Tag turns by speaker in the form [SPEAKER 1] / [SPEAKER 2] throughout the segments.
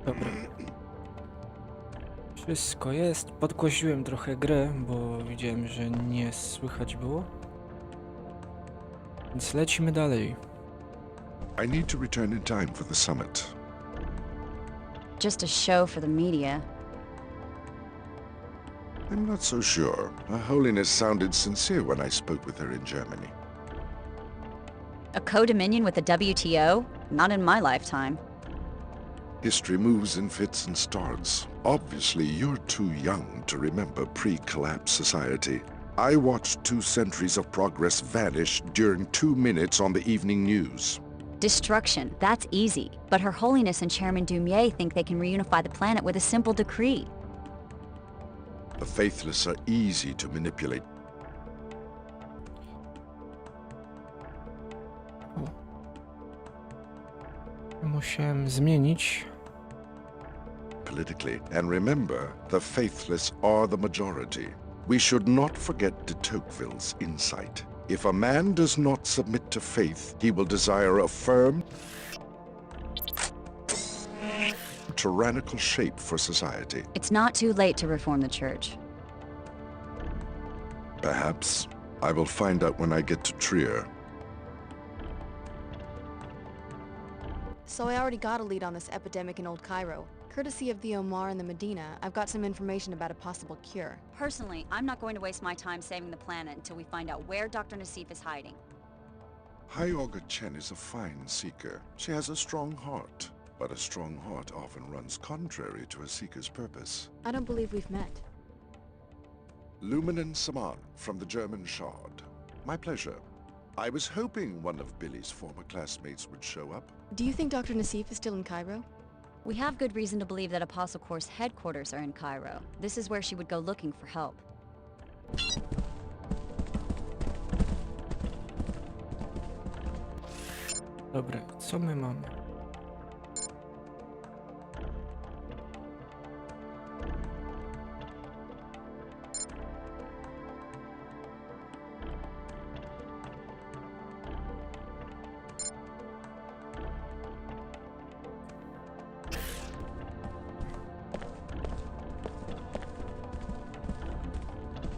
[SPEAKER 1] Dobra. Wszystko jest. Podgłośniłem trochę grę, bo widziałem, że nie słychać było. Więc lecimy dalej.
[SPEAKER 2] I need to return in time for the summit.
[SPEAKER 3] Just a show for the media.
[SPEAKER 2] I'm not so sure. Her Holiness sounded sincere when I spoke with her in Germany.
[SPEAKER 3] A co-dominion with the WTO? Not in my lifetime.
[SPEAKER 2] History moves in fits and starts. Obviously, you're too young to remember pre-collapse society. I watched 2 centuries of progress vanish during 2 minutes on the evening news.
[SPEAKER 3] Destruction, that's easy. But Her Holiness and Chairman Dumier think they can reunify the planet with a simple decree.
[SPEAKER 2] The faithless are easy to manipulate.
[SPEAKER 1] Musiałem zmienić.
[SPEAKER 2] Politically. And remember, the faithless are the majority. We should not forget de Tocqueville's insight. If a man does not submit to faith, he will desire a firm, tyrannical shape for society.
[SPEAKER 3] It's not too late to reform the church.
[SPEAKER 2] Perhaps. I will find out when I get to Trier.
[SPEAKER 4] So I already got a lead on this epidemic in Old Cairo. Courtesy of the Omar and the Medina, I've got some information about a possible cure.
[SPEAKER 3] Personally, I'm not going to waste my time saving the planet until we find out where Dr. Nassif is hiding.
[SPEAKER 2] High Augur Chen is a fine seeker. She has a strong heart, but a strong heart often runs contrary to a seeker's purpose.
[SPEAKER 4] I don't believe we've met.
[SPEAKER 2] Lumen Saman from the German Shard. My pleasure. I was hoping one of Billy's former classmates would show up.
[SPEAKER 4] Do you think Dr. Nassif is still in Cairo?
[SPEAKER 3] We have good reason to believe that Apostle Corps' headquarters are in Cairo. This is where she would go looking for help.
[SPEAKER 1] Dobra, co my mamy?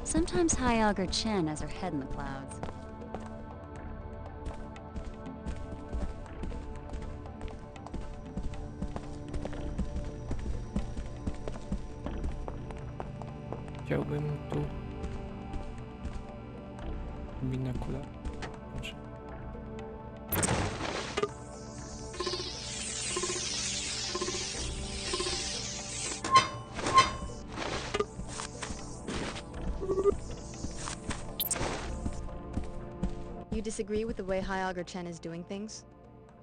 [SPEAKER 3] Sometimes High Augur Chen has her head in the clouds.
[SPEAKER 1] Chciałbym tu binokular. Dobrze.
[SPEAKER 4] You disagree with the way High Augur Chen is doing things?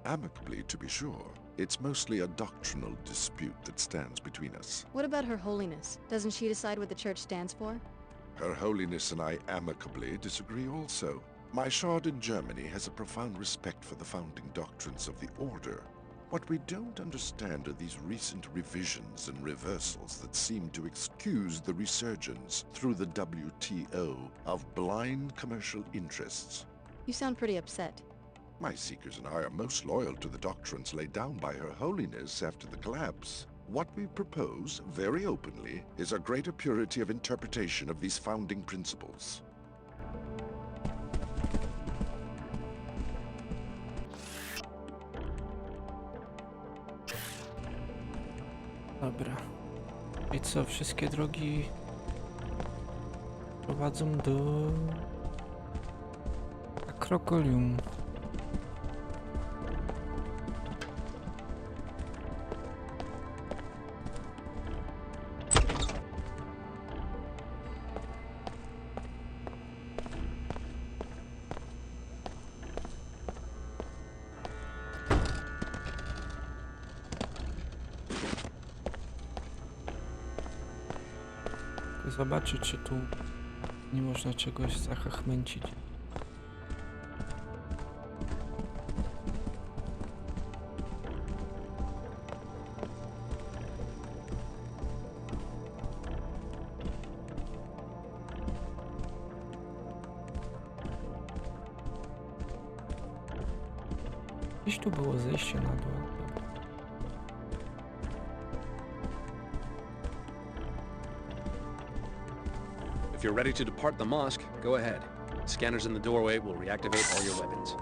[SPEAKER 2] Amicably, to be sure. It's mostly a doctrinal dispute that stands between us.
[SPEAKER 4] What about Her Holiness? Doesn't she decide what the church stands for?
[SPEAKER 2] Her Holiness and I amicably disagree also. My shard in Germany has a profound respect for the founding doctrines of the Order. What we don't understand are these recent revisions and reversals that seem to excuse the resurgence through the WTO of blind commercial interests.
[SPEAKER 4] You sound pretty upset.
[SPEAKER 2] My seekers and I are most loyal to the doctrines laid down by Her Holiness after the collapse. What we propose, very openly, is a greater purity of interpretation of these founding principles.
[SPEAKER 1] Dobra. I co? Wszystkie drogi prowadzą do Akrokolium. Zobaczyć, czy tu nie można czegoś zachachmęcić. Gdzieś tu było zejście na dół.
[SPEAKER 5] If you're ready to depart the mosque, go ahead. Scanners in the doorway will reactivate all your weapons.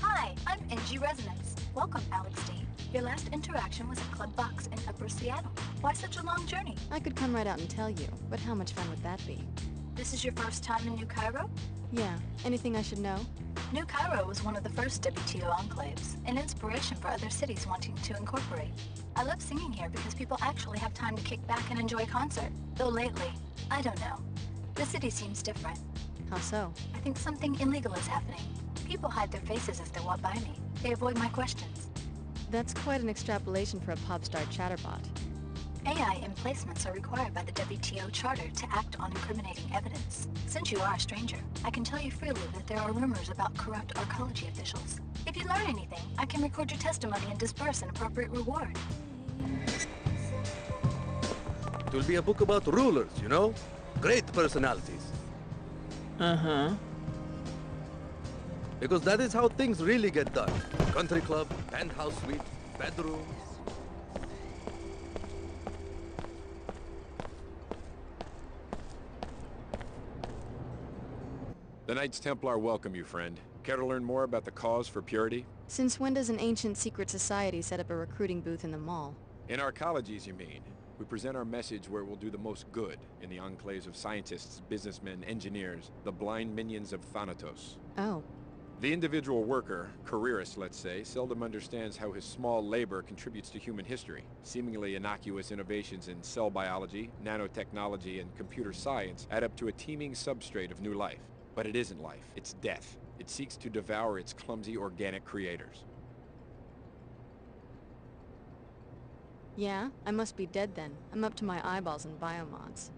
[SPEAKER 6] Hi, I'm NG Resonance. Welcome, Alex D. Your last interaction was at Club Box in Upper Seattle. Why such a long journey?
[SPEAKER 4] I could come right out and tell you, but how much fun would that be?
[SPEAKER 6] This is your first time in New Cairo?
[SPEAKER 4] Yeah. Anything I should know?
[SPEAKER 6] New Cairo was one of the first WTO enclaves, an inspiration for other cities wanting to incorporate. I love singing here because people actually have time to kick back and enjoy a concert. Though lately, I don't know. The city seems different.
[SPEAKER 4] How so?
[SPEAKER 6] I think something illegal is happening. People hide their faces as they walk by me. They avoid my questions.
[SPEAKER 4] That's quite an extrapolation for a pop star chatterbot.
[SPEAKER 6] AI emplacements are required by the WTO Charter to act on incriminating evidence. Since you are a stranger, I can tell you freely that there are rumors about corrupt arcology officials. If you learn anything, I can record your testimony and disperse an appropriate reward.
[SPEAKER 5] It will be a book about rulers, you know? Great personalities.
[SPEAKER 1] Aha.
[SPEAKER 5] Because that is how things really get done. Country club, penthouse suite, bedrooms.
[SPEAKER 7] The Knights Templar welcome you, friend. Care to learn more about the cause for purity?
[SPEAKER 4] Since when does an ancient secret society set up a recruiting booth in the mall?
[SPEAKER 7] In arcologies, you mean? We present our message where it will do the most good in the enclaves of scientists, businessmen, engineers, the blind minions of Thanatos.
[SPEAKER 4] Oh.
[SPEAKER 7] The individual worker, careerist let's say, seldom understands how his small labor contributes to human history. Seemingly innocuous innovations in cell biology, nanotechnology, and computer science add up to a teeming substrate of new life. But it isn't life, it's death. It seeks to devour its clumsy organic creators.
[SPEAKER 4] Yeah? I must be dead then. I'm up to my eyeballs in biomods.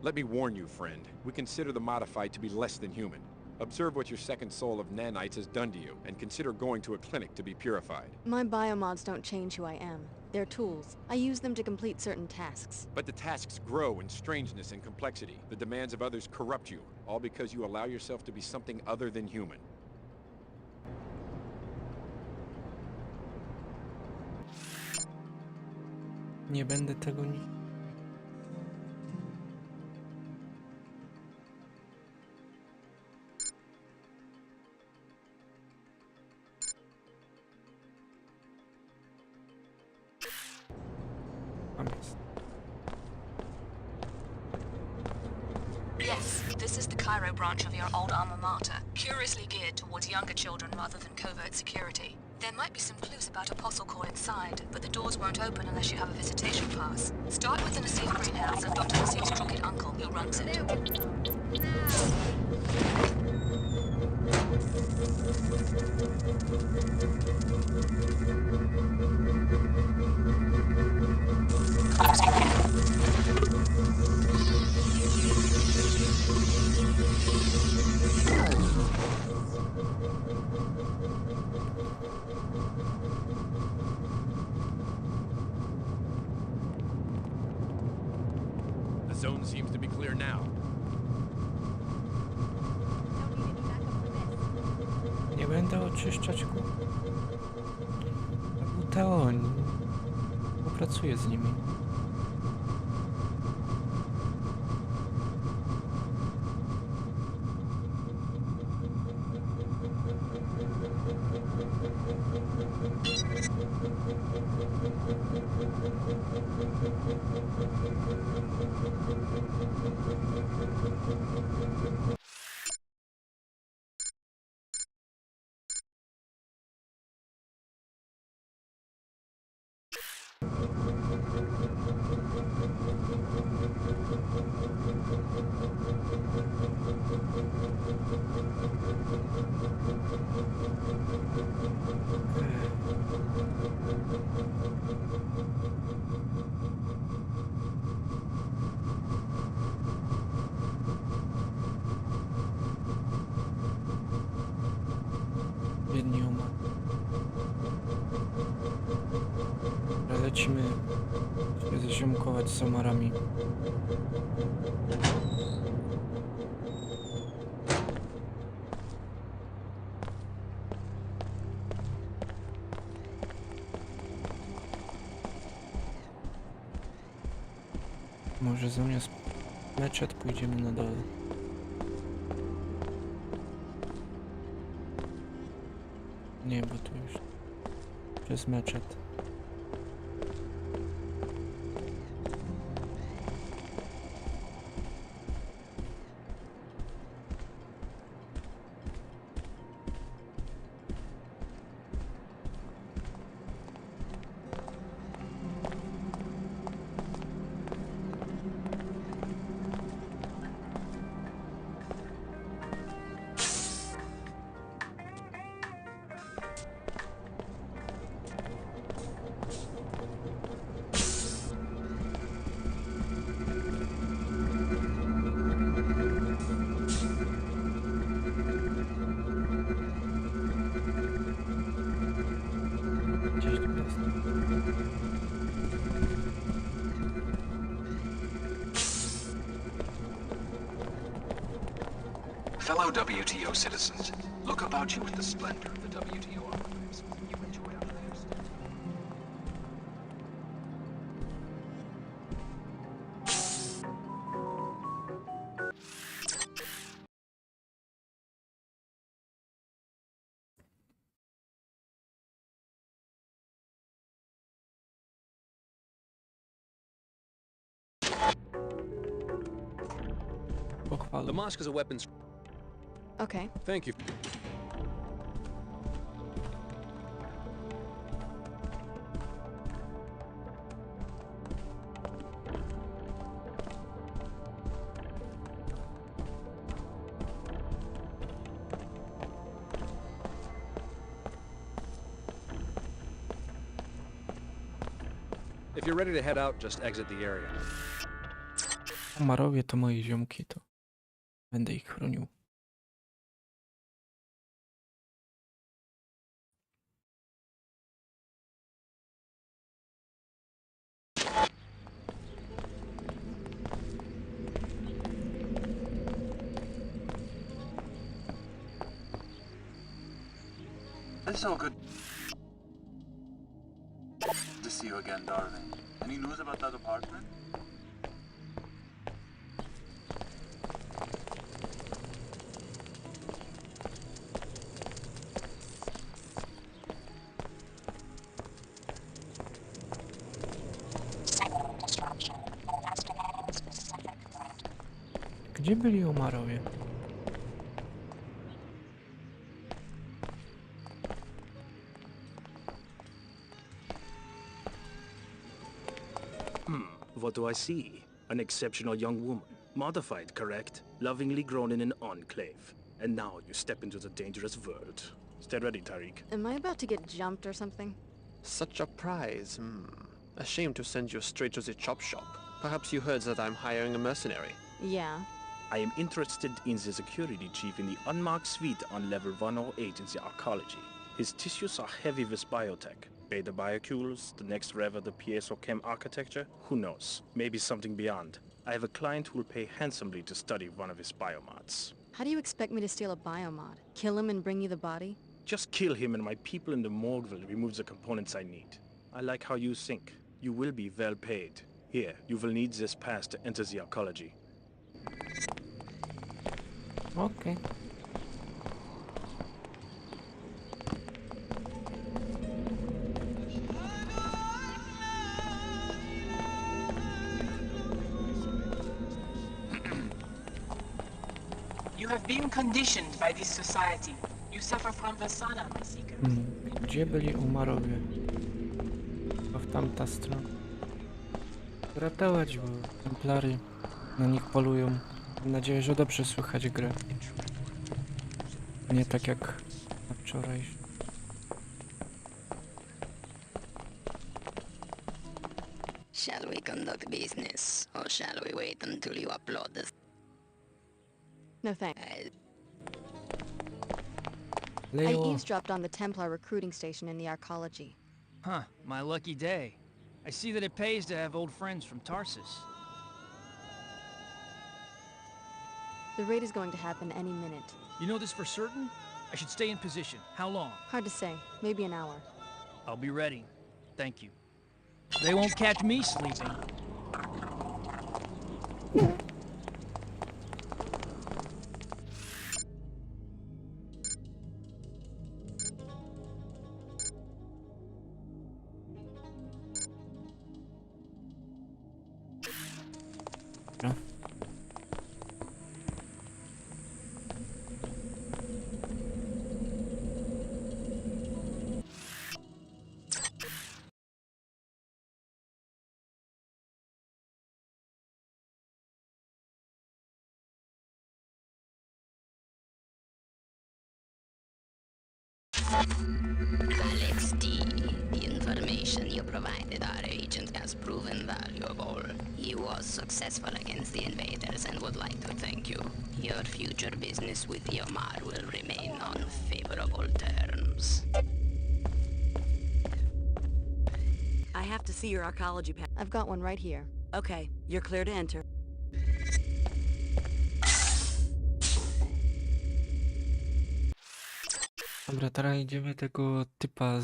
[SPEAKER 7] Let me warn you, friend. We consider the modified to be less than human. Observe what your second soul of nanites has done to you, and consider going to a clinic to be purified.
[SPEAKER 4] My biomods don't change who I am. They're tools. I use them to complete certain tasks.
[SPEAKER 7] But the tasks grow in strangeness and complexity. The demands of others corrupt you, all because you allow yourself to be something other than human.
[SPEAKER 1] Nie będę tego ni... Tam jest.
[SPEAKER 8] Yes, this is the Cairo branch of your old alma mater, curiously geared towards younger children rather than covert security. There might be some clues about Apostle Call inside, but the doors won't open unless you have a visitation pass. Start with the Nassim greenhouse of Dr. Nassim's crooked uncle, who runs it.
[SPEAKER 7] The zone seems to be clear now.
[SPEAKER 1] Nie będę oczyszczać Teoni. Popracuję z nimi. Biedni umarł. Ale lecimy się zaziomkować z omarami. Może zamiast meczet pójdziemy na dole. Nie, bo tu już przez meczet. Gdzieś tu jest.
[SPEAKER 5] Fellow WTO citizens, look about you at the splendor of the WTO enclaves. You enjoy our lives. The
[SPEAKER 1] Pochwalę.
[SPEAKER 5] mosque is a weapons...
[SPEAKER 4] Okay.
[SPEAKER 7] Thank you. If you're ready to head out, just exit the area.
[SPEAKER 1] Omarowie to moi ziomki, to będę ich chronił.
[SPEAKER 9] It's all good to see you again, darling. Any news about that apartment?
[SPEAKER 1] Gdzie byli omarowie?
[SPEAKER 10] What do I see? An exceptional young woman. Modified, correct? Lovingly grown in an enclave. And now you step into the dangerous world. Stay ready, Tariq.
[SPEAKER 4] Am I about to get jumped or something?
[SPEAKER 11] Such a prize, A shame to send you straight to the chop shop. Perhaps you heard that I'm hiring a mercenary.
[SPEAKER 4] Yeah.
[SPEAKER 10] I am interested in the security chief in the unmarked suite on level 108 in the arcology. His tissues are heavy with biotech. Beta biocules, the next rev of the piezochem architecture, who knows? Maybe something beyond. I have a client who will pay handsomely to study one of his biomods.
[SPEAKER 4] How do you expect me to steal a biomod? Kill him and bring you the body?
[SPEAKER 10] Just kill him and my people in the morgue will remove the components I need. I like how you think. You will be well paid. Here, you will need this pass to enter the arcology.
[SPEAKER 1] Okej.
[SPEAKER 12] You have been conditioned by this society. You suffer from Vasana, my seeker.
[SPEAKER 1] Gdzie byli umarowie? Chyba w tamta strona. Ratować, bo templary na nich polują. Mam nadzieję, że dobrze słychać grę. Nie tak jak na wczoraj.
[SPEAKER 13] Shall we conduct business, or shall we wait until you upload the...
[SPEAKER 4] No thanks. I
[SPEAKER 1] Leo.
[SPEAKER 4] eavesdropped on the Templar recruiting station in the arcology.
[SPEAKER 14] Huh, my lucky day. I see that it pays to have old friends from Tarsus.
[SPEAKER 4] The raid is going to happen any minute.
[SPEAKER 14] You know this for certain? I should stay in position. How long?
[SPEAKER 4] Hard to say. Maybe an hour.
[SPEAKER 14] I'll be ready. Thank you. They won't catch me sleeping.
[SPEAKER 1] No.
[SPEAKER 13] Alex D, the information you provided our agent has proven valuable. He was successful against the invaders and would like to thank you. Your future business with the Omar will remain on favorable terms.
[SPEAKER 15] I have to see your arcology pass.
[SPEAKER 4] I've got one right here.
[SPEAKER 15] Okay, you're clear to enter.
[SPEAKER 1] Dobra, teraz idziemy tego typa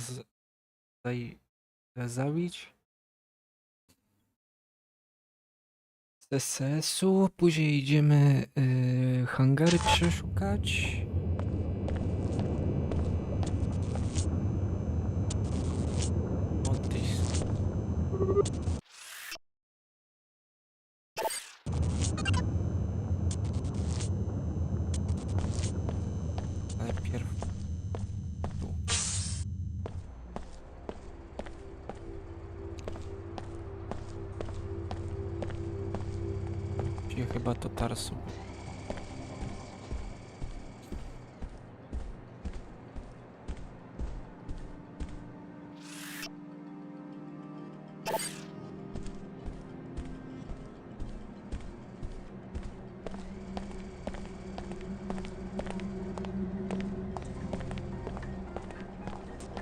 [SPEAKER 1] zabić. Z SS-u, później idziemy hangary przeszukać. Otis. Najpierw tu. Czyli chyba to Tarsu.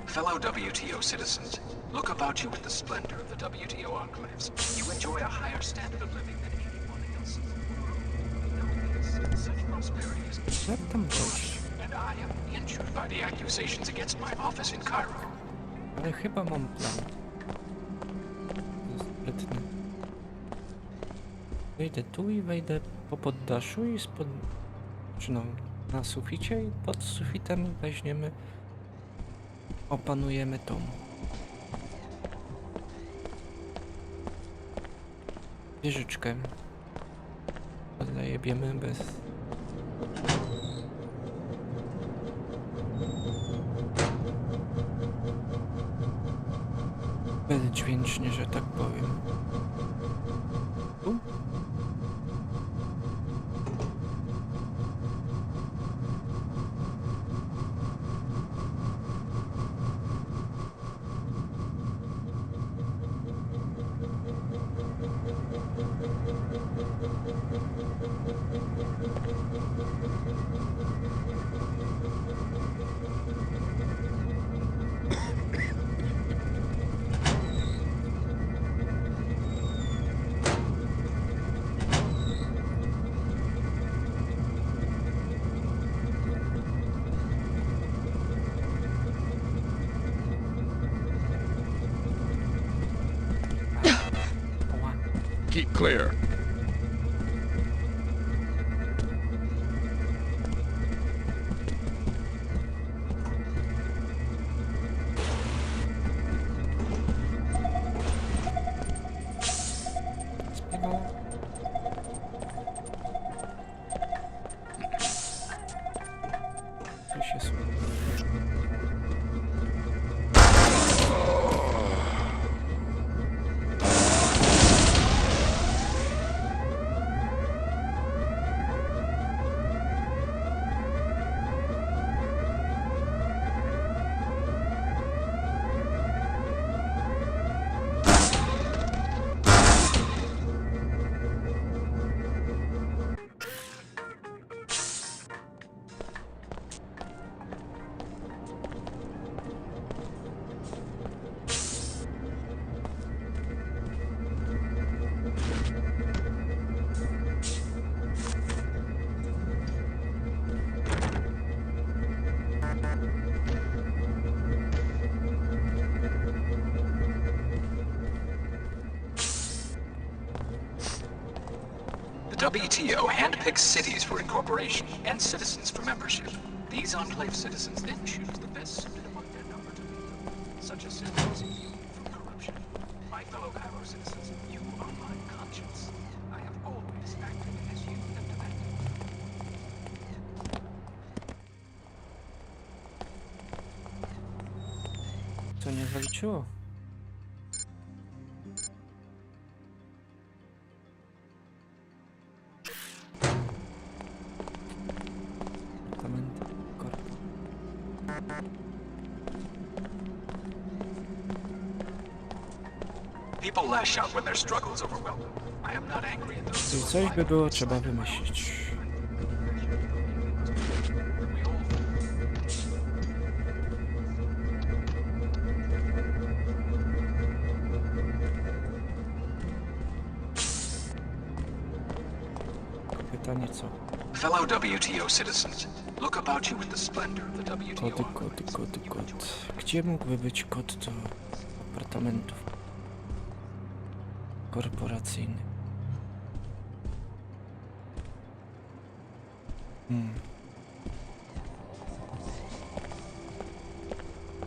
[SPEAKER 5] Fellow WTO citizens, look about you with the splendor of the WTO enclaves. You enjoy a higher standard of living than anyone else in the world. We know this. Such prosperity is...
[SPEAKER 1] Jak tam dojść?
[SPEAKER 5] And I am injured by the accusations against my office in Cairo.
[SPEAKER 1] Ale chyba mam plan. Sprytny. Wejdę tu i wejdę po poddaszu i spod... Czy no, na suficie i pod sufitem weźmiemy... Opanujemy tą. Wieżyczkę. Odlejebiemy bezdźwięcznie, że tak powiem. Tu?
[SPEAKER 2] Keep clear.
[SPEAKER 5] WTO handpicks cities for incorporation and citizens for membership. These enclave citizens then choose the best suited among their number to lead them, such as those immune from corruption. My fellow Cairo citizens, you are my conscience. I have always acted as you have demanded.
[SPEAKER 1] To nie zaliczyło.
[SPEAKER 5] People lash out when their struggles overwhelm them. I am not angry at those
[SPEAKER 1] Jeśli coś by było trzeba wymyślić. Pytanie co?
[SPEAKER 5] Fellow WTO citizens, look about you with the splendor of the WTO.
[SPEAKER 1] Kod. Gdzie mógłby być kod do apartamentów korporacyjnych?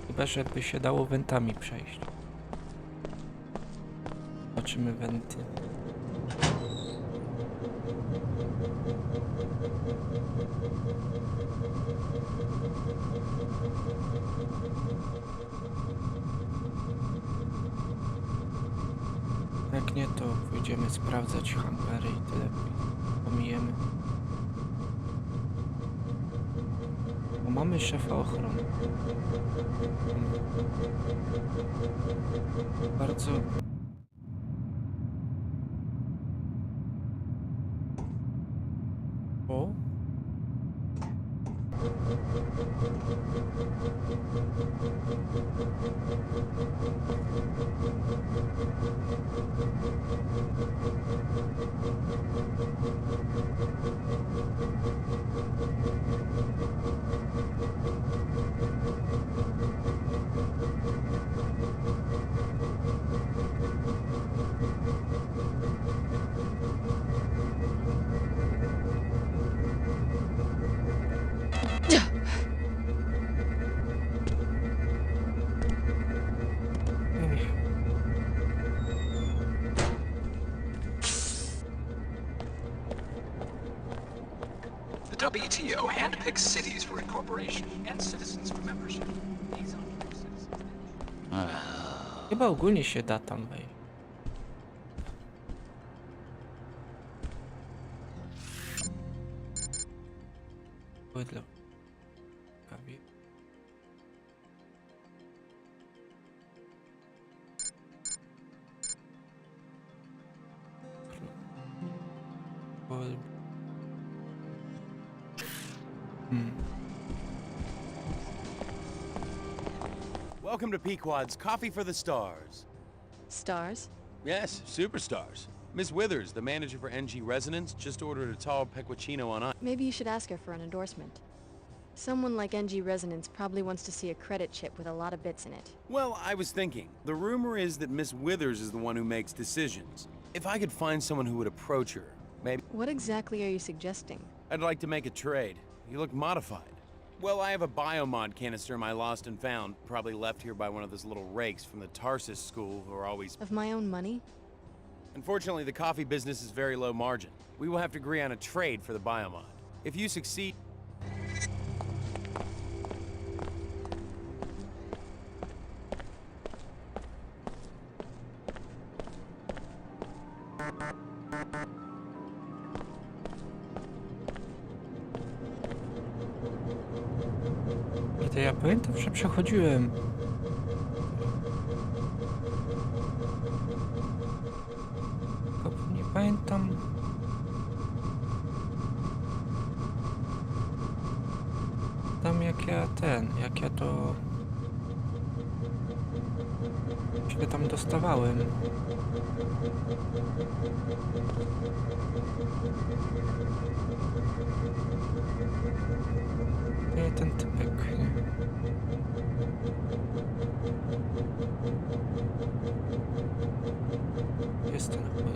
[SPEAKER 1] Chyba, że by się dało wentami przejść. Zobaczymy wenty. Jak nie, to pójdziemy sprawdzać hangary i tyle pomijemy. Bo mamy szefa ochrony. Bardzo... O?
[SPEAKER 5] The WTO handpicks cities for incorporation and citizens for membership. These enclave citizens.
[SPEAKER 1] Chyba ogólnie się da tam wejść. Bydlo. Kawie.
[SPEAKER 16] Welcome to Pequod's Coffee for the Stars.
[SPEAKER 4] Stars?
[SPEAKER 16] Yes, superstars. Miss Withers, the manager for NG Resonance, just ordered a tall pecuccino on ice.
[SPEAKER 4] Maybe you should ask her for an endorsement. Someone like NG Resonance probably wants to see a credit chip with a lot of bits in it.
[SPEAKER 16] Well, I was thinking, the rumor is that Miss Withers is the one who makes decisions. If I could find someone who would approach her, maybe...
[SPEAKER 4] What exactly are you suggesting?
[SPEAKER 16] I'd like to make a trade. You look modified. Well, I have a biomod canister I lost and found, probably left here by one of those little rakes from the Tarsus school who are always...
[SPEAKER 4] Of my own money?
[SPEAKER 16] Unfortunately, the coffee business is very low margin. We will have to agree on a trade for the biomod. If you succeed...
[SPEAKER 1] Ja pamiętam, że przechodziłem. Tylko nie pamiętam. Tam jak ja to się tam dostawałem. Nie ten typek, nie. Jest to na pewno.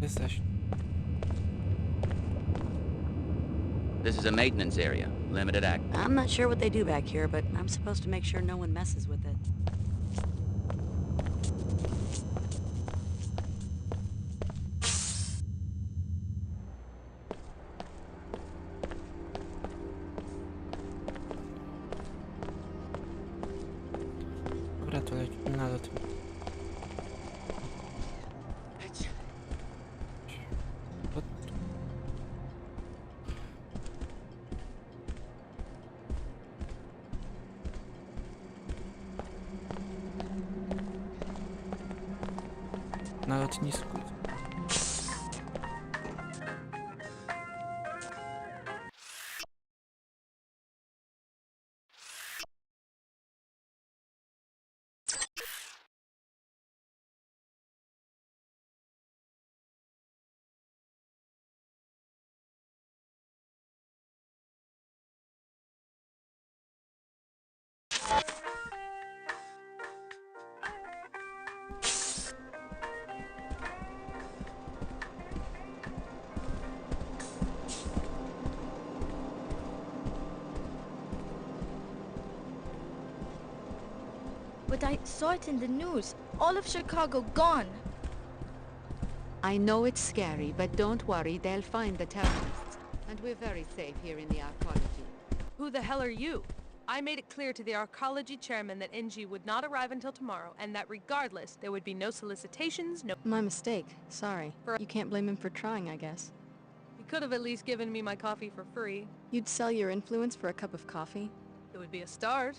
[SPEAKER 1] Jesteś.
[SPEAKER 17] This is a maintenance area. Limited access.
[SPEAKER 15] I'm not sure what they do back here, but I'm supposed to make sure no one messes with it.
[SPEAKER 1] Dobra, to lecimy na lot. Na lotnisku.
[SPEAKER 18] But I saw it in the news. All of Chicago gone.
[SPEAKER 19] I know it's scary, but don't worry, they'll find the terrorists. And we're very safe here in the arcology.
[SPEAKER 20] Who the hell are you? I made it clear to the arcology chairman that NG would not arrive until tomorrow, and that regardless, there would be no solicitations, no...
[SPEAKER 4] My mistake. Sorry. You can't blame him for trying, I guess.
[SPEAKER 20] He could have at least given me my coffee for free.
[SPEAKER 4] You'd sell your influence for a cup of coffee?
[SPEAKER 20] It would be a start.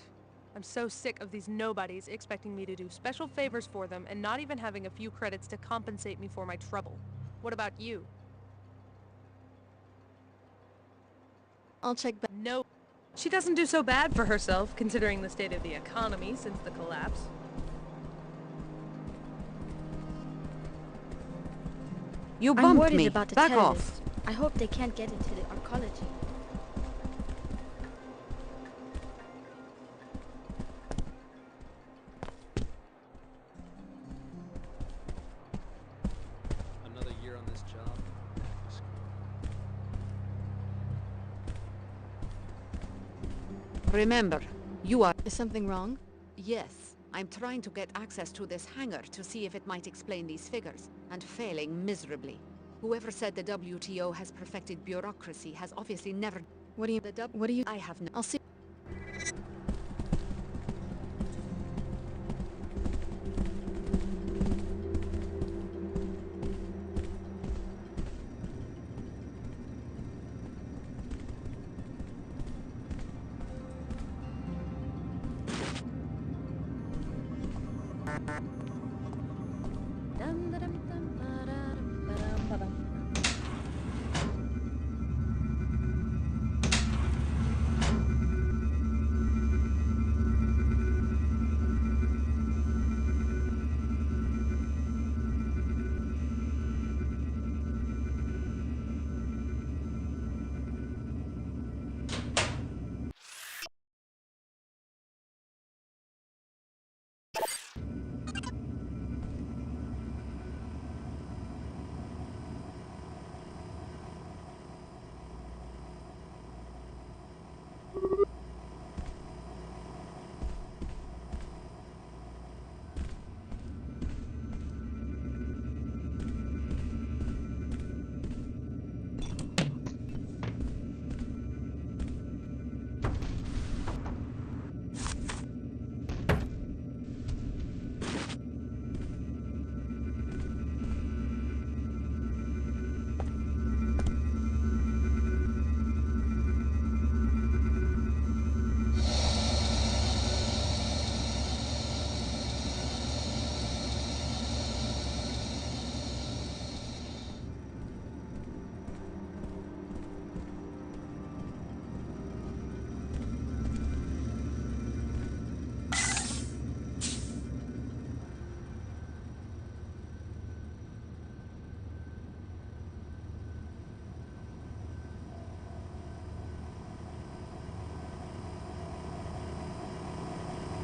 [SPEAKER 20] I'm so sick of these nobodies expecting me to do special favors for them and not even having a few credits to compensate me for my trouble. What about you?
[SPEAKER 4] I'll check back.
[SPEAKER 20] No. She doesn't do so bad for herself, considering the state of the economy since the collapse.
[SPEAKER 15] You
[SPEAKER 18] I'm
[SPEAKER 15] bumped
[SPEAKER 18] worried
[SPEAKER 15] me.
[SPEAKER 18] about the
[SPEAKER 15] Back
[SPEAKER 18] terrorists.
[SPEAKER 15] off.
[SPEAKER 18] I hope they can't get into the arcology.
[SPEAKER 11] Another year on this job.
[SPEAKER 19] Remember, you are...
[SPEAKER 4] Is something wrong?
[SPEAKER 19] Yes. I'm trying to get access to this hangar to see if it might explain these figures, and failing miserably. Whoever said the WTO has perfected bureaucracy has obviously never...
[SPEAKER 4] What do you... What do you...
[SPEAKER 19] I have no...
[SPEAKER 4] I'll see...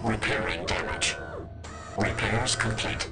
[SPEAKER 5] Repairing damage. Repairs complete.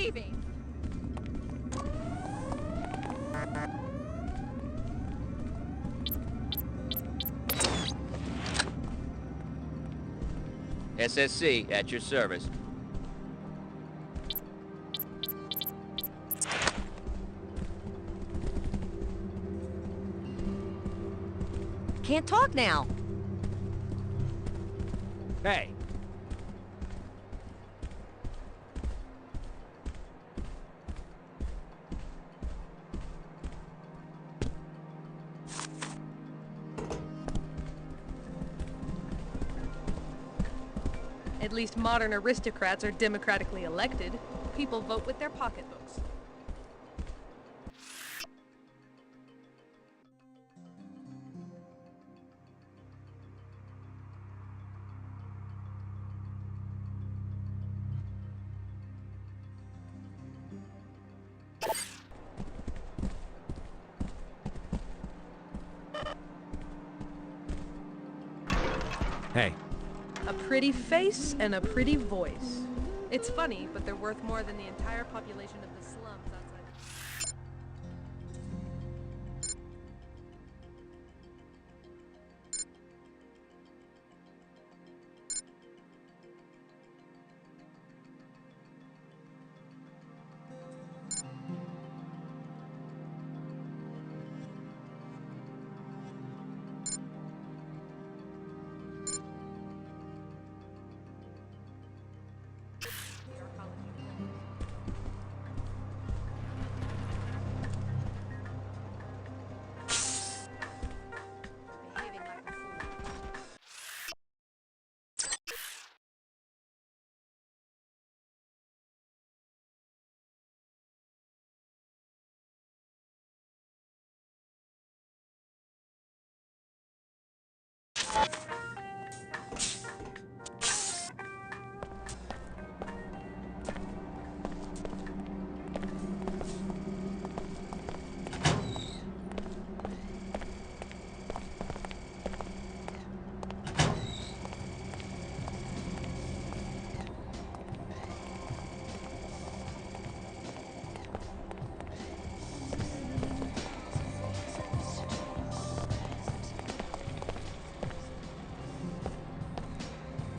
[SPEAKER 20] leaving!
[SPEAKER 17] SSC at your service.
[SPEAKER 15] Can't talk now.
[SPEAKER 14] Hey.
[SPEAKER 20] At least modern aristocrats are democratically elected. People vote with their pocketbooks.
[SPEAKER 14] Hey.
[SPEAKER 20] A pretty face and a pretty voice. It's funny, but they're worth more than the entire population of the slums outside.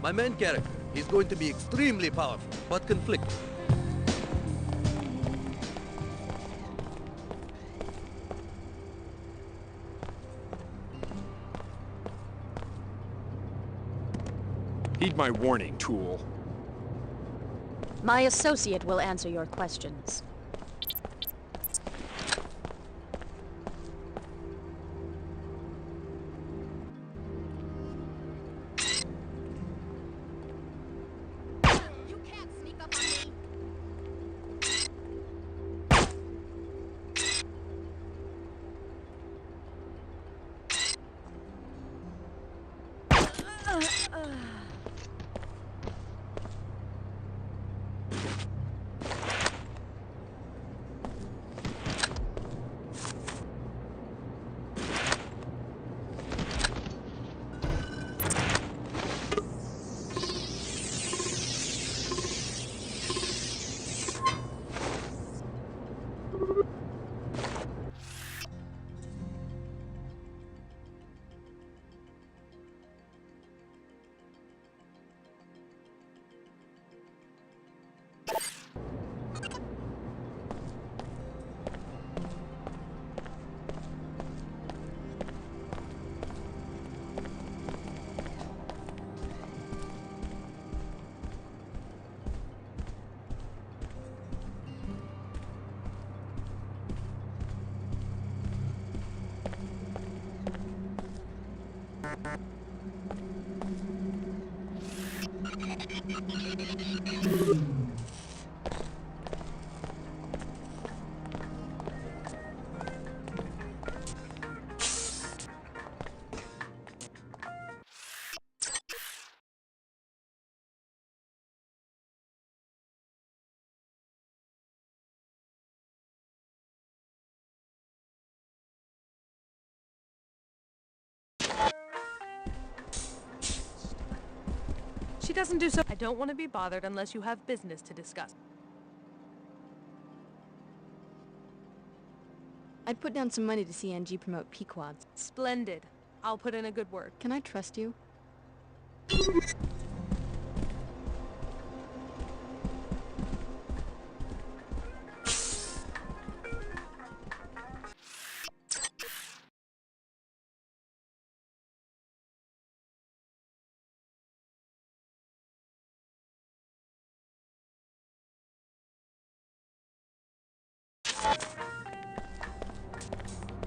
[SPEAKER 21] My main character is going to be extremely powerful, but conflicted.
[SPEAKER 7] Heed my warning, tool.
[SPEAKER 3] My associate will answer your questions.
[SPEAKER 20] She doesn't do so. I don't want to be bothered unless you have business to discuss.
[SPEAKER 4] I'd put down some money to see NG promote Pequods.
[SPEAKER 20] Splendid. I'll put in a good word.
[SPEAKER 4] Can I trust you?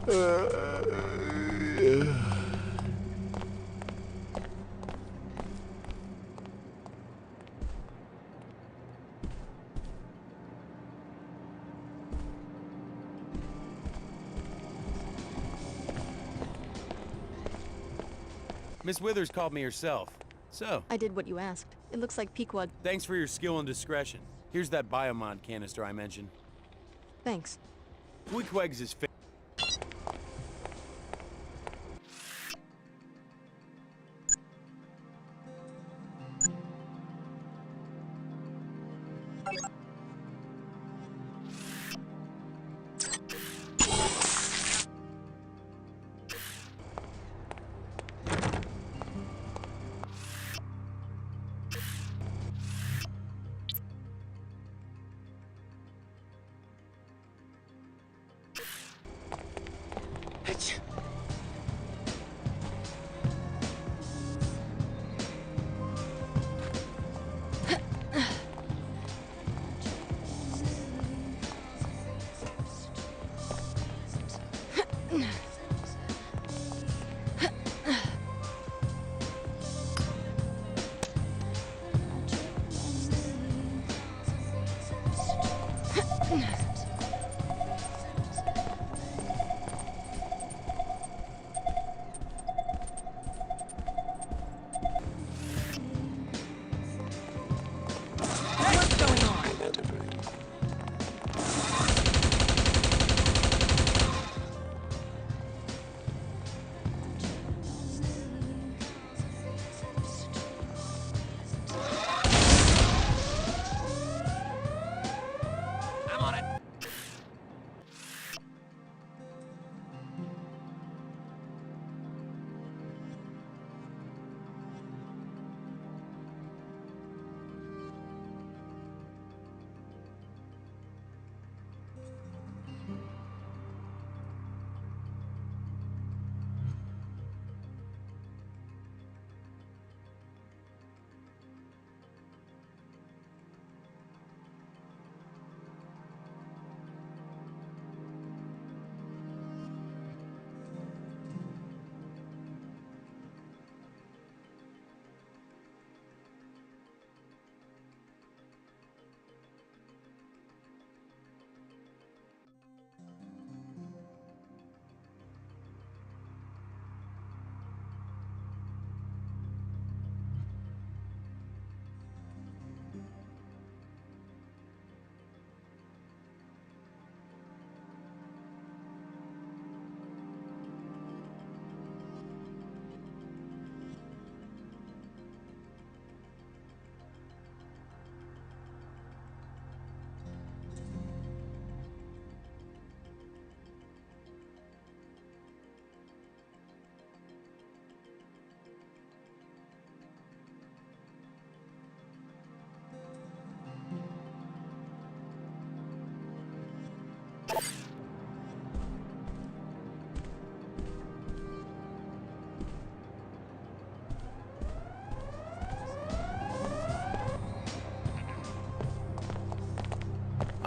[SPEAKER 16] Miss Withers called me herself. So,
[SPEAKER 4] I did what you asked. It looks like Pequod.
[SPEAKER 16] thanks for your skill and discretion. Here's that biomod canister I mentioned.
[SPEAKER 4] Thanks.
[SPEAKER 16] Queequegs is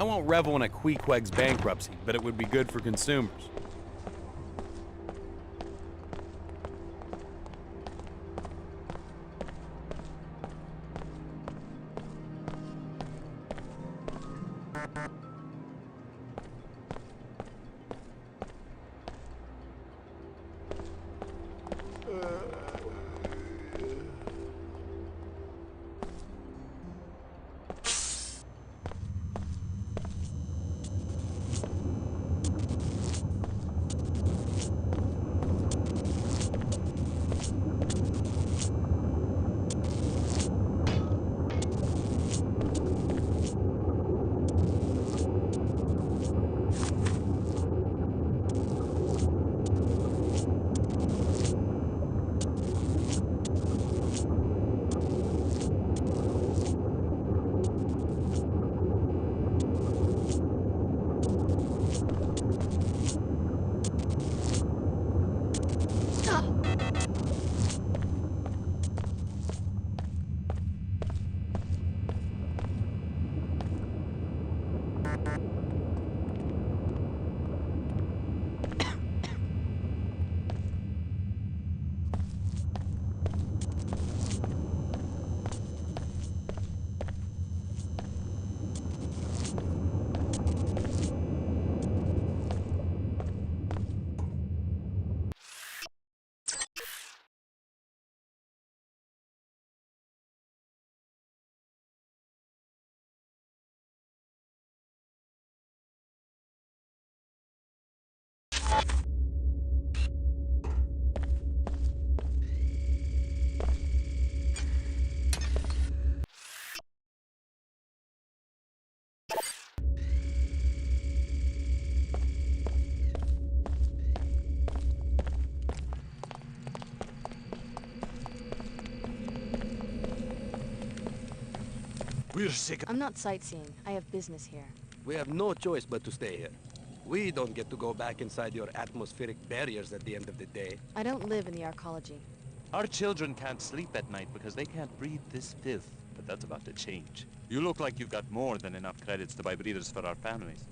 [SPEAKER 16] I won't revel in a Queequeg's bankruptcy, but it would be good for consumers.
[SPEAKER 21] We're sick.
[SPEAKER 4] I'm not sightseeing. I have business here.
[SPEAKER 21] We have no choice but to stay here. We don't get to go back inside your atmospheric barriers at the end of the day.
[SPEAKER 4] I don't live in the arcology.
[SPEAKER 6] Our children can't sleep at night because they can't breathe this filth, but that's about to change. You look like you've got more than enough credits to buy breathers for our families.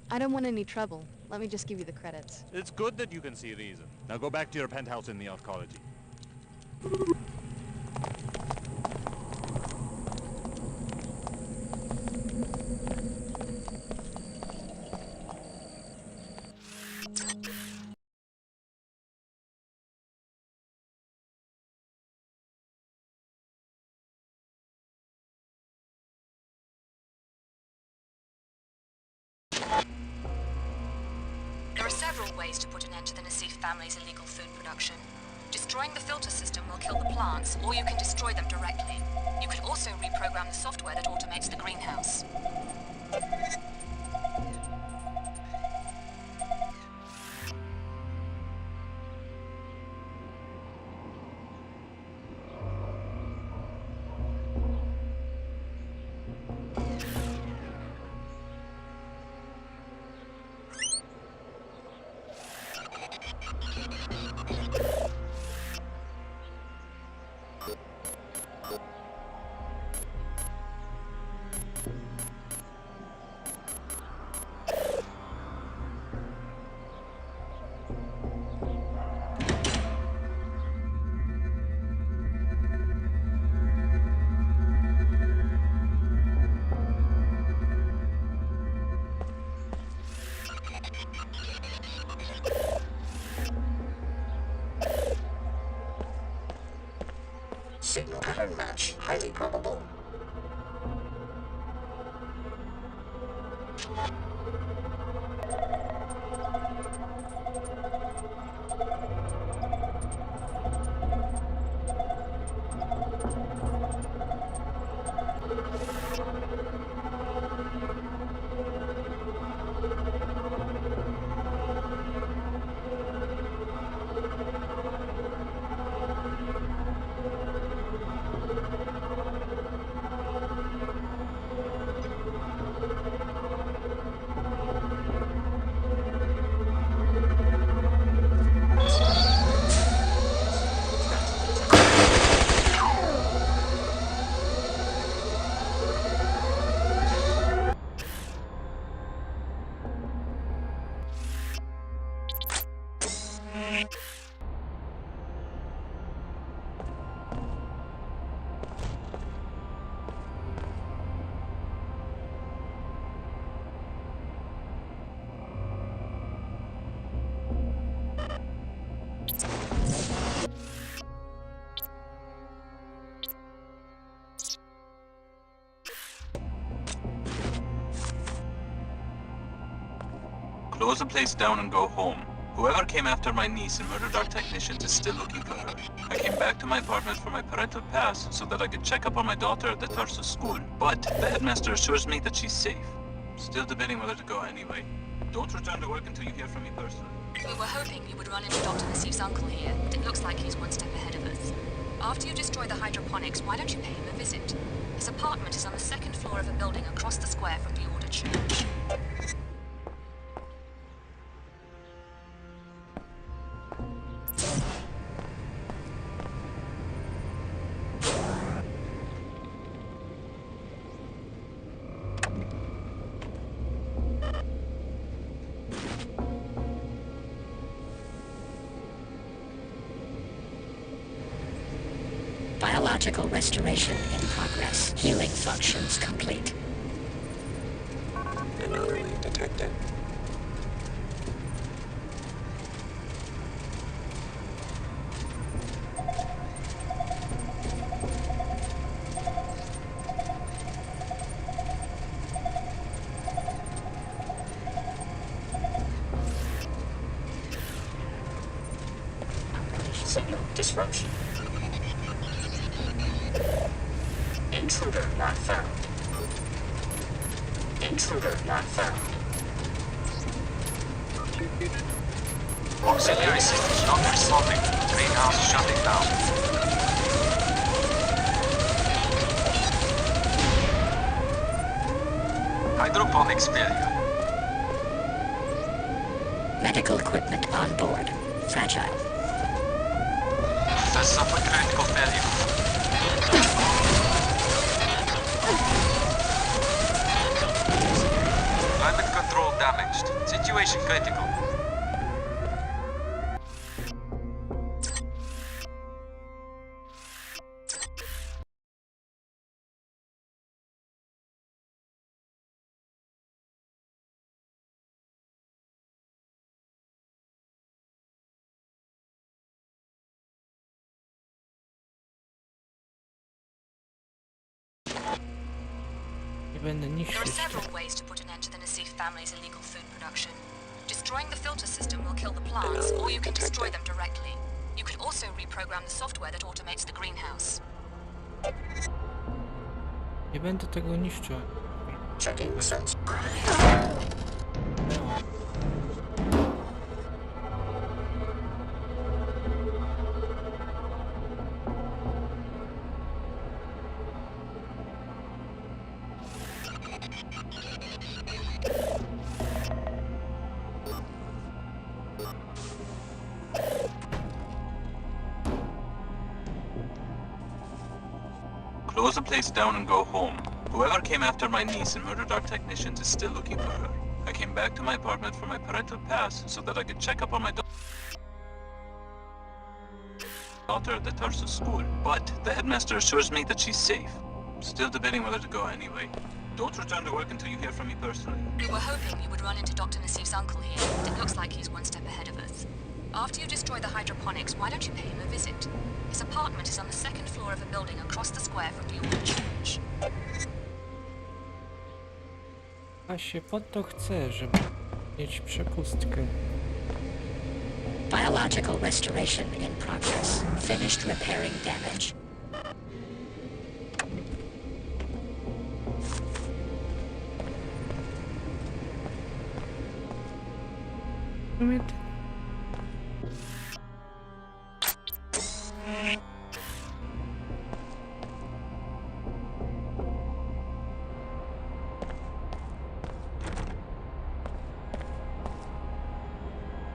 [SPEAKER 4] I don't want any trouble. Let me just give you the credits.
[SPEAKER 6] It's good that you can see reason. Now go back to your penthouse in the arcology.
[SPEAKER 8] There are several ways to put an end to the Nassif family's illegal food production. Destroying the filter system will kill the plants, or you can destroy them directly. You can also reprogram the software that automates the greenhouse.
[SPEAKER 22] Signal pattern match, highly probable.
[SPEAKER 5] Close the place down and go home. Whoever came after my niece and murdered our technicians is still looking for her. I came back to my apartment for my parental pass so that I could check up on my daughter at the Tarsus school. But the headmaster assures me that she's safe. Still debating whether to go anyway. Don't return to work until you hear from me personally.
[SPEAKER 8] We were hoping you would run into Dr. Nassif's uncle here, but it looks like he's one step ahead of us. After you destroy the hydroponics, why don't you pay him a visit? His apartment is on the second floor of a building across the square from the Order Church.
[SPEAKER 22] Biological restoration in progress. Healing functions complete. Anomaly detected. Signal disruption. Intruder not found. Intruder not found.
[SPEAKER 5] Auxiliary systems not responding. Greenhouse shutting down. Hydroponics failure.
[SPEAKER 22] Medical equipment on board. Fragile.
[SPEAKER 5] Has suffered critical failure. Climate control damaged. Situation critical.
[SPEAKER 1] Nie będę
[SPEAKER 8] There are
[SPEAKER 1] niszczyć.
[SPEAKER 8] several ways to put an end to the Nassif family's illegal food production. Destroying the filter system will kill the plants, or you can destroy them directly. You could also reprogram the software that automates the greenhouse.
[SPEAKER 1] Nie będę tego niszczył.
[SPEAKER 22] Checking sense.
[SPEAKER 5] Close the place down and go home. Whoever came after my niece and murdered our technicians is still looking for her. I came back to my apartment for my parental pass so that I could check up on my daughter at the Tarsus school, but the headmaster assures me that she's safe. Still debating whether to go anyway. Don't return to work until you hear from me personally.
[SPEAKER 8] We were hoping you would run into Dr. Nassif's uncle here, but it looks like he's one step ahead of us. After you destroy the hydroponics, why don't you pay him a visit? His apartment is on the second floor of a building across the square from the old church.
[SPEAKER 1] A się po to chcę, żeby mieć przepustkę.
[SPEAKER 22] Biological restoration in progress. Finished repairing damage.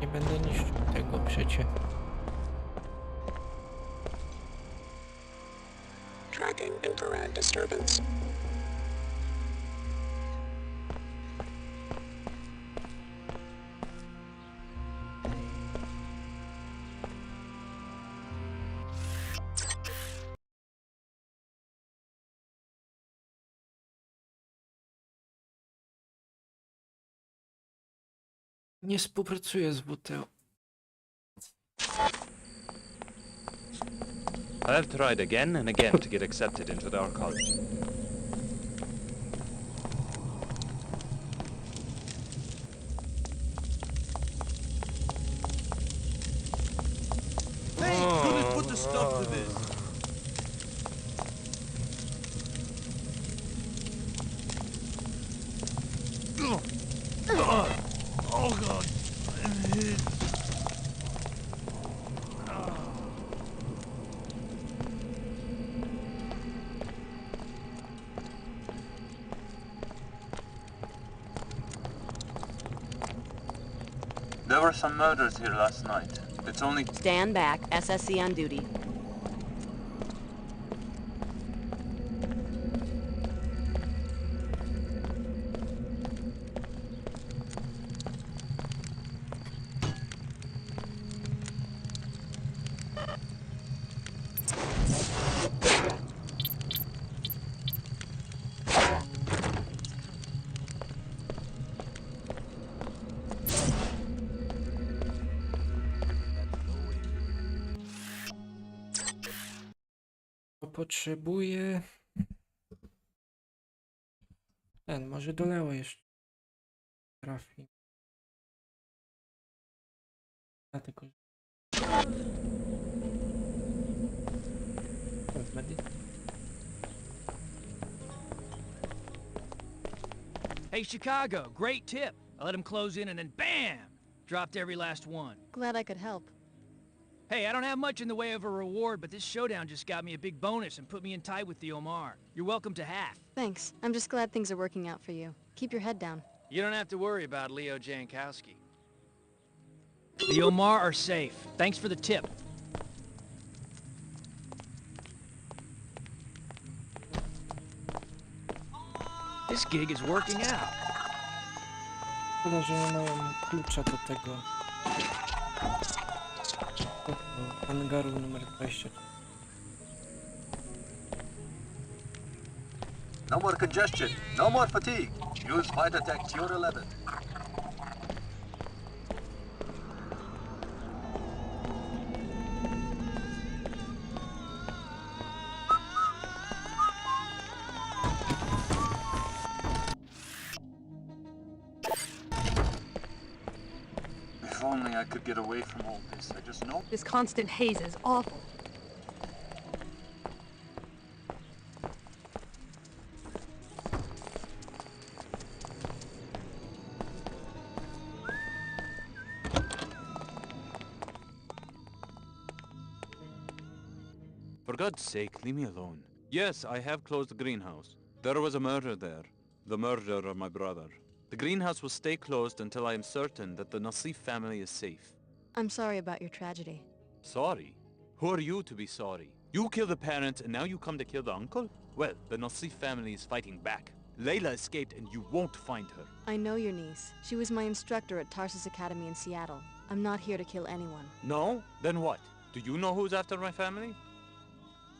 [SPEAKER 1] Nie będę niszczył tego przecie.
[SPEAKER 22] Tracking infrared disturbance.
[SPEAKER 1] Nie współpracuję z WTO.
[SPEAKER 6] I've tried again and again to get accepted into our college.
[SPEAKER 9] Hey, who did put the stuff to this? Oh god, I'm hit.
[SPEAKER 5] There were some murders here last night. It's only...
[SPEAKER 15] Stand back. SSC on duty.
[SPEAKER 1] Potrzebuję... Ten, może do lewa jeszcze trafi. Dlatego...
[SPEAKER 14] Hey, Chicago, great tip. I let him close in and then BAM! Dropped every last one.
[SPEAKER 4] Glad I could help.
[SPEAKER 14] Hey, I don't have much in the way of a reward, but this showdown just got me a big bonus and put me in tight with the Omar. You're welcome to half.
[SPEAKER 4] Thanks. I'm just glad things are working out for you. Keep your head down.
[SPEAKER 14] You don't have to worry about Leo Jankowski. The Omar are safe. Thanks for the tip. This gig is working out.
[SPEAKER 1] Szkoda, że nie mają klucza do tego hangaru numer 20.
[SPEAKER 10] No more congestion, no more fatigue. Use Vitatech Cure 11.
[SPEAKER 5] If only I could get away from all this. I just know.
[SPEAKER 20] This constant haze is awful.
[SPEAKER 6] For God's sake, leave me alone. Yes, I have closed the greenhouse. There was a murder there. The murder of my brother. The greenhouse will stay closed until I am certain that the Nassif family is safe.
[SPEAKER 4] I'm sorry about your tragedy.
[SPEAKER 6] Sorry? Who are you to be sorry? You killed the parent and now you come to kill the uncle? Well, the Nassif family is fighting back. Layla escaped and you won't find her.
[SPEAKER 4] I know your niece. She was my instructor at Tarsus Academy in Seattle. I'm not here to kill anyone.
[SPEAKER 6] No? Then what? Do you know who's after my family?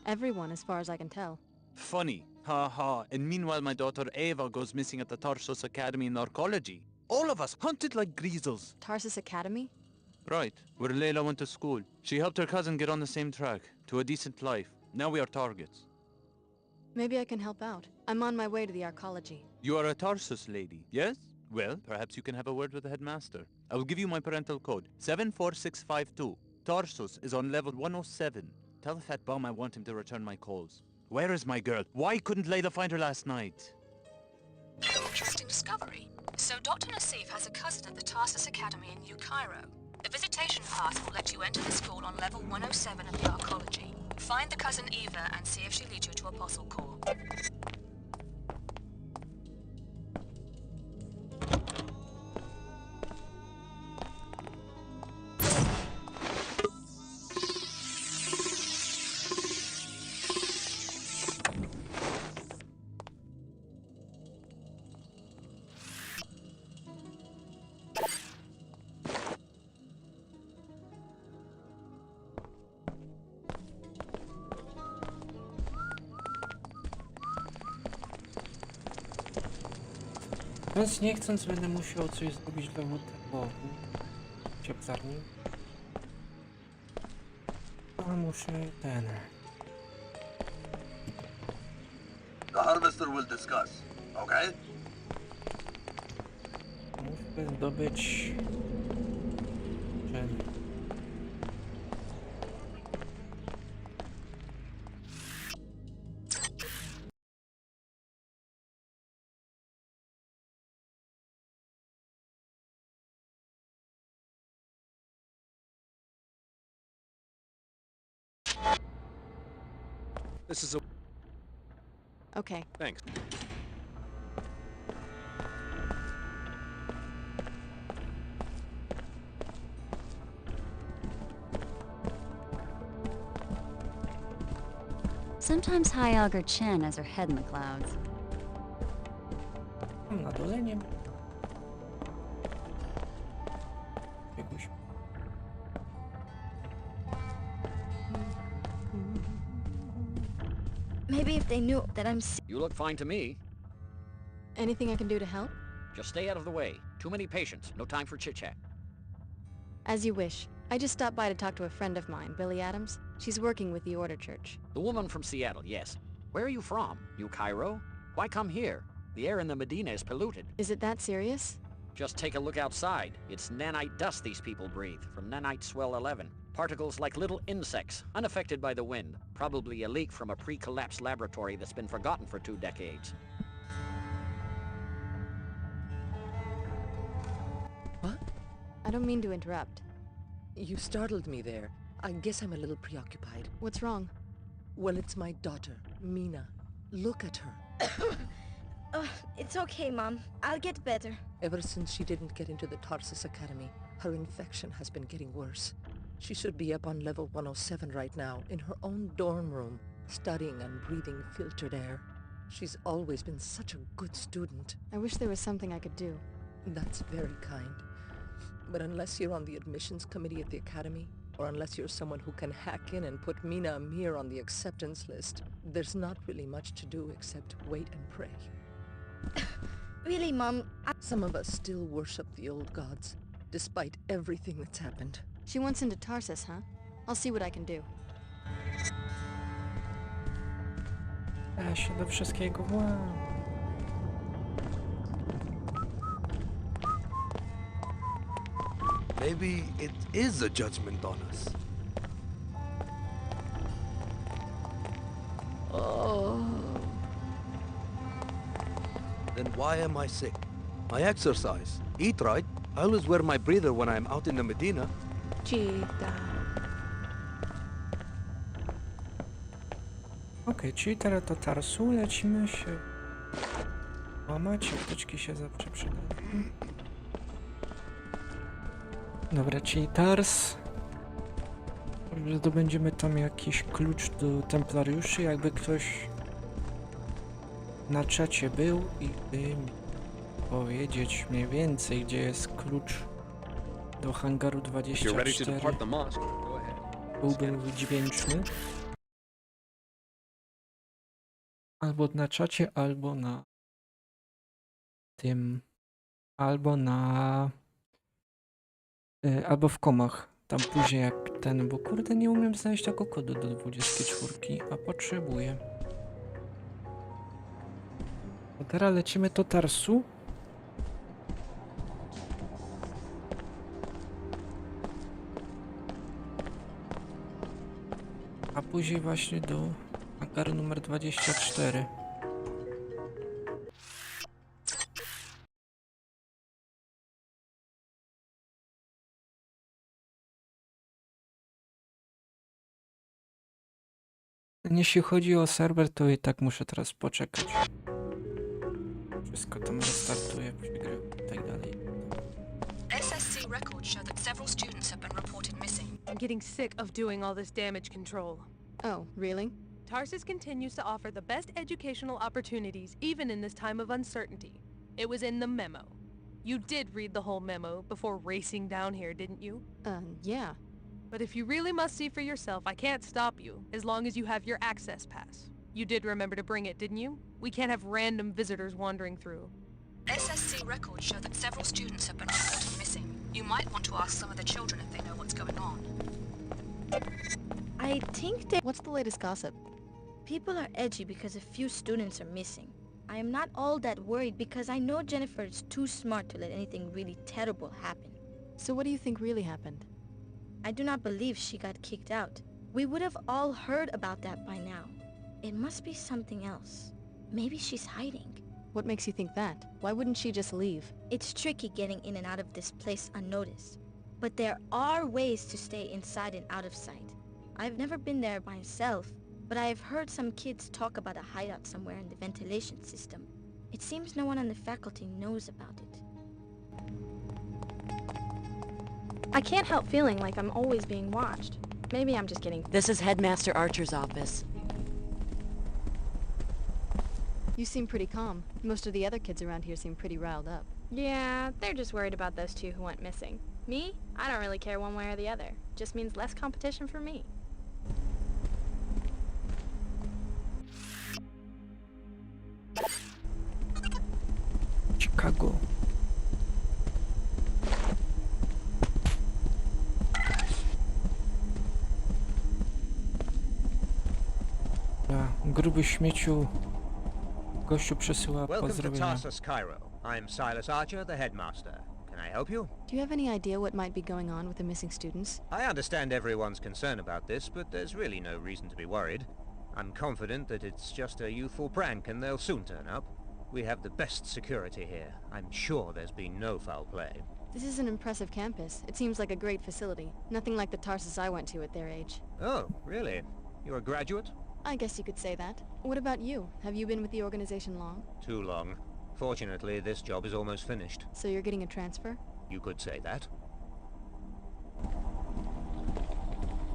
[SPEAKER 4] Everyone, as far as I can tell.
[SPEAKER 6] Funny. Ha ha. And meanwhile my daughter Ava goes missing at the Tarsus Academy in Narcology. All of us hunted like greasels.
[SPEAKER 4] Tarsus Academy?
[SPEAKER 6] Right. Where Layla went to school. She helped her cousin get on the same track. To a decent life. Now we are targets.
[SPEAKER 4] Maybe I can help out. I'm on my way to the arcology.
[SPEAKER 6] You are a Tarsus lady, yes? Well, perhaps you can have a word with the headmaster. I will give you my parental code. 74652. Tarsus is on level 107. Tell the fat bum I want him to return my calls. Where is my girl? Why couldn't Layla find her last night?
[SPEAKER 8] Interesting discovery. So Dr. Nassif has a cousin at the Tarsus Academy in New Cairo. A visitation pass will let you enter the school on level 107 of the arcology. Find the cousin Eva and see if she leads you to Apostle Corps.
[SPEAKER 1] Więc nie chcąc będę musiał coś zrobić dla tego cieplarni. A muszę ten...
[SPEAKER 10] The harvester will discuss, okay?
[SPEAKER 1] Muszę zdobyć... Ten...
[SPEAKER 7] This is a...
[SPEAKER 4] Okay.
[SPEAKER 7] Thanks.
[SPEAKER 3] Sometimes High Chen has her head in the clouds.
[SPEAKER 1] Na dole nie ma. Jakoś.
[SPEAKER 18] Maybe if they knew that I'm
[SPEAKER 12] You look fine to me.
[SPEAKER 4] Anything I can do to help?
[SPEAKER 12] Just stay out of the way. Too many patients. No time for chit-chat.
[SPEAKER 4] As you wish. I just stopped by to talk to a friend of mine, Billy Adams. She's working with the Order Church.
[SPEAKER 12] The woman from Seattle, yes. Where are you from? New Cairo? Why come here? The air in the Medina is polluted.
[SPEAKER 4] Is it that serious?
[SPEAKER 12] Just take a look outside. It's nanite dust these people breathe, from nanite swell 11. Particles like little insects, unaffected by the wind. Probably a leak from a pre-collapsed laboratory that's been forgotten for 2 decades.
[SPEAKER 23] What?
[SPEAKER 4] I don't mean to interrupt.
[SPEAKER 23] You startled me there. I guess I'm a little preoccupied.
[SPEAKER 4] What's wrong?
[SPEAKER 23] Well, it's my daughter, Mina. Look at her.
[SPEAKER 18] It's okay, Mom. I'll get better.
[SPEAKER 23] Ever since she didn't get into the Tarsus Academy, her infection has been getting worse. She should be up on level 107 right now, in her own dorm room, studying and breathing filtered air. She's always been such a good student.
[SPEAKER 4] I wish there was something I could do.
[SPEAKER 23] That's very kind. But unless you're on the admissions committee at the academy, or unless you're someone who can hack in and put Mina Amir on the acceptance list, there's not really much to do except wait and pray.
[SPEAKER 18] Really, Mom?
[SPEAKER 23] Some of us still worship the old gods, despite everything that's happened.
[SPEAKER 4] She wants into Tarsus, huh? I'll see what I can do.
[SPEAKER 1] Ja się do wszystkiego włam.
[SPEAKER 21] Maybe it is a judgment on us.
[SPEAKER 18] Oh.
[SPEAKER 21] Then why am I sick? I exercise, eat right. I always wear my breather when I'm out in the Medina.
[SPEAKER 18] Cheetah.
[SPEAKER 1] Okej, czyli teraz do Tarsu lecimy się łamać, apteczki się zawsze przydają. Dobra, czyli Tars. Zdobędziemy tam jakiś klucz do templariuszy, jakby ktoś na czacie był i by mi powiedzieć mniej więcej, gdzie jest klucz do hangaru 24. Byłbym wdzięczny. Albo na czacie, albo na tym, albo na albo w komach. Tam później jak ten, bo kurde nie umiem znaleźć tego kodu do 24, a potrzebuję. No teraz lecimy do Tarsu. A później właśnie do hangaru numer 24. Jeśli chodzi o serwer, to i tak muszę teraz poczekać. Wszystko tam restartuje, przegrywa i tak dalej.
[SPEAKER 8] SSC records show that several students have been reported missing.
[SPEAKER 20] I'm getting sick of doing all this damage control.
[SPEAKER 4] Oh, really?
[SPEAKER 20] Tarsus continues to offer the best educational opportunities even in this time of uncertainty. It was in the memo. You did read the whole memo before racing down here, didn't you?
[SPEAKER 4] Yeah.
[SPEAKER 20] But if you really must see for yourself, I can't stop you, as long as you have your access pass. You did remember to bring it, didn't you? We can't have random visitors wandering through.
[SPEAKER 8] SSC records show that several students have been reported missing. You might want to ask some of the children if they know what's going on.
[SPEAKER 18] I think that...
[SPEAKER 4] What's the latest gossip?
[SPEAKER 18] People are edgy because a few students are missing. I am not all that worried because I know Jennifer is too smart to let anything really terrible happen.
[SPEAKER 4] So what do you think really happened?
[SPEAKER 18] I do not believe she got kicked out. We would have all heard about that by now. It must be something else. Maybe she's hiding.
[SPEAKER 4] What makes you think that? Why wouldn't she just leave?
[SPEAKER 18] It's tricky getting in and out of this place unnoticed. But there are ways to stay inside and out of sight. I've never been there myself, but I have heard some kids talk about a hideout somewhere in the ventilation system. It seems no one on the faculty knows about it.
[SPEAKER 2] I can't help feeling like I'm always being watched. Maybe I'm just getting...
[SPEAKER 15] This is Headmaster Archer's office.
[SPEAKER 4] You seem pretty calm. Most of the other kids around here seem pretty riled up.
[SPEAKER 2] Yeah, they're just worried about those two who went missing. Me? I don't really care one way or the other. Just means less competition for me.
[SPEAKER 1] Chicago. Gruby śmieciu gościu przesyła
[SPEAKER 11] Welcome to
[SPEAKER 1] pozdrowienia.
[SPEAKER 11] Tarsus, Cairo. I'm Silas Archer, the headmaster. Can I help you?
[SPEAKER 4] Do you have any idea what might be going on with the missing students?
[SPEAKER 11] I understand everyone's concern about this, but there's really no reason to be worried. I'm confident that it's just a youthful prank and they'll soon turn up. We have the best security here. I'm sure there's been no foul play.
[SPEAKER 4] This is an impressive campus. It seems like a great facility. Nothing like the Tarsus I went to at their age.
[SPEAKER 11] Oh, really? You're a graduate?
[SPEAKER 4] I guess you could say that. What about you? Have you been with the organization long?
[SPEAKER 11] Too long. Fortunately, this job is almost finished.
[SPEAKER 4] So you're getting a transfer?
[SPEAKER 11] You could say that.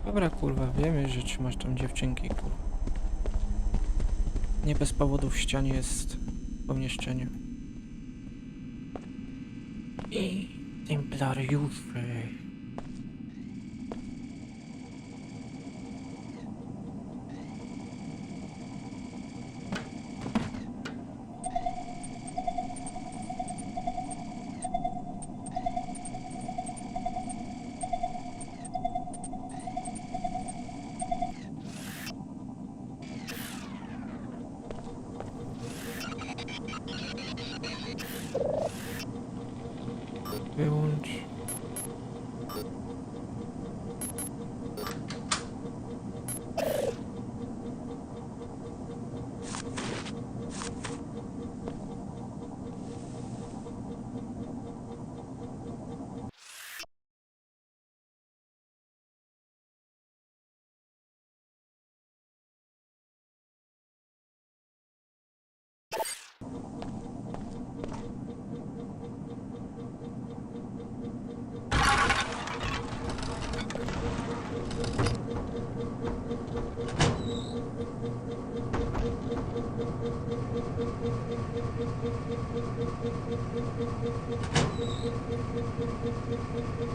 [SPEAKER 1] Dobra, kurwa, wiemy, że trzymasz tam dziewczynki, kurwa. Nie bez powodu w ścianie jest pomieszczenie. I templariusze. Wyłącz.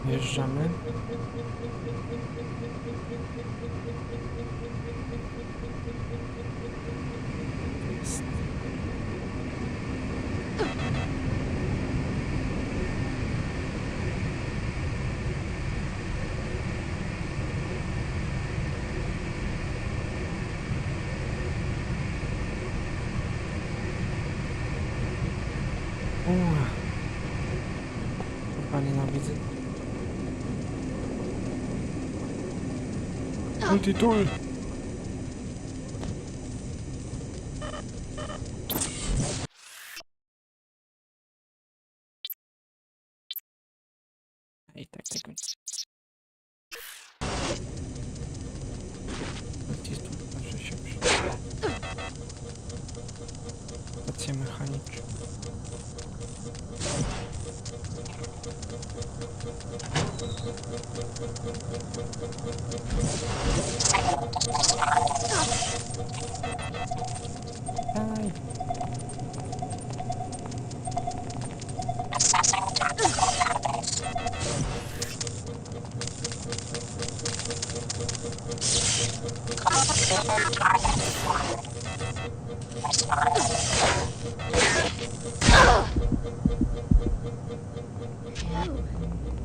[SPEAKER 1] Wjeżdżamy. Jest. Chyba nienawidzę. Multitool! I tak tego nie. Multitool zawsze się przyda. Stacje mechaniczne. Daj.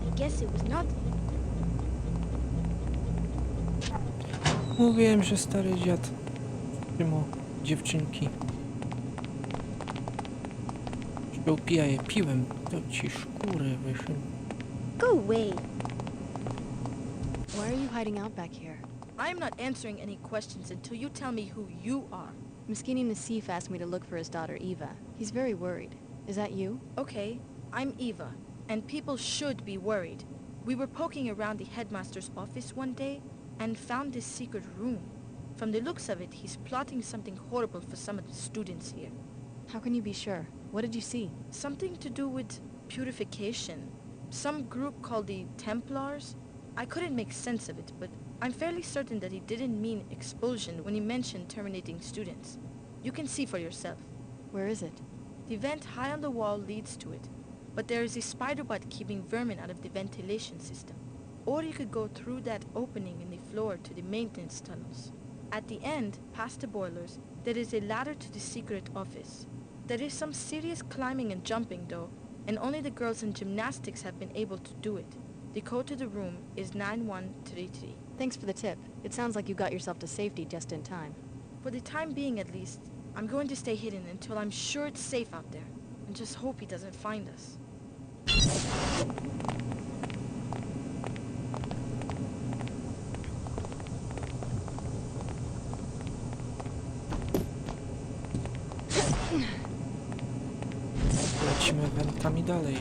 [SPEAKER 18] I guess it was nothing.
[SPEAKER 1] Mówiłem, że stary dziad trzyma dziewczynki. Był pijaje piłem, to ci szkury wyszły.
[SPEAKER 18] Go away.
[SPEAKER 4] Why are you hiding out back here?
[SPEAKER 2] I'm not answering any questions until you tell me who you are.
[SPEAKER 4] Miskini Nassif asked me to look for his daughter Eva. He's very worried. Is that you?
[SPEAKER 2] Okay, I'm Eva, and people should be worried. We were poking around the headmaster's office one day and found this secret room. From the looks of it, he's plotting something horrible for some of the students here.
[SPEAKER 4] How can you be sure? What did you see?
[SPEAKER 2] Something to do with purification. Some group called the Templars. I couldn't make sense of it, but I'm fairly certain that he didn't mean expulsion when he mentioned terminating students. You can see for yourself.
[SPEAKER 4] Where is it?
[SPEAKER 2] The vent high on the wall leads to it, but there is a spider web keeping vermin out of the ventilation system. Or you could go through that opening in the floor to the maintenance tunnels. At the end, past the boilers, there is a ladder to the secret office. There is some serious climbing and jumping though, and only the girls in gymnastics have been able to do it. The code to the room is 9133.
[SPEAKER 4] Thanks for the tip. It sounds like you got yourself to safety just in time.
[SPEAKER 2] For the time being at least, I'm going to stay hidden until I'm sure it's safe out there, and just hope he doesn't find us.
[SPEAKER 1] Lecimy wentami dalej.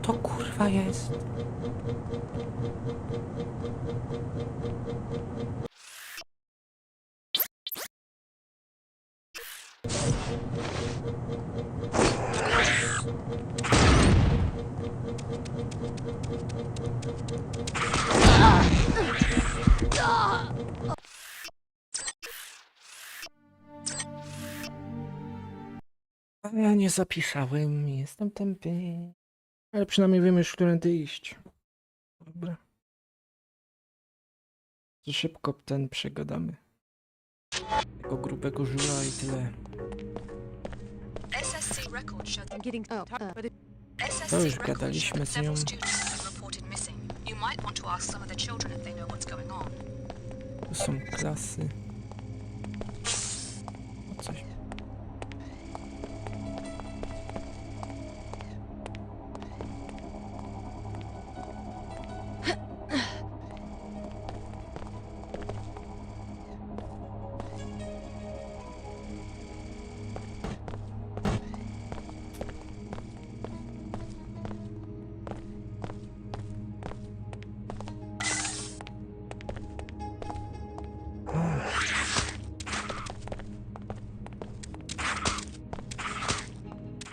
[SPEAKER 1] To kurwa. kurwa jest? Ale ja nie zapisałem, jestem tępy. Ale przynajmniej wiem już, którędy iść. Dobra. Za szybko ten przegadamy. Tego grubego żula i tyle.
[SPEAKER 8] SSC records show
[SPEAKER 4] I'm getting... Oh,
[SPEAKER 1] To już
[SPEAKER 8] SSC records show
[SPEAKER 1] gadaliśmy
[SPEAKER 8] that
[SPEAKER 1] z nią.
[SPEAKER 8] several students have been reported missing. You might want to ask some of the children if they know what's going on.
[SPEAKER 1] Tu są klasy. O coś.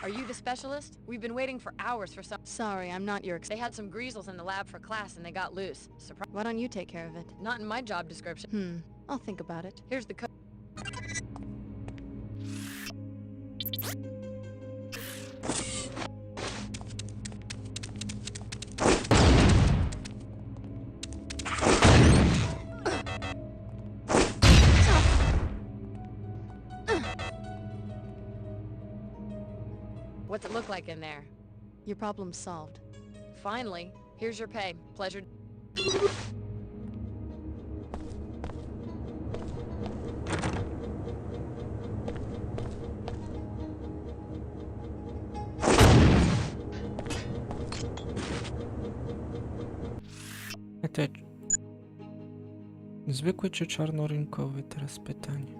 [SPEAKER 4] Are you the specialist? We've been waiting for hours for some... Sorry, I'm not your... They had some greasels in the lab for class and they got loose. Why don't you take care of it? Not in my job description. I'll think about it. Here's the code. What's it look like in there? Your problem's solved. Finally. Here's your pay. Pleasure.
[SPEAKER 1] Zwykły czy czarnorynkowy? Teraz pytanie.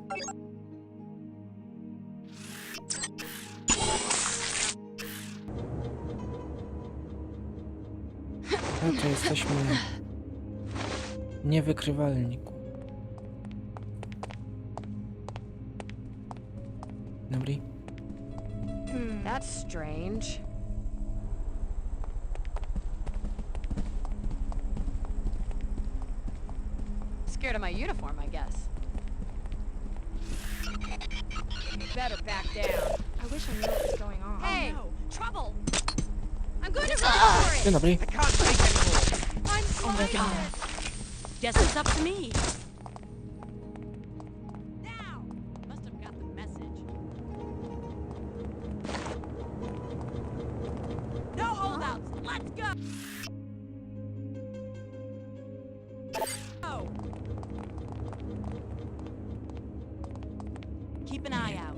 [SPEAKER 1] No to jesteśmy niewykrywalni. Dobry.
[SPEAKER 4] That's strange. Scared of my uniform, I guess. Better back down.
[SPEAKER 2] I wish I knew what was going on.
[SPEAKER 4] Hey!
[SPEAKER 2] Oh, no.
[SPEAKER 4] Trouble! I'm going to report it!
[SPEAKER 1] Dzień dobry.
[SPEAKER 9] I can't take anymore.
[SPEAKER 4] I'm
[SPEAKER 15] Oh my
[SPEAKER 4] flying.
[SPEAKER 15] god. Guess it's up to me.
[SPEAKER 4] Now! Must have got the message. No holdouts! Let's go! Oh. Keep an eye out.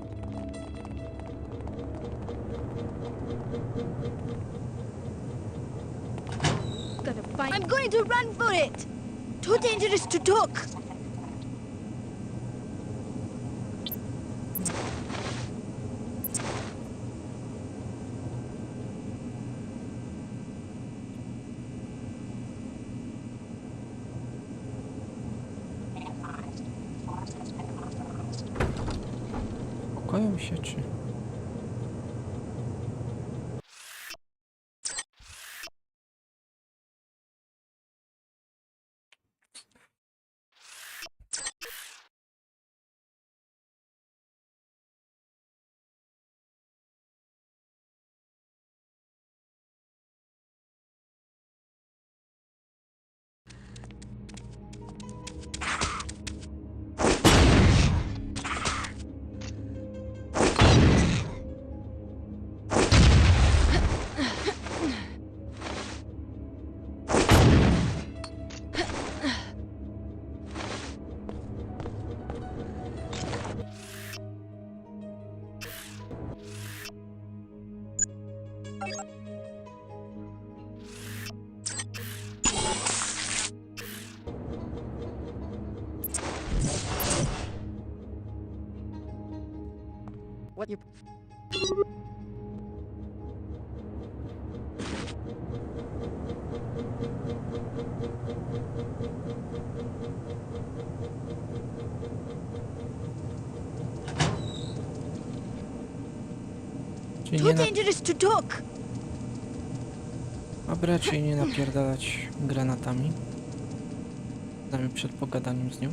[SPEAKER 18] Gotta find... I'm going to run for it! Too dangerous to talk!
[SPEAKER 1] Pokoją się czy...
[SPEAKER 4] What you...
[SPEAKER 1] Czyli
[SPEAKER 18] Too
[SPEAKER 1] nie na...
[SPEAKER 18] dangerous to talk.
[SPEAKER 1] Aby raczej nie napierdalać granatami. Przynajmniej przed pogadaniem z nią.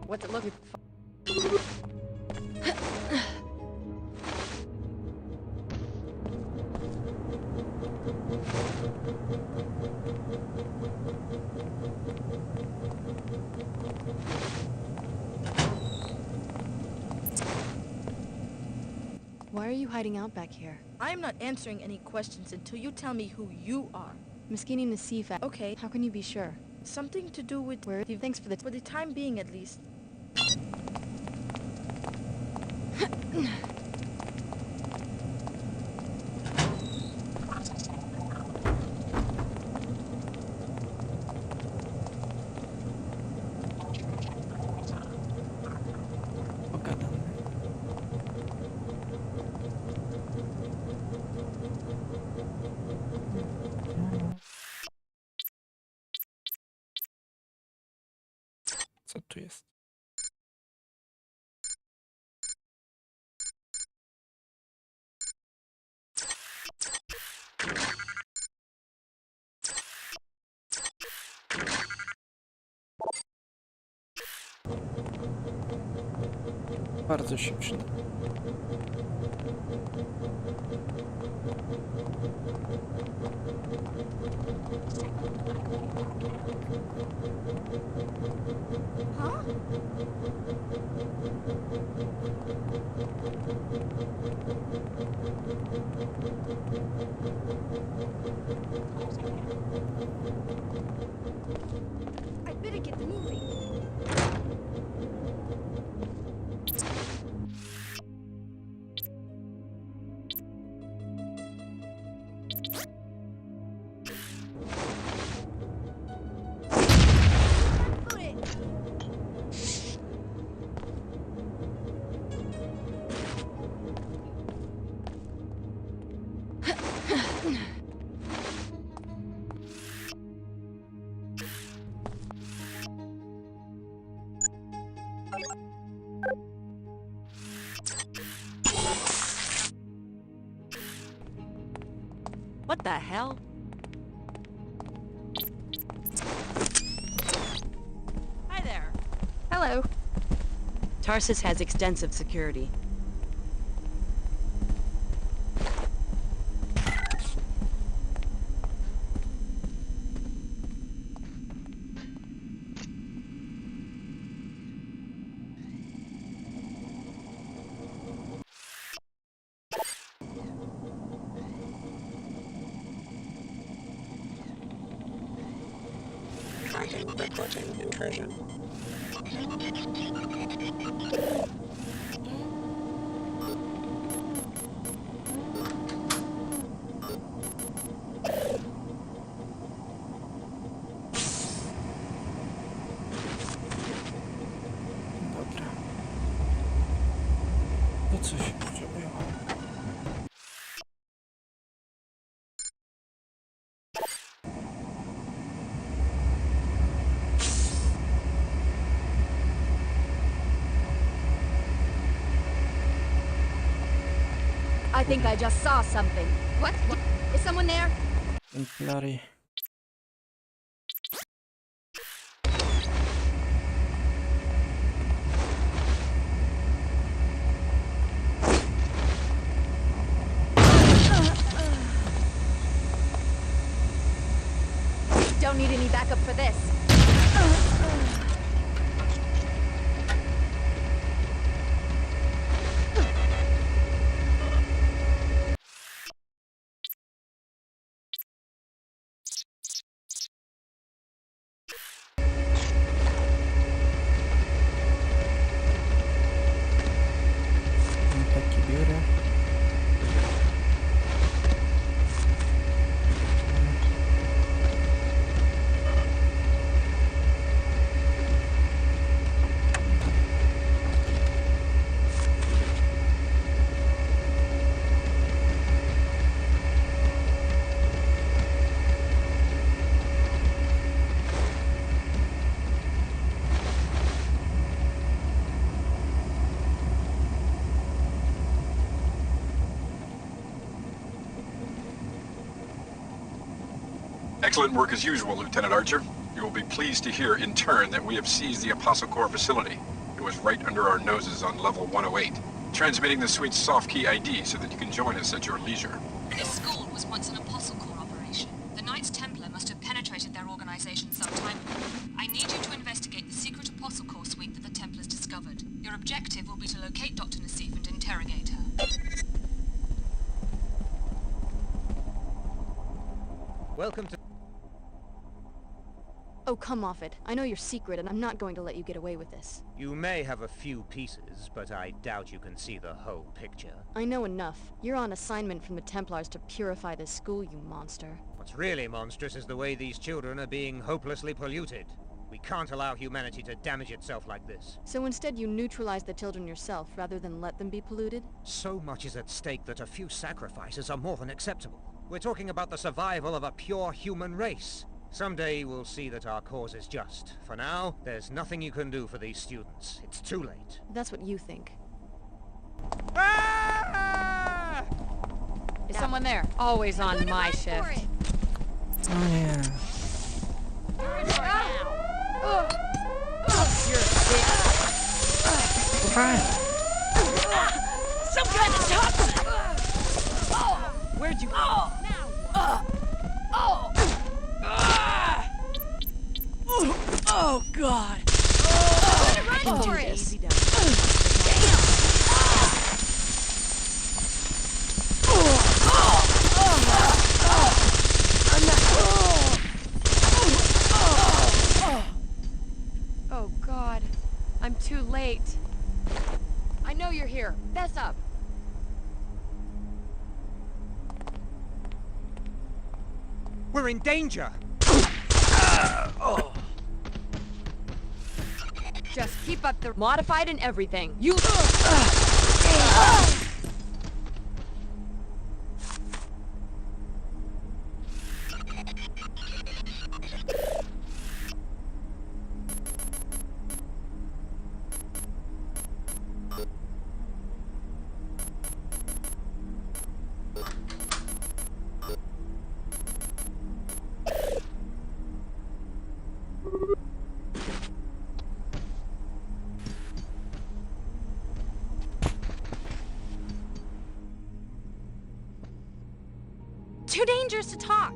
[SPEAKER 4] What's it looking for? Why are you hiding out back here?
[SPEAKER 2] I am not answering any questions until you tell me who you are.
[SPEAKER 4] Miskini Nasifa.
[SPEAKER 2] Okay.
[SPEAKER 4] How can you be sure?
[SPEAKER 2] Something to do with...
[SPEAKER 4] Where? Thanks for the...
[SPEAKER 2] For the time being, at least.
[SPEAKER 1] Pogadamy. Co tu jest? Bardzo się przyda.
[SPEAKER 18] I better get moving.
[SPEAKER 15] What the hell? Hi there.
[SPEAKER 4] Hello.
[SPEAKER 15] Tarsus has extensive security.
[SPEAKER 22] Reporting intrusion.
[SPEAKER 1] Dobra. To co się potrzebuje?
[SPEAKER 3] I think I just saw something.
[SPEAKER 4] What?
[SPEAKER 3] Is someone there?
[SPEAKER 1] Templary.
[SPEAKER 3] Don't
[SPEAKER 4] need any backup for this.
[SPEAKER 1] Takie biorę.
[SPEAKER 7] Excellent work as usual, Lieutenant Archer. You will be pleased to hear in turn that we have seized the Apostle Corps facility. It was right under our noses on level 108. Transmitting the suite's soft key ID so that you can join us at your leisure.
[SPEAKER 8] This school was once an Apostle Corps operation. The Knights Templar must have penetrated their organization some time ago. I need you to investigate the secret Apostle Corps suite that the Templars discovered. Your objective will be to locate Dr. Nassif and interrogate her.
[SPEAKER 11] Welcome to...
[SPEAKER 4] Oh, come off it. I know you're secret, and I'm not going to let you get away with this.
[SPEAKER 11] You may have a few pieces, but I doubt you can see the whole picture.
[SPEAKER 4] I know enough. You're on assignment from the Templars to purify this school, you monster.
[SPEAKER 11] What's really monstrous is the way these children are being hopelessly polluted. We can't allow humanity to damage itself like this.
[SPEAKER 4] So instead you neutralize the children yourself, rather than let them be polluted?
[SPEAKER 11] So much is at stake that a few sacrifices are more than acceptable. We're talking about the survival of a pure human race. Someday we'll see that our cause is just. For now, there's nothing you can do for these students. It's too late.
[SPEAKER 4] That's what you think.
[SPEAKER 11] Ah!
[SPEAKER 4] Is someone there? Always on my shift.
[SPEAKER 1] Oh yeah.
[SPEAKER 4] You're a bitch.
[SPEAKER 22] Some kind of chocolate!
[SPEAKER 4] Where'd you go?
[SPEAKER 22] Oh, God!
[SPEAKER 4] Run for it! Oh, God. I'm too late. I know you're here. Fess up.
[SPEAKER 11] We're in danger!
[SPEAKER 4] Just keep up the modified and everything. You. Too dangerous to talk.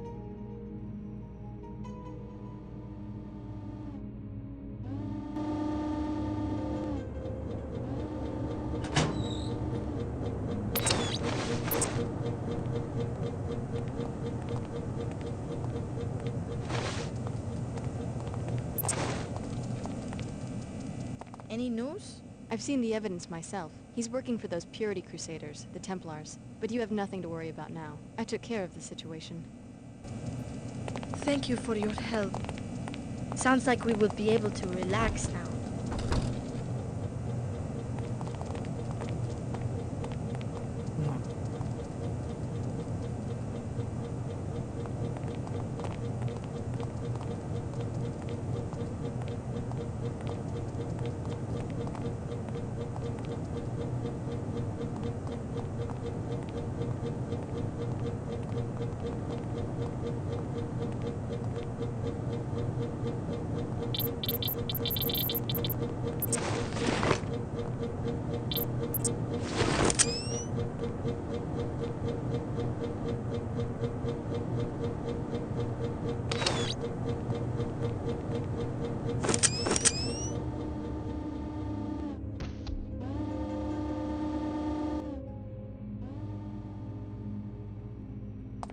[SPEAKER 2] Any news?
[SPEAKER 4] I've seen the evidence myself. He's working for those Purity Crusaders, the Templars. But you have nothing to worry about now. I took care of the situation.
[SPEAKER 2] Thank you for your help. Sounds like we will be able to relax now.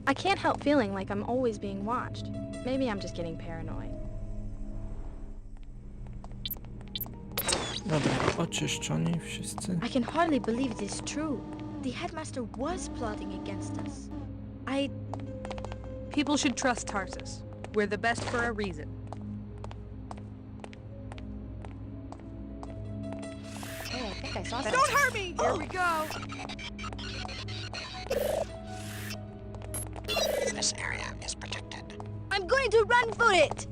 [SPEAKER 2] I can't help feeling like I'm always being watched. Maybe I'm just getting paranoid.
[SPEAKER 1] Dobra, oczyszczoni wszyscy.
[SPEAKER 18] I can hardly believe this is true. The headmaster was plotting against us.
[SPEAKER 20] People should trust Tarsus. We're the best for a reason.
[SPEAKER 4] Hey, I think I saw that.
[SPEAKER 20] Don't hurt me!
[SPEAKER 4] Here we go!
[SPEAKER 22] This area is protected.
[SPEAKER 18] I'm going to run for it!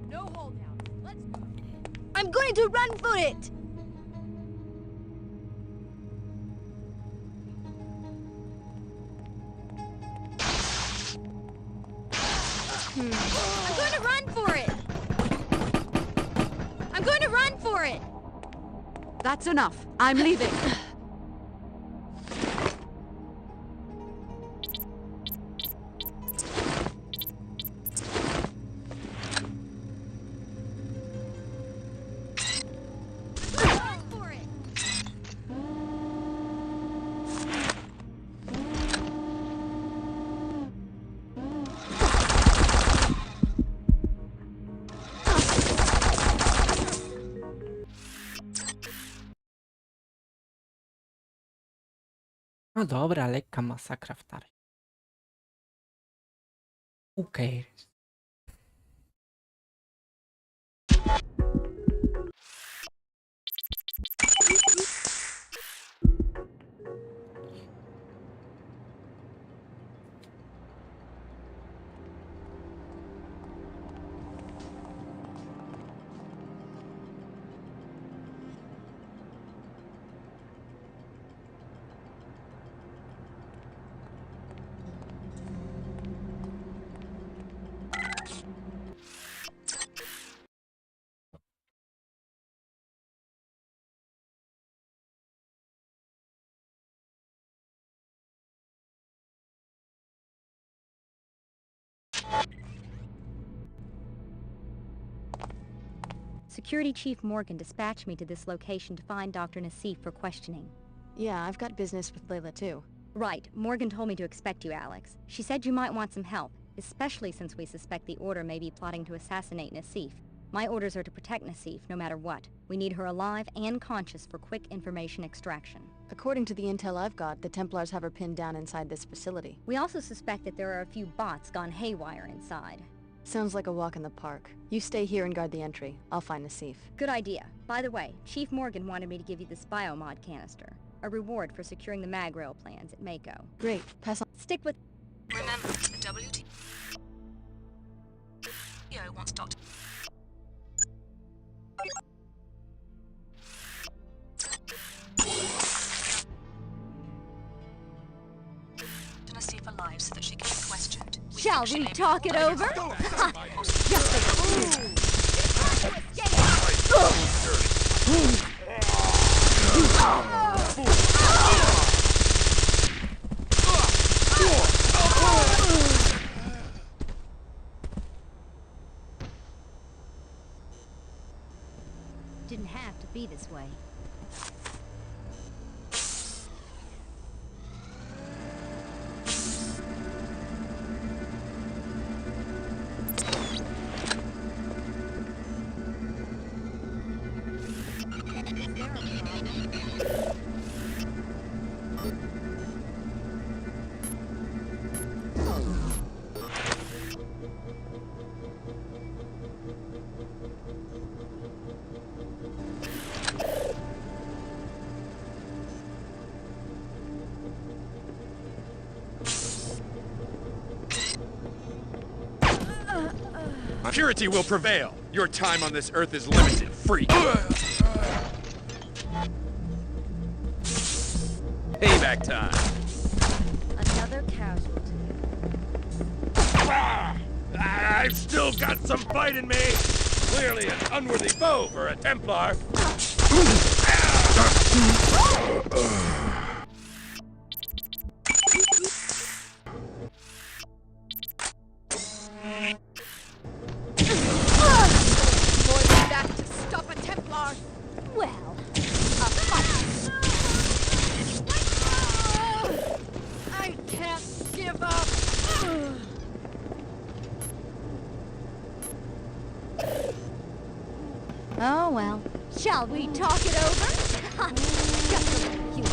[SPEAKER 4] No hold down. Let's go.
[SPEAKER 18] I'm going to run for it!
[SPEAKER 4] I'm going to run for it! I'm going to run for it!
[SPEAKER 15] That's enough. I'm leaving.
[SPEAKER 1] No dobra, lekka masakra w tarej. Okej.
[SPEAKER 3] Security Chief Morgan dispatched me to this location to find Dr. Nassif for questioning.
[SPEAKER 4] Yeah, I've got business with Layla too.
[SPEAKER 3] Right. Morgan told me to expect you, Alex. She said you might want some help, especially since we suspect the Order may be plotting to assassinate Nassif. My orders are to protect Nassif, no matter what. We need her alive and conscious for quick information extraction.
[SPEAKER 4] According to the intel I've got, the Templars have her pinned down inside this facility.
[SPEAKER 3] We also suspect that there are a few bots gone haywire inside.
[SPEAKER 4] Sounds like a walk in the park. You stay here and guard the entry. I'll find Nassif.
[SPEAKER 3] Good idea. By the way, Chief Morgan wanted me to give you this biomod canister. A reward for securing the mag rail plans at Mako.
[SPEAKER 4] Great. Pass on.
[SPEAKER 3] Stick with...
[SPEAKER 8] Remember, the WTO wants Dr. Nassif alive so that she can be questioned.
[SPEAKER 3] Shall we talk it over? Didn't have to be this way.
[SPEAKER 7] Purity will prevail. Your time on this earth is limited, freak. Payback time.
[SPEAKER 18] Another casualty.
[SPEAKER 9] I've still got some fight in me. Clearly an unworthy foe for a Templar.
[SPEAKER 3] Shall we talk it over? Just a little humor.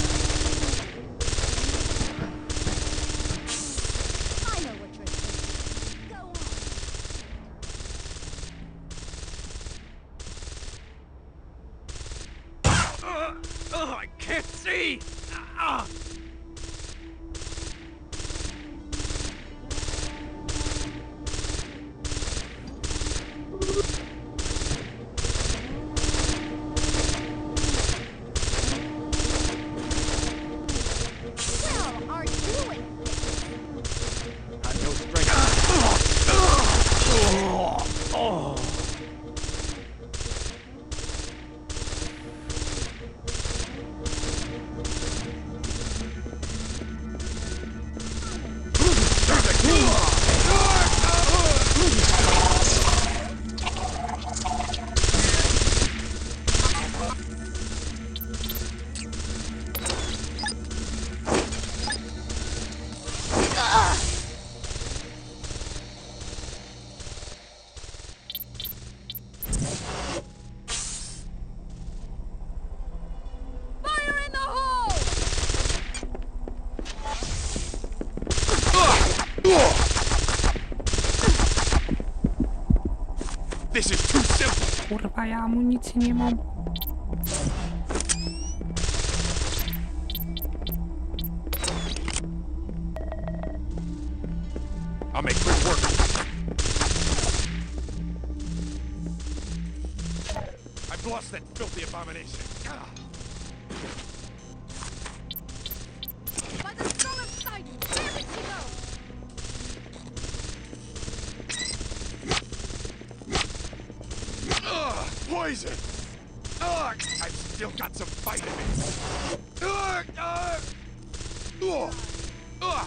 [SPEAKER 3] I know what you're thinking. Go on.
[SPEAKER 9] I can't see!
[SPEAKER 3] Well, are doing this.
[SPEAKER 9] I've no strength. Oh.
[SPEAKER 7] This is too simple!
[SPEAKER 1] Kurwa, ja amunicji nie mam.
[SPEAKER 7] I'll make quick work. I've lost that filthy abomination.
[SPEAKER 3] By the soul of sight, where did she go?
[SPEAKER 7] Poison! Ugh! I've still got some fight in me. Ugh! Ugh! Ugh! Ugh!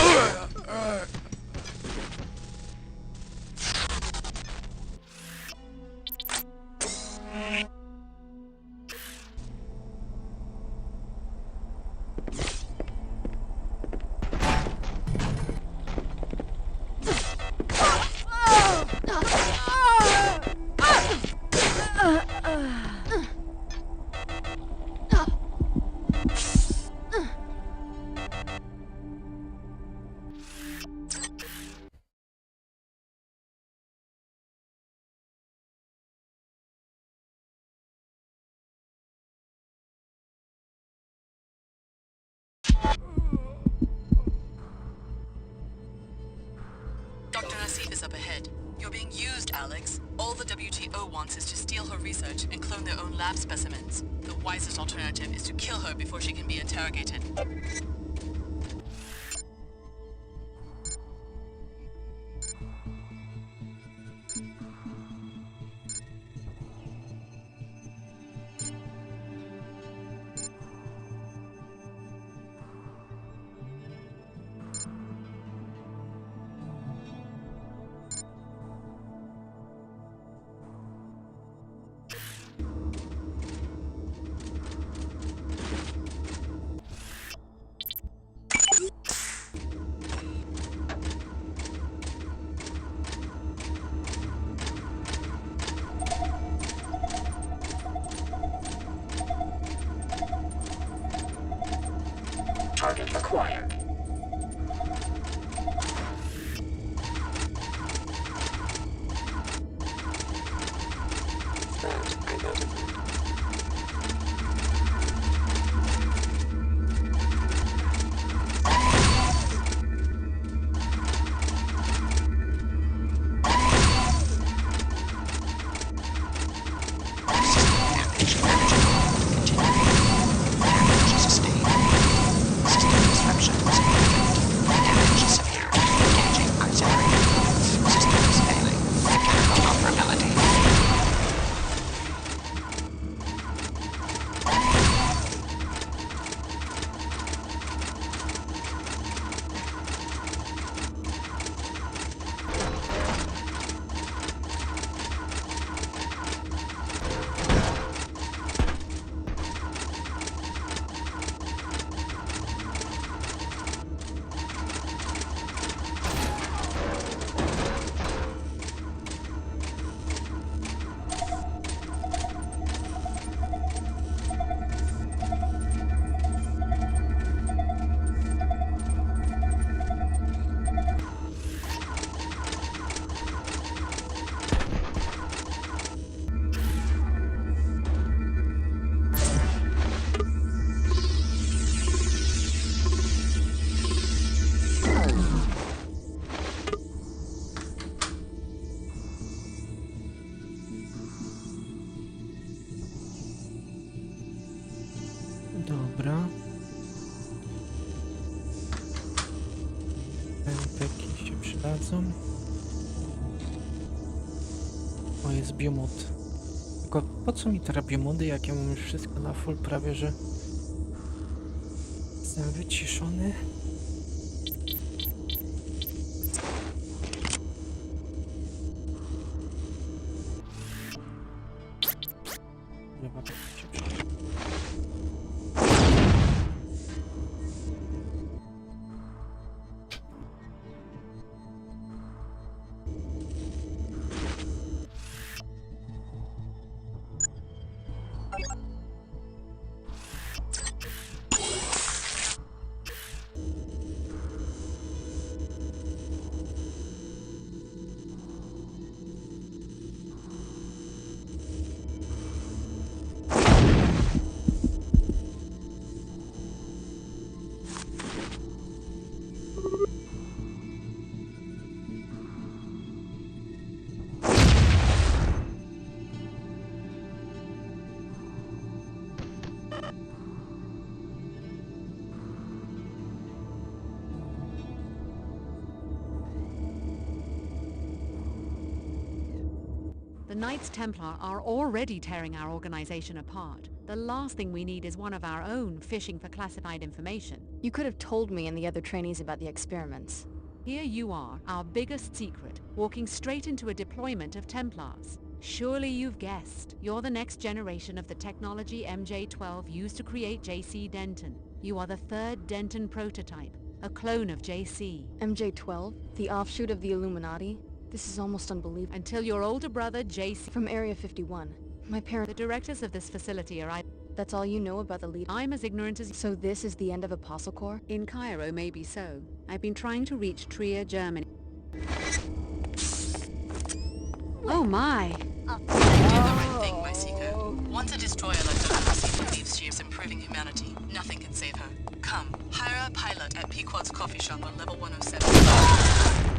[SPEAKER 7] Ugh! Ugh!
[SPEAKER 8] Dr. Nassif is up ahead. You're being used, Alex. All the WTO wants is to steal her research and clone their own lab specimens. The wisest alternative is to kill her before she can be interrogated.
[SPEAKER 22] Target acquired. Threat identified.
[SPEAKER 8] System damage. Continuing. Damage sustained. System disruption.
[SPEAKER 1] Dobra. Pęteki się przydadzą. O, jest biomod. Tylko po co mi teraz biomody, jak ja mam już wszystko na full prawie, że jestem wyciszony. Chyba tak się przyda.
[SPEAKER 13] The Knights Templar are already tearing our organization apart. The last thing we need is one of our own fishing for classified information.
[SPEAKER 4] You could have told me and the other trainees about the experiments.
[SPEAKER 13] Here you are, our biggest secret, walking straight into a deployment of Templars. Surely you've guessed. You're the next generation of the technology MJ-12 used to create JC Denton. You are the third Denton prototype, a clone of JC.
[SPEAKER 4] MJ-12? The offshoot of the Illuminati? This is almost unbelievable.
[SPEAKER 13] Until your older brother, JC...
[SPEAKER 4] From Area 51. My parents...
[SPEAKER 13] The directors of this facility are...
[SPEAKER 4] That's all you know about the lead?
[SPEAKER 13] I'm as ignorant as...
[SPEAKER 4] So this is the end of Apostle Corps?
[SPEAKER 13] In Cairo, maybe so. I've been trying to reach Trier, Germany. Oh my!
[SPEAKER 8] You did the right thing, my Seeker. Once a destroyer like Dr. believes she is improving humanity, nothing can save her. Come, hire a pilot at Pequod's coffee shop on level 107.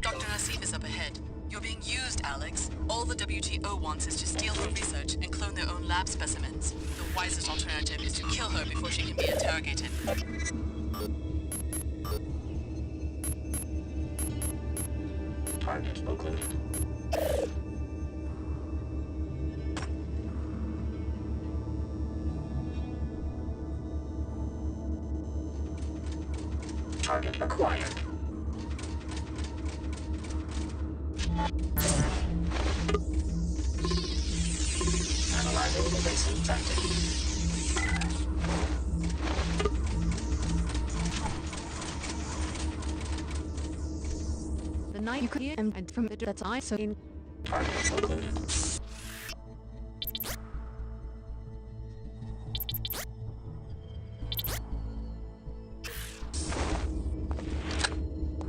[SPEAKER 8] Dr. Nassif is up ahead. You're being used, Alex. All the WTO wants is to steal her research and clone their own lab specimens. The wisest alternative is to kill her before she can be interrogated.
[SPEAKER 22] Target located. Target acquired. Analyzing the base infected.
[SPEAKER 13] The night you could hear and from the... That's I so in...
[SPEAKER 22] Targets located.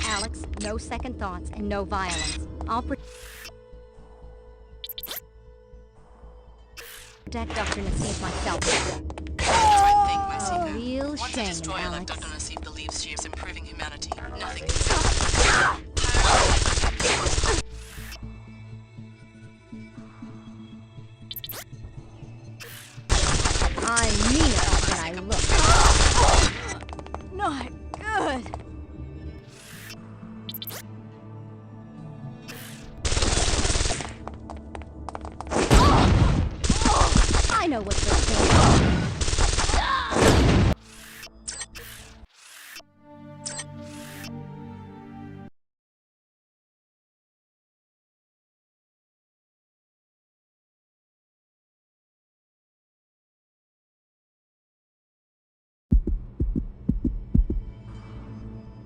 [SPEAKER 3] Alex, no second thoughts and no violence. I'll protect Dr. Nassif myself.
[SPEAKER 8] Right thing, my Seeker.
[SPEAKER 3] Real
[SPEAKER 8] Once a
[SPEAKER 3] shame,
[SPEAKER 8] destroyer like
[SPEAKER 3] Alex.
[SPEAKER 8] Dr. Nassif believes she is improving humanity, nothing can save her.
[SPEAKER 3] I'm meaner than I look. Not good. I know what you're thinking.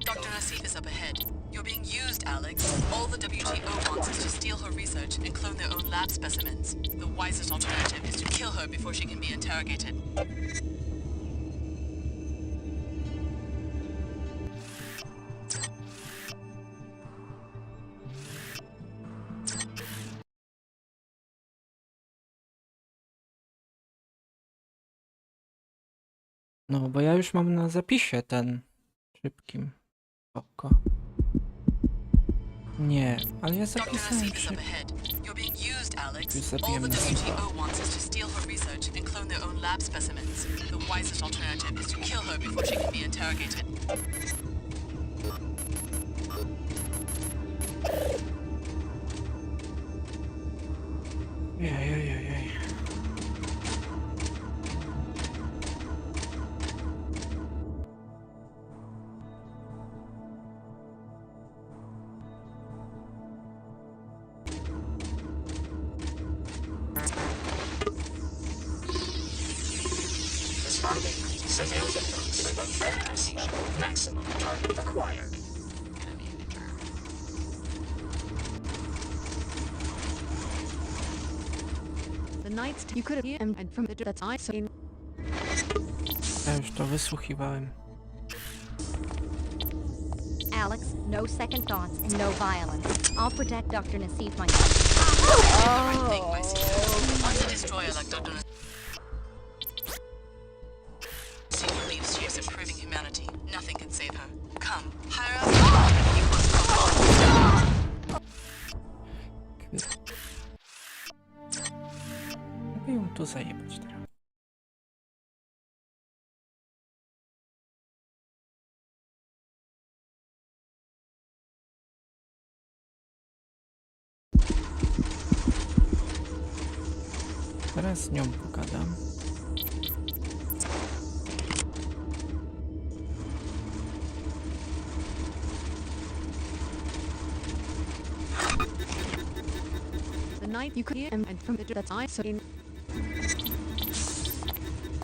[SPEAKER 8] Dr. Nassif is up ahead. You're being used, Alex. All the WTO wants is to steal her research and clone their own lab specimens. The wisest alternative is to kill her before she can be interrogated.
[SPEAKER 1] No, bo ja już mam na zapisie ten szybkim. Oko. Nie, ale ja zapisałem szybko.
[SPEAKER 4] You're being used, Alex.
[SPEAKER 1] Już
[SPEAKER 4] All
[SPEAKER 1] zabiłem
[SPEAKER 4] the
[SPEAKER 1] na Sifa.
[SPEAKER 4] WTO wants is to steal her research and clone their own lab specimens. The wisest alternative is to kill her before she can be interrogated.
[SPEAKER 1] Jejejejej.
[SPEAKER 22] Responding. Severe symptoms of fantasy. Maximum target acquired.
[SPEAKER 13] The Knights, you could have and from the that's I so in
[SPEAKER 1] Ja już to wysłuchiwałem.
[SPEAKER 3] Alex, no second thoughts and no violence. I'll protect Dr. Nassif myself.
[SPEAKER 4] Right thing, my secret. Once a destroyer like Dr. Nassif believes she is improving humanity, nothing can save her. Come, hire us.
[SPEAKER 1] Mogę ją tu zajebać teraz. Teraz z nią pogadam.
[SPEAKER 13] the night you could hear and from the that's I so in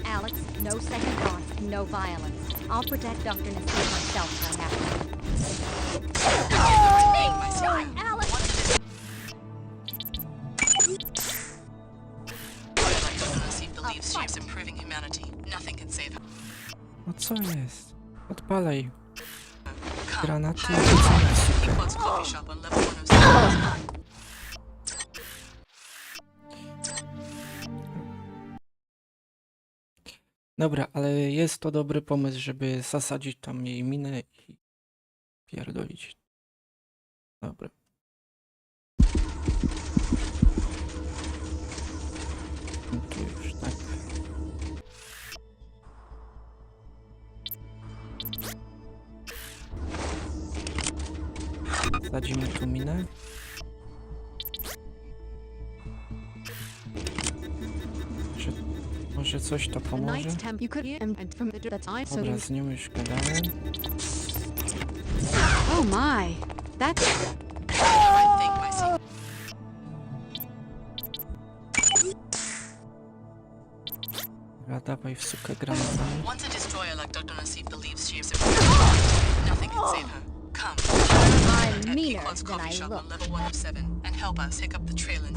[SPEAKER 3] Alex, no second thoughts and no violence. I'll protect Dr. Nassif myself if I have to. Alex!
[SPEAKER 4] Like Dr. Nassif believes she is improving humanity, nothing can save her.
[SPEAKER 1] No co jest? Odpalaj.
[SPEAKER 4] Come,
[SPEAKER 1] Granaty
[SPEAKER 4] hire
[SPEAKER 1] i rzucaj
[SPEAKER 4] us.
[SPEAKER 1] super.
[SPEAKER 4] Equals coffee shop on level 107.
[SPEAKER 1] Dobra, ale jest to dobry pomysł, żeby zasadzić tam jej minę i pierdolić. Dobra. No tu już, tak. Sadzimy tu minę. Może coś to
[SPEAKER 13] the
[SPEAKER 1] pomoże?
[SPEAKER 13] Knights temp you could hear and from the that's I so
[SPEAKER 1] Dobra,
[SPEAKER 13] in
[SPEAKER 1] z nią już gadałem.
[SPEAKER 13] oh my that's
[SPEAKER 4] Right thing, my secret.
[SPEAKER 1] Dobra, dawaj w sukę granatami.
[SPEAKER 4] Once a destroyer like Dr. Nassif believes she is improving humanity, nothing can save her. Come,
[SPEAKER 3] I'm
[SPEAKER 4] at
[SPEAKER 3] meaner
[SPEAKER 4] Pequod's
[SPEAKER 3] than
[SPEAKER 4] coffee
[SPEAKER 3] I
[SPEAKER 4] shop
[SPEAKER 3] look.
[SPEAKER 4] on level 107 and help us pick up the trail and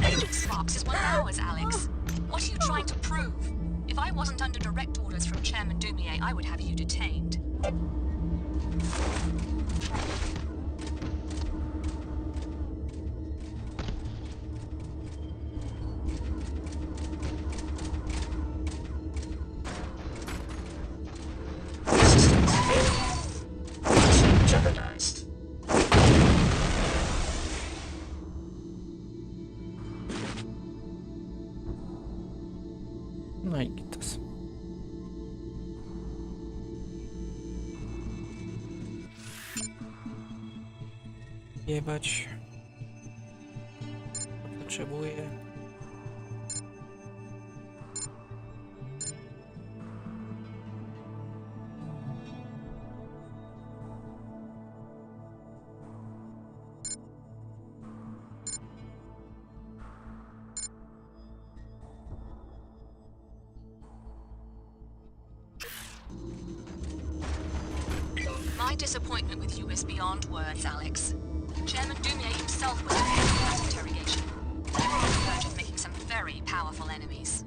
[SPEAKER 8] Agent Fox is one of ours, Alex. What are you trying to prove? If I wasn't under direct orders from Chairman Dumier, I would have you detained.
[SPEAKER 22] Jeopardized.
[SPEAKER 1] No i gitas. Jebać. Potrzebuję.
[SPEAKER 8] My disappointment with you is beyond words, Alex. Chairman Dumier himself was involved in that interrogation. You were on the verge of making some very powerful enemies.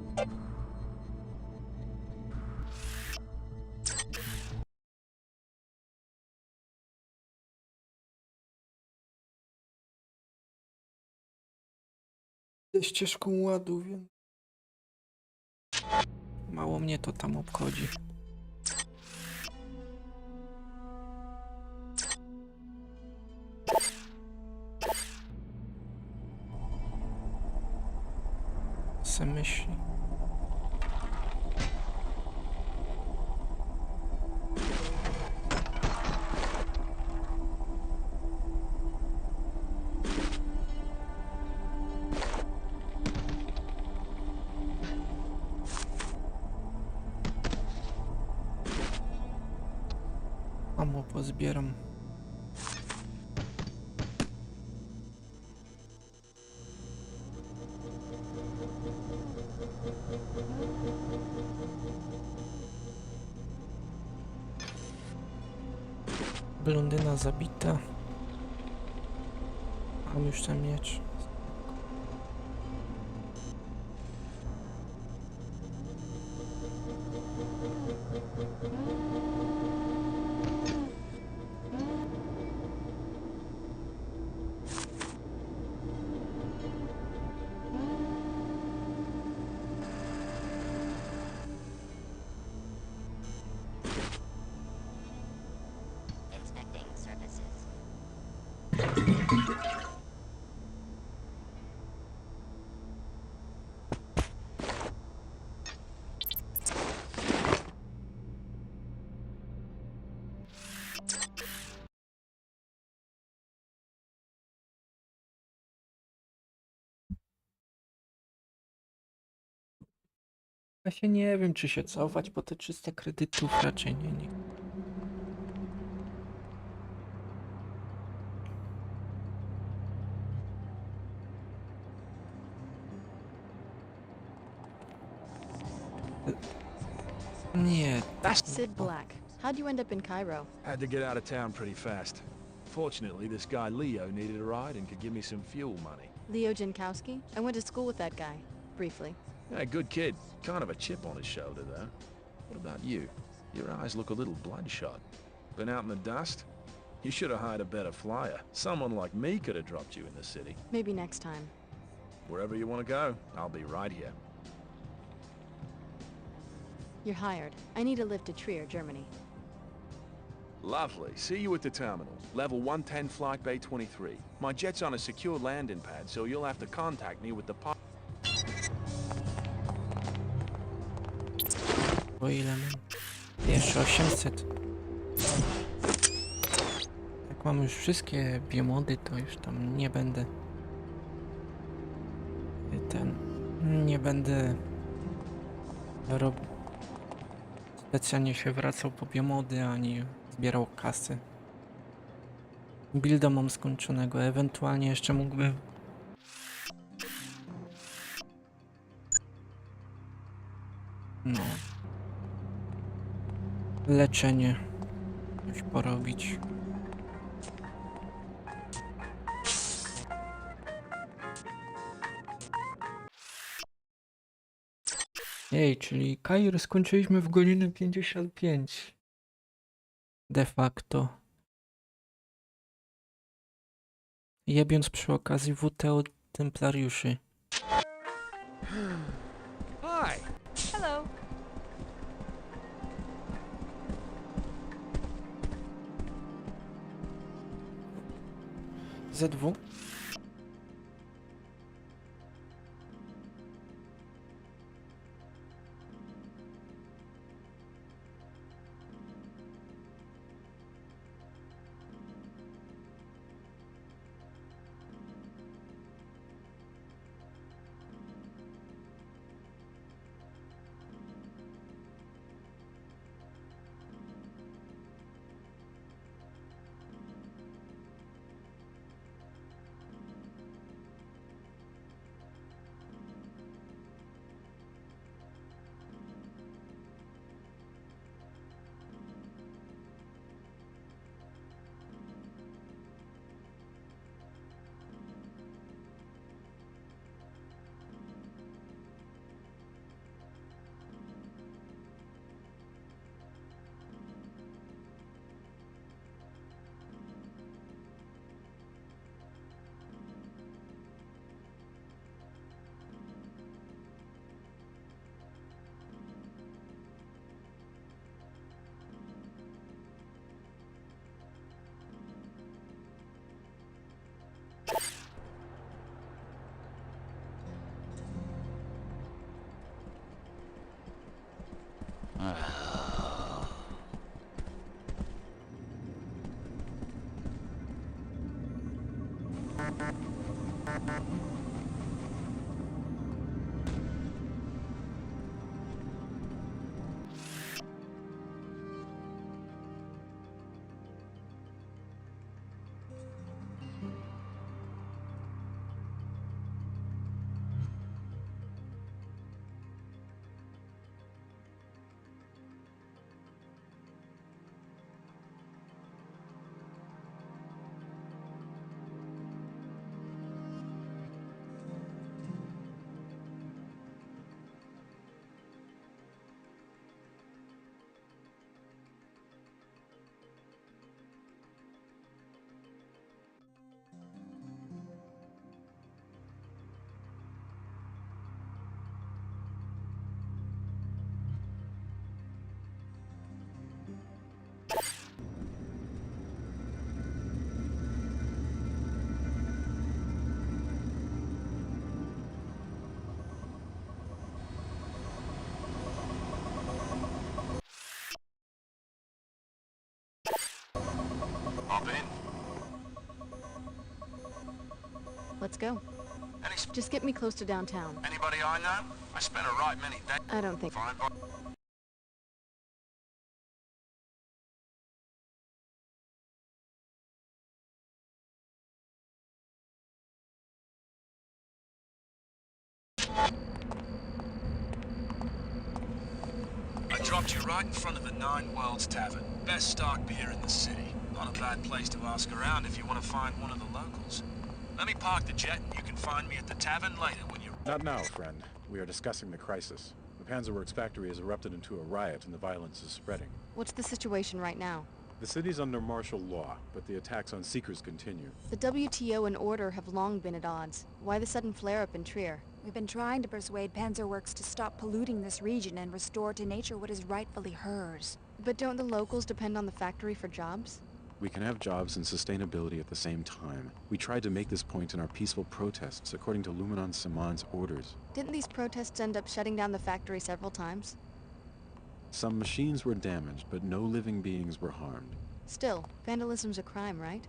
[SPEAKER 1] Ze ścieżką ładu, więc... Mało mnie to tam obchodzi. Se myśli. Amo pozbieram. Blondyna zabita. Mam już ten miecz. Ja się nie wiem, czy się cofać, bo te 300 kredytów raczej nie. Nie,
[SPEAKER 4] Sid Black. How'd you end up in Cairo?
[SPEAKER 9] Had to get out of town pretty fast. Fortunately, this guy Leo needed a ride and could give me some fuel money.
[SPEAKER 4] Leo Jankowski? I went to school with that guy. Briefly.
[SPEAKER 9] Yeah, good kid. Kind of a chip on his shoulder, though. What about you? Your eyes look a little bloodshot. Been out in the dust? You should have hired a better flyer. Someone like me could have dropped you in the city.
[SPEAKER 4] Maybe next time.
[SPEAKER 9] Wherever you want to go, I'll be right here.
[SPEAKER 4] You're hired. I need a lift to Trier, Germany.
[SPEAKER 9] Lovely. See you at the terminal. Level 110 Flight Bay 23. My jet's on a secure landing pad, so you'll have to contact me with the pilot.
[SPEAKER 1] O ile mam? Jeszcze 800. Jak mam już wszystkie biomody, to już tam nie będę nie będę specjalnie się wracał po biomody, ani zbierał kasy. Builda mam skończonego, ewentualnie jeszcze mógłbym leczenie już porobić. Jej, czyli Kair skończyliśmy w godzinę 55. De facto. Jebiąc przy okazji WT od templariuszy.
[SPEAKER 9] Hi!
[SPEAKER 20] Hello.
[SPEAKER 1] ZW.
[SPEAKER 10] Hop in.
[SPEAKER 4] Let's go. Just get me close to downtown.
[SPEAKER 10] Anybody I know? I spent a right many days.
[SPEAKER 4] I don't think...
[SPEAKER 10] Fine.
[SPEAKER 9] I dropped you right in front of the Nine Worlds Tavern. Best stock beer in the city. Not a bad place to ask around if you want to find one of the locals. Let me park the jet and you can find me at the tavern later when you're...
[SPEAKER 16] Not now, friend. We are discussing the crisis. The Panzerworks factory has erupted into a riot and the violence is spreading.
[SPEAKER 4] What's the situation right now?
[SPEAKER 16] The city's under martial law, but the attacks on Seekers continue.
[SPEAKER 4] The WTO and Order have long been at odds. Why the sudden flare-up in Trier?
[SPEAKER 17] We've been trying to persuade Panzerworks to stop polluting this region and restore to nature what is rightfully hers.
[SPEAKER 4] But don't the locals depend on the factory for jobs?
[SPEAKER 16] We can have jobs and sustainability at the same time. We tried to make this point in our peaceful protests according to Luminon Saman's orders.
[SPEAKER 4] Didn't these protests end up shutting down the factory several times?
[SPEAKER 16] Some machines were damaged, but no living beings were harmed.
[SPEAKER 4] Still, vandalism's a crime, right?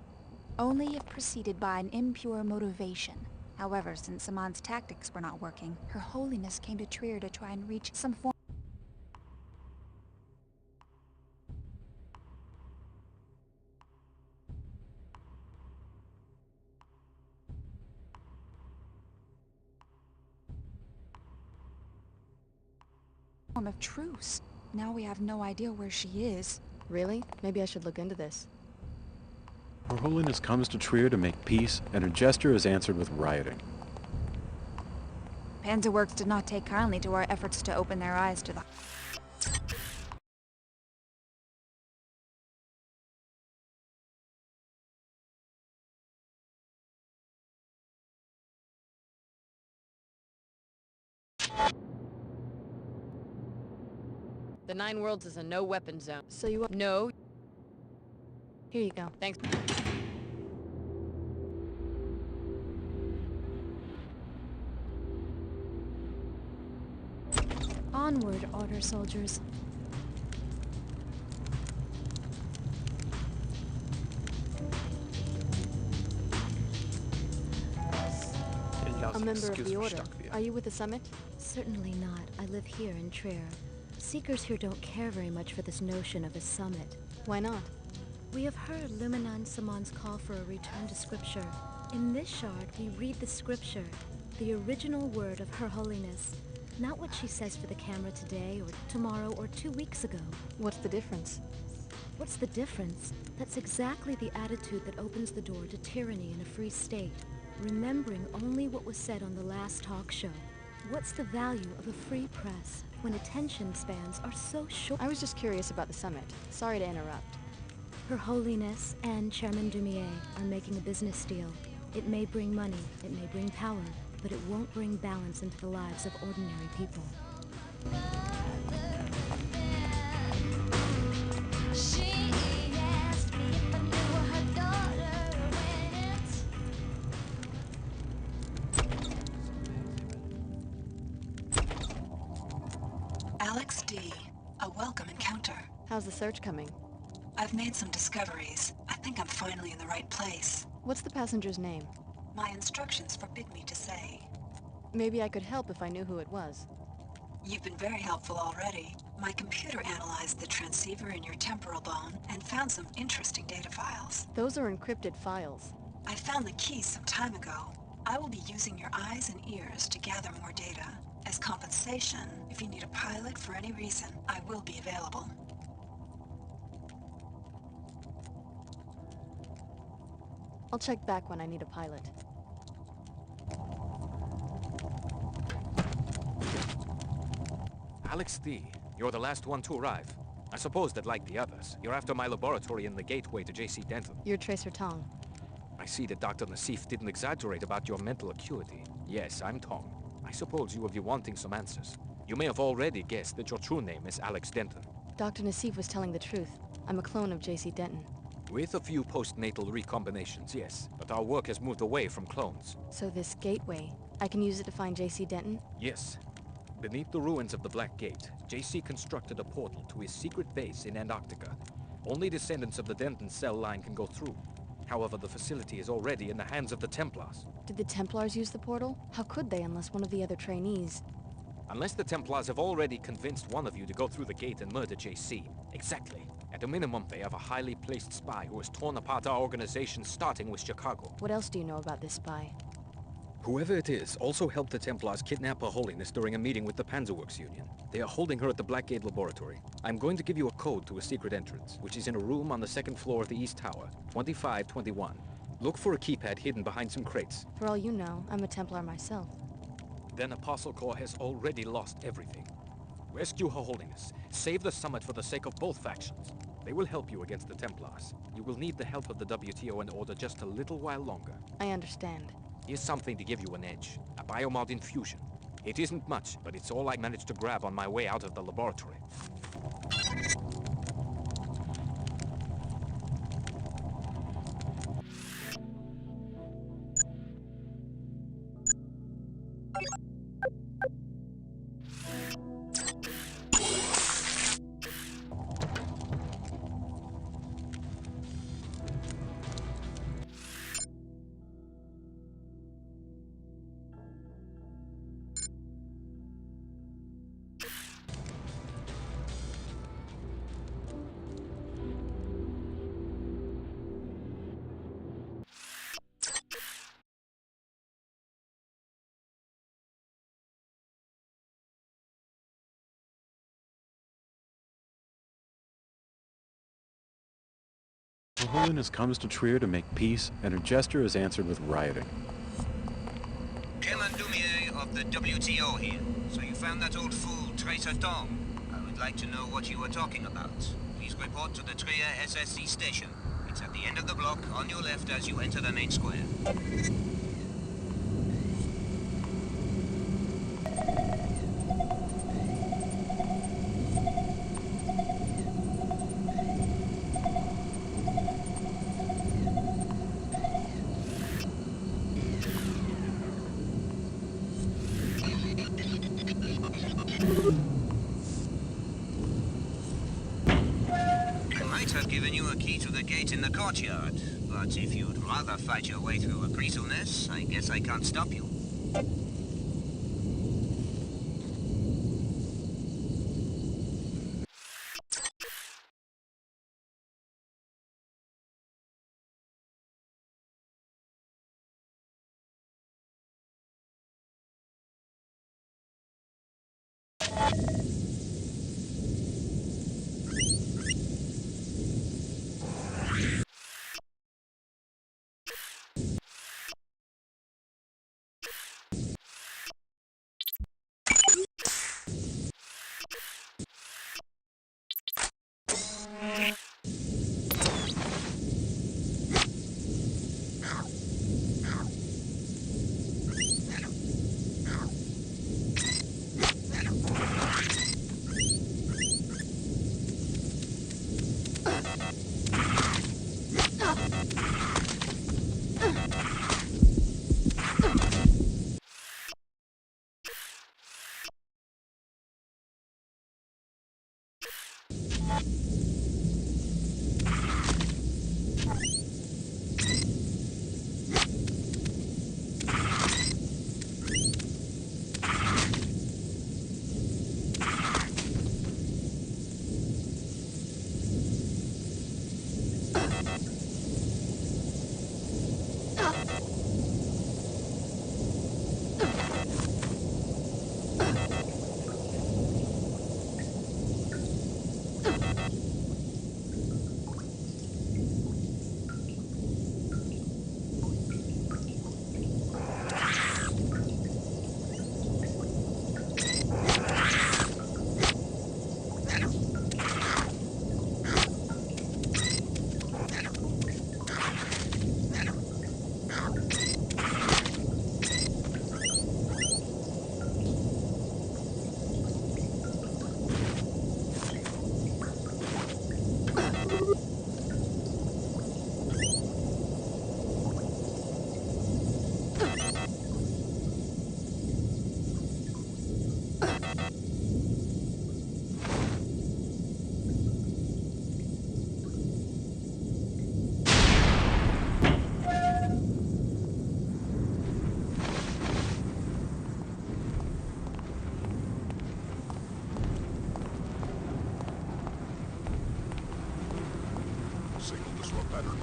[SPEAKER 17] Only if preceded by an impure motivation. However, since Saman's tactics were not working, Her Holiness came to Trier to try and reach some form of truce. Now we have no idea where she is.
[SPEAKER 4] Really? Maybe I should look into this.
[SPEAKER 16] Her Holiness comes to Trier to make peace, and her gesture is answered with rioting.
[SPEAKER 17] Panzerworks did not take kindly to our efforts to open their eyes to the...
[SPEAKER 4] The Nine Worlds is a no-weapon zone. So you... No. Here you go. Thanks.
[SPEAKER 19] Onward, Order soldiers.
[SPEAKER 4] A member of the Order. Are you with the Summit?
[SPEAKER 19] Certainly not. I live here in Trier. Seekers here don't care very much for this notion of a summit.
[SPEAKER 4] Why not?
[SPEAKER 19] We have heard Luminon Saman's call for a return to scripture. In this shard, we read the scripture, the original word of Her Holiness. Not what she says for the camera today, or tomorrow, or 2 weeks ago.
[SPEAKER 4] What's the difference?
[SPEAKER 19] What's the difference? That's exactly the attitude that opens the door to tyranny in a free state. Remembering only what was said on the last talk show. What's the value of a free press when attention spans are so short?
[SPEAKER 4] I was just curious about the summit. Sorry to interrupt.
[SPEAKER 19] Her Holiness and Chairman Dumier are making a business deal. It may bring money, it may bring power, but it won't bring balance into the lives of ordinary people.
[SPEAKER 8] Alex D.
[SPEAKER 15] A welcome encounter.
[SPEAKER 4] How's the search coming?
[SPEAKER 15] I've made some discoveries. I think I'm finally in the right place.
[SPEAKER 4] What's the passenger's name?
[SPEAKER 15] My instructions forbid me to say.
[SPEAKER 4] Maybe I could help if I knew who it was.
[SPEAKER 15] You've been very helpful already. My computer analyzed the transceiver in your temporal bone and found some interesting data files.
[SPEAKER 4] Those are encrypted files.
[SPEAKER 15] I found the keys some time ago. I will be using your eyes and ears to gather more data. As compensation, if you need a pilot for any reason, I will be available.
[SPEAKER 4] I'll check back when I need a pilot.
[SPEAKER 5] Alex D, you're the last one to arrive. I suppose that, like the others, you're after my laboratory in the gateway to J.C. Denton.
[SPEAKER 4] You're Tracer Tong.
[SPEAKER 5] I see that Dr. Nassif didn't exaggerate about your mental acuity. Yes, I'm Tong. I suppose you will be wanting some answers. You may have already guessed that your true name is Alex Denton.
[SPEAKER 4] Dr. Nassif was telling the truth. I'm a clone of J.C. Denton.
[SPEAKER 5] With a few postnatal recombinations, yes. But our work has moved away from clones.
[SPEAKER 4] So this gateway, I can use it to find J.C. Denton?
[SPEAKER 5] Yes. Beneath the ruins of the Black Gate, J.C. constructed a portal to his secret base in Antarctica. Only descendants of the Denton cell line can go through. However, the facility is already in the hands of the Templars.
[SPEAKER 4] Did the Templars use the portal? How could they unless one of the other trainees?
[SPEAKER 5] Unless the Templars have already convinced one of you to go through the gate and murder J.C. Exactly. At a minimum, they have a highly placed spy who has torn apart our organization, starting with Chicago.
[SPEAKER 4] What else do you know about this spy?
[SPEAKER 5] Whoever it is also helped the Templars kidnap Her Holiness during a meeting with the Panzerworks Union. They are holding her at the Blackgate Laboratory. I'm going to give you a code to a secret entrance, which is in a room on the second floor of the East Tower, 2521. Look for a keypad hidden behind some crates.
[SPEAKER 4] For all you know, I'm a Templar myself.
[SPEAKER 5] Then Apostle Corps has already lost everything. Rescue Her Holiness. Save the summit for the sake of both factions. They will help you against the Templars. You will need the help of the WTO and Order just a little while longer.
[SPEAKER 4] I understand.
[SPEAKER 5] Here's something to give you an edge. A biomod infusion. It isn't much, but it's all I managed to grab on my way out of the laboratory.
[SPEAKER 16] Her Holiness comes to Trier to make peace, and her gesture is answered with rioting.
[SPEAKER 11] Commandumier of the WTO here. So you found that old fool, Tracer Tong. I would like to know what you were talking about. Please report to the Trier SSC station. It's at the end of the block, on your left as you enter the main square. I might have given you a key to the gate in the courtyard, but if you'd rather fight your way through a creasel nest, I guess I can't stop you.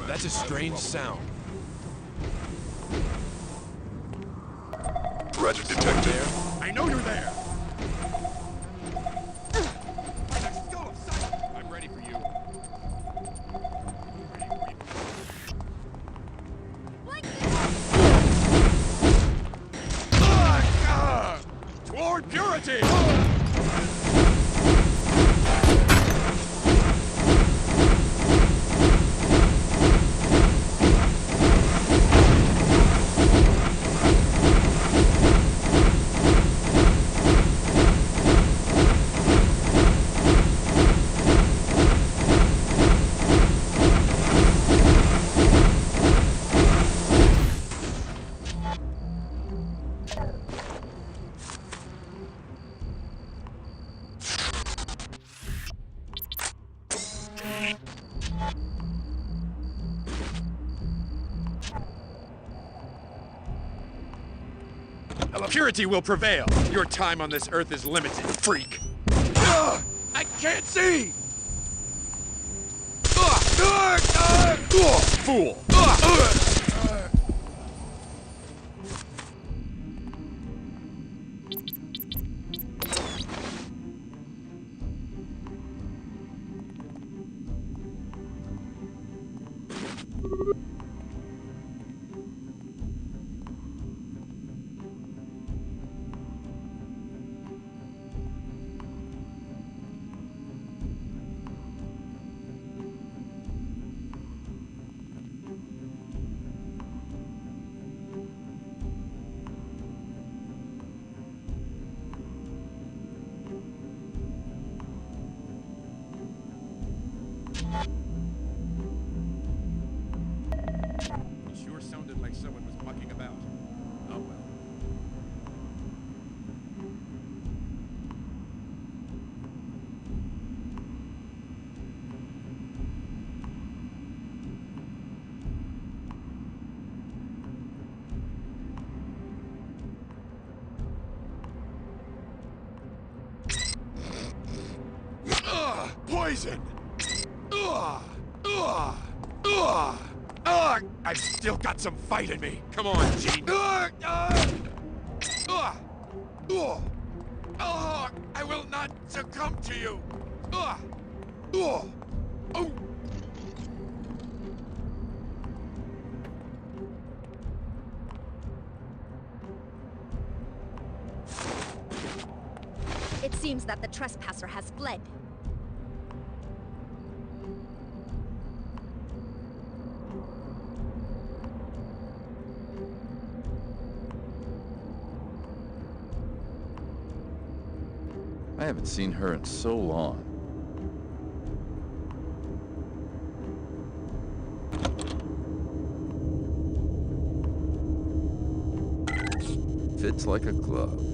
[SPEAKER 7] That's a strange sound.
[SPEAKER 6] Threat detected.
[SPEAKER 7] I know you're there. I'm ready for you. Toward purity! Purity will prevail. Your time on this earth is limited, freak. I can't see! Fool! It sure sounded like someone was mucking about. Oh well. Poison! I've still got some fight in me. Come on, Gene. I will not succumb to you.
[SPEAKER 3] It seems that the trespasser has fled.
[SPEAKER 12] I haven't seen her in so long. Fits like a glove.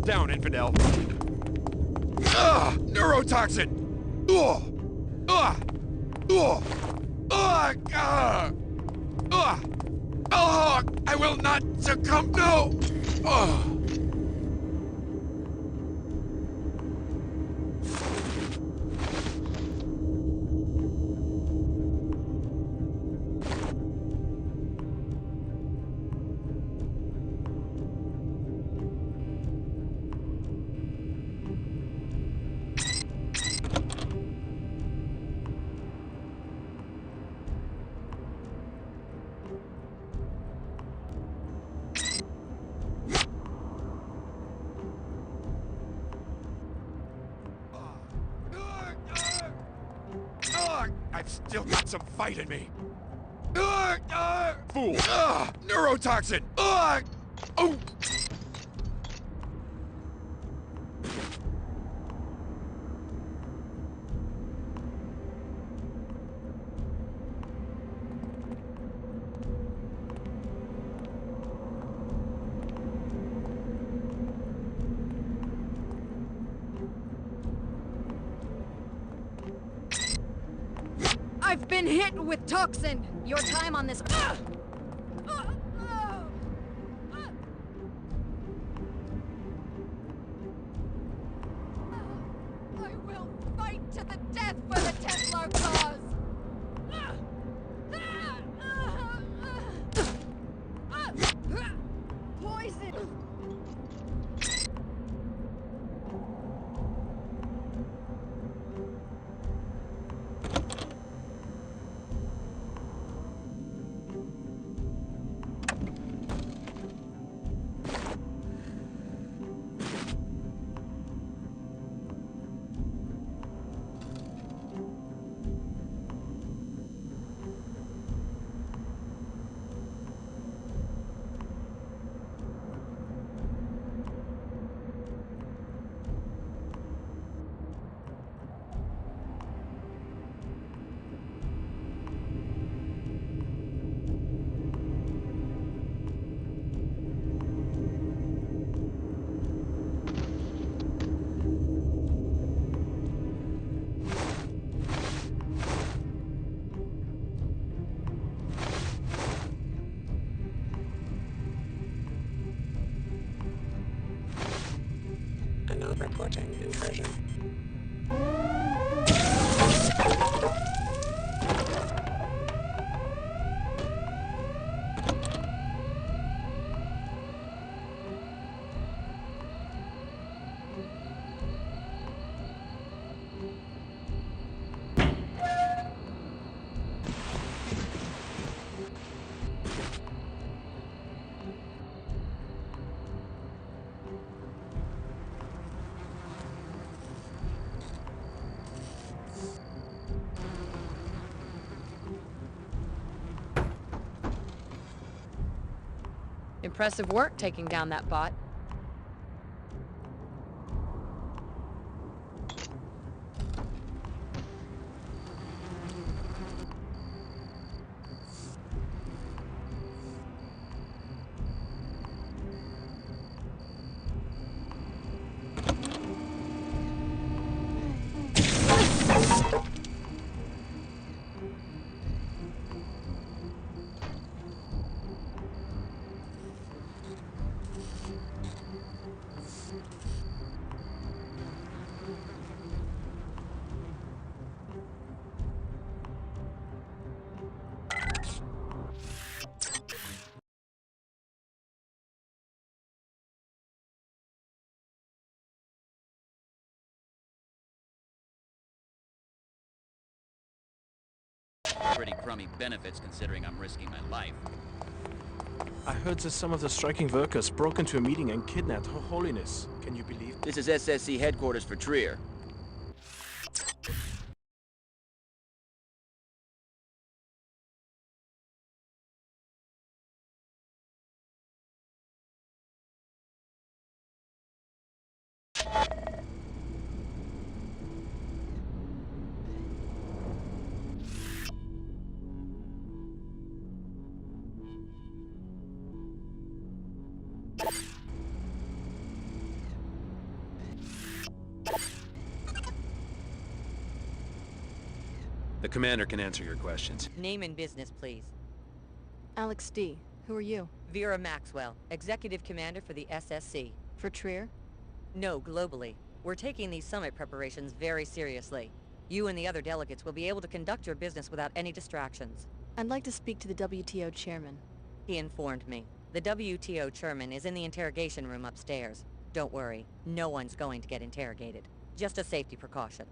[SPEAKER 7] Calm down, infidel. Neurotoxin! Ugh! Ugh! Ugh! Ugh! Ugh! Ugh! Oh, I will not succumb, no! Ugh! I've still got some fight in me. Fool! Neurotoxin! Oh!
[SPEAKER 4] I've been hit with toxin! Your time on this... I will fight to the death for the Templar cause! Poison!
[SPEAKER 22] Reporting intrusion.
[SPEAKER 4] Impressive work taking down that bot.
[SPEAKER 6] Pretty crummy benefits considering I'm risking my life.
[SPEAKER 9] I heard that some of the striking workers broke into a meeting and kidnapped Her Holiness. Can you believe?
[SPEAKER 6] This is SSC headquarters for Trier.
[SPEAKER 9] commander can answer your questions.
[SPEAKER 14] Name and business, please.
[SPEAKER 4] Alex D. Who are you?
[SPEAKER 14] Vera Maxwell, Executive Commander for the SSC.
[SPEAKER 4] For Trier?
[SPEAKER 14] No, globally. We're taking these summit preparations very seriously. You and the other delegates will be able to conduct your business without any distractions.
[SPEAKER 4] I'd like to speak to the WTO chairman.
[SPEAKER 14] He informed me. The WTO chairman is in the interrogation room upstairs. Don't worry, no one's going to get interrogated. Just a safety precaution.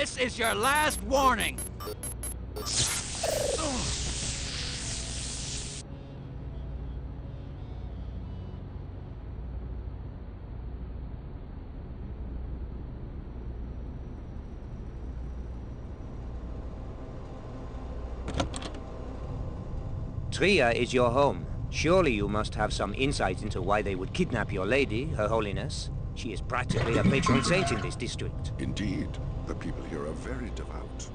[SPEAKER 6] This is your last warning!
[SPEAKER 11] Trier is your home. Surely you must have some insight into why they would kidnap your lady, Her Holiness. She is practically a patron saint in this district.
[SPEAKER 21] Indeed. The people here are very devout.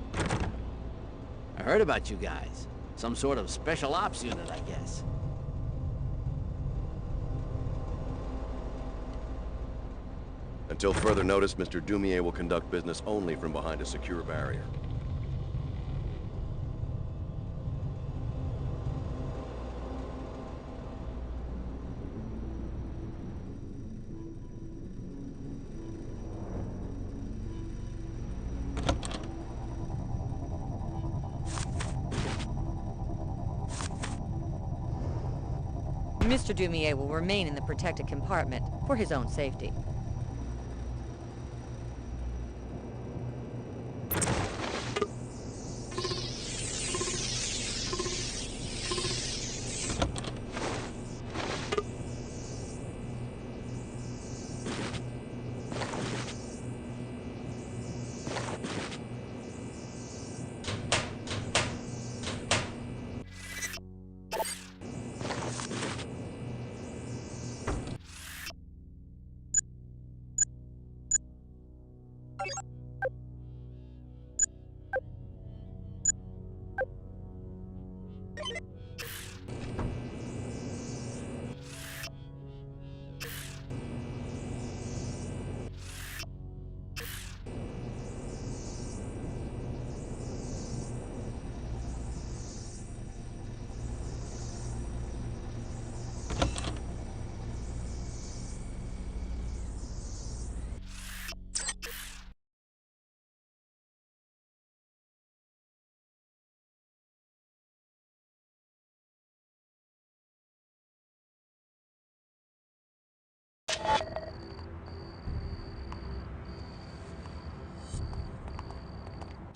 [SPEAKER 23] I heard about you guys. Some sort of special ops unit, I guess.
[SPEAKER 24] Until further notice, Mr. Dumier will conduct business only from behind a secure barrier.
[SPEAKER 14] Mr. Dumier will remain in the protected compartment for his own safety.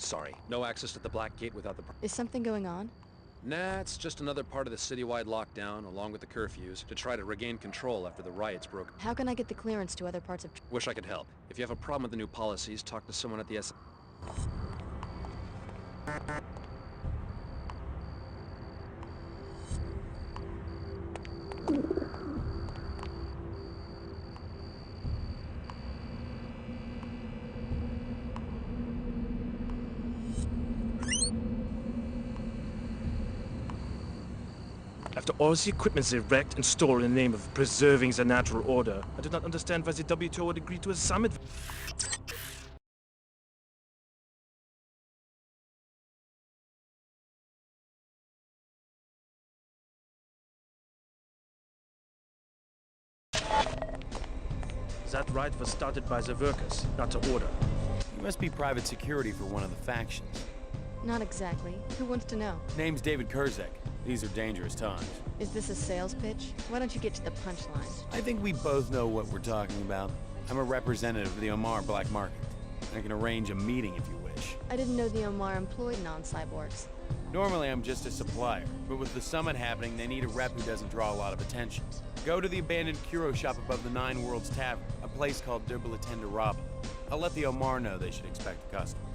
[SPEAKER 5] Sorry, no access to the Black Gate without the...
[SPEAKER 4] Is something going on?
[SPEAKER 5] Nah, it's just another part of the citywide lockdown, along with the curfews, to try to regain control after the riots broke.
[SPEAKER 4] How can I get the clearance to other parts of...
[SPEAKER 5] Wish I could help. If you have a problem with the new policies, talk to someone at the S...
[SPEAKER 2] After all the equipment is wrecked and stolen in the name of preserving the natural order, I do not understand why the WTO would agree to a summit. That right was started by the workers, not the order.
[SPEAKER 13] You must be private security for one of the factions.
[SPEAKER 4] Not exactly. Who wants to know?
[SPEAKER 13] Name's David Kurzek. These are dangerous times.
[SPEAKER 4] Is this a sales pitch? Why don't you get to the punchline?
[SPEAKER 13] I think we both know what we're talking about. I'm a representative of the Omar black market. I can arrange a meeting if you wish.
[SPEAKER 4] I didn't know the Omar employed non-cyborgs.
[SPEAKER 13] Normally I'm just a supplier, but with the summit happening, they need a rep who doesn't draw a lot of attention. Go to the abandoned Kuro shop above the Nine Worlds Tavern, a place called Derbalatenda Rabba. I'll let the Omar know they should expect a customer.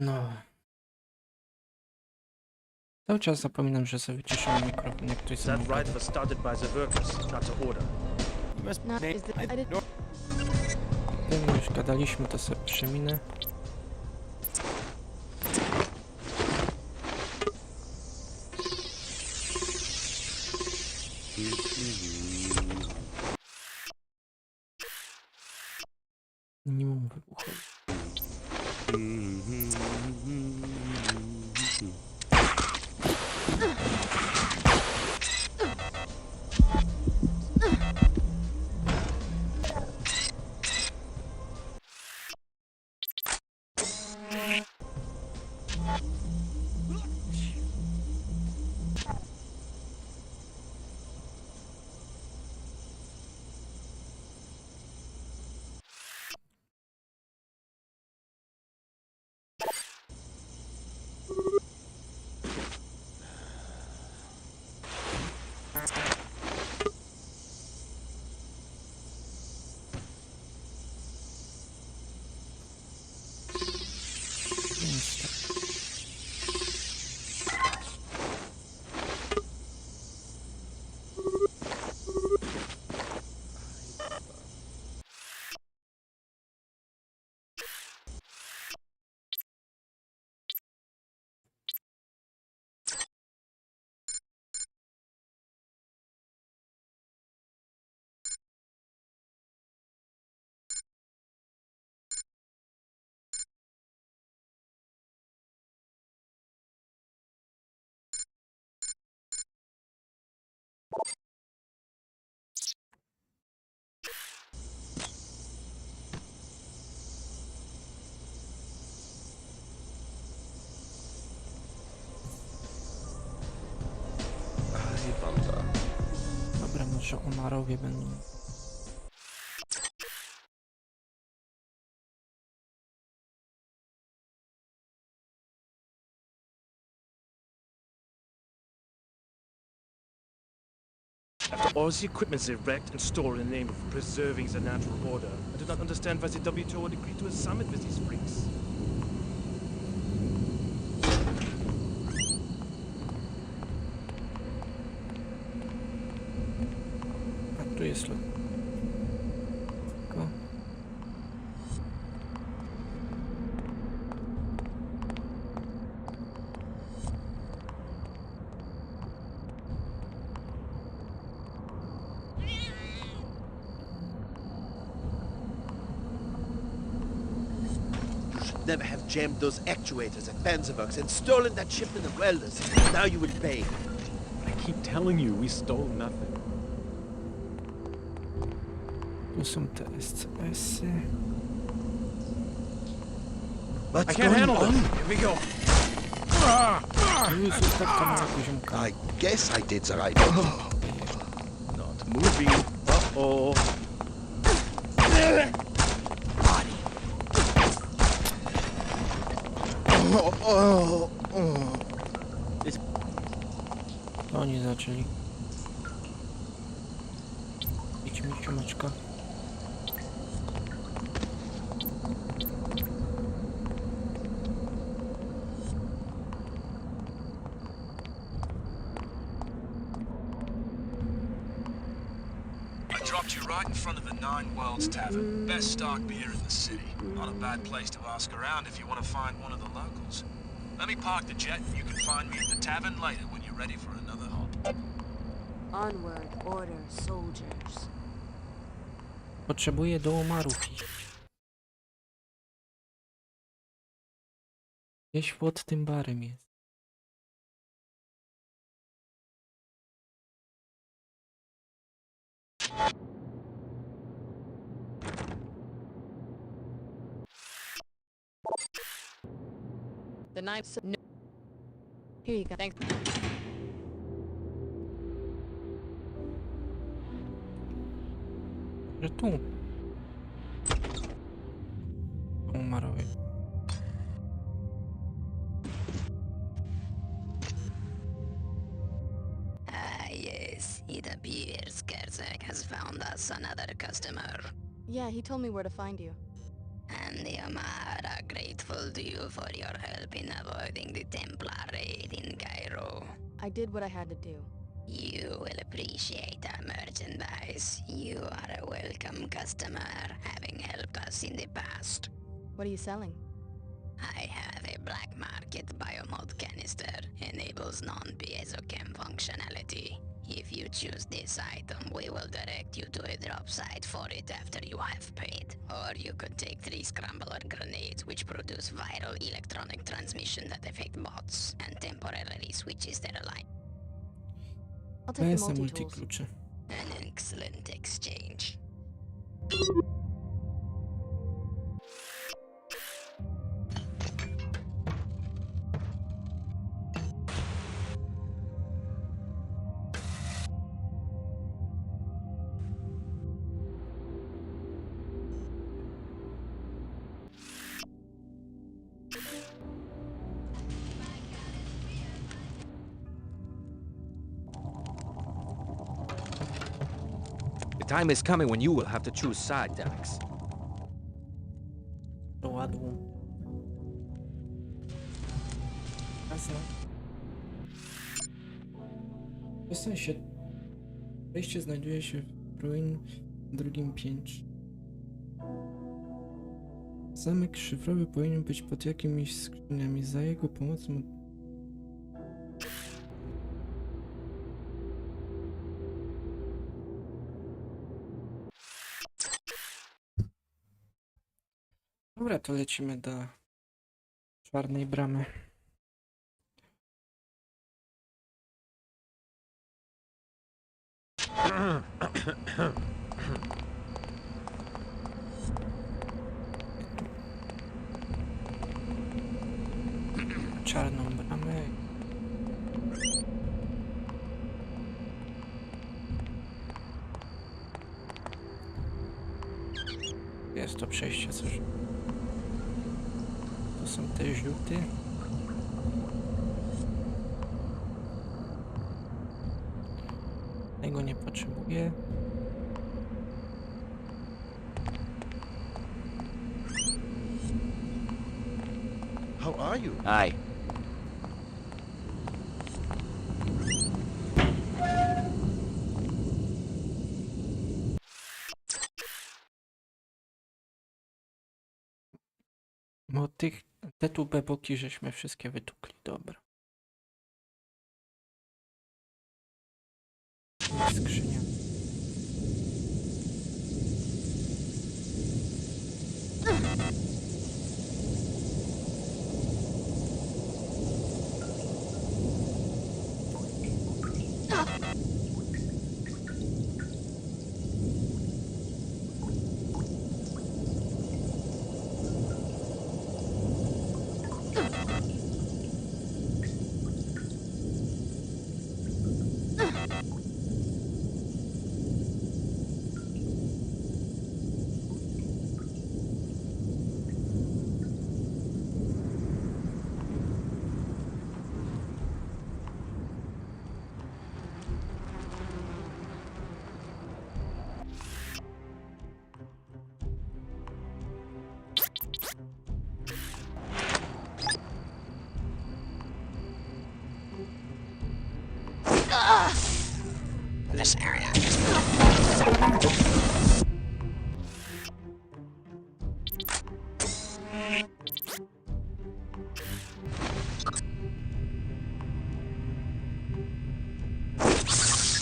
[SPEAKER 1] No. Cały czas zapominam, że sobie wyciszyłem mikrofon, jak ktoś
[SPEAKER 2] That right was started by the workers, not the order.
[SPEAKER 1] Tym już gadaliśmy, to sobie przeminę. Minimum wybuchowe. Dobra, może Omarowie będą.
[SPEAKER 2] After all the equipment is wrecked and stolen in the name of preserving the natural order, I do not understand why the WTO would agree to a summit with these freaks.
[SPEAKER 1] A tu jest lotnisko.
[SPEAKER 10] would never have jammed those actuators at Panzerwerks and stolen that shipment of welders. Now you would pay.
[SPEAKER 16] I keep telling you, we stole nothing.
[SPEAKER 1] Tu są te SCS-y.
[SPEAKER 10] What's going on?
[SPEAKER 2] Here we go.
[SPEAKER 1] Jezus, tak to mała poziomka.
[SPEAKER 10] I guess I did the right thing. Not moving. Uh-oh.
[SPEAKER 1] Oni zaczęli. Idź mi ciomeczka.
[SPEAKER 17] I dropped you right in front of the Nine Worlds Tavern. Best stock beer in the city. Not a bad place to ask around if you want to find one of the locals. Let me park the jet and you can find me at the tavern later when you're ready for another hop.
[SPEAKER 19] Onward, order, soldiers.
[SPEAKER 1] Potrzebuję do umarów iść. Gdzieś pod tym barem jest.
[SPEAKER 4] The knives. No. Here you go. Thanks.
[SPEAKER 1] Że tu. Umarły.
[SPEAKER 18] Yes. It appears Kerzak has found us another customer.
[SPEAKER 4] Yeah, he told me where to find you.
[SPEAKER 18] And the Omar are grateful to you for your help in avoiding the Templar raid in Cairo.
[SPEAKER 4] I did what I had to do.
[SPEAKER 18] You will appreciate our merchandise. You are a welcome customer, having helped us in the past.
[SPEAKER 4] What are you selling?
[SPEAKER 18] I have a black market biomod canister. Enables non-piezochem functionality. If you choose this item, we will direct you to a drop site for it after you have paid. Or you could take 3 scrambler grenades which produce viral electronic transmission that affect bots and temporarily switches their line.
[SPEAKER 4] I'll take the
[SPEAKER 1] Bez
[SPEAKER 4] multi-tools.
[SPEAKER 1] multiklucze.
[SPEAKER 18] An excellent exchange.
[SPEAKER 5] The time is coming when you will have to choose sides, Alex.
[SPEAKER 1] Do ładu. Jasne. W sensie, wejście znajduje się w ruin w drugim piętrze. Zamek szyfrowy powinien być pod jakimiś skrzyniami. Za jego pomocą... Dobra, to lecimy do czarnej bramy. Czarną bramę. Jest to przejście coś. To są te żółty. Tego nie potrzebuję.
[SPEAKER 10] How are you?
[SPEAKER 23] Hi.
[SPEAKER 1] Bo te tu beboki żeśmy wszystkie wytukli, dobra. Skrzynia.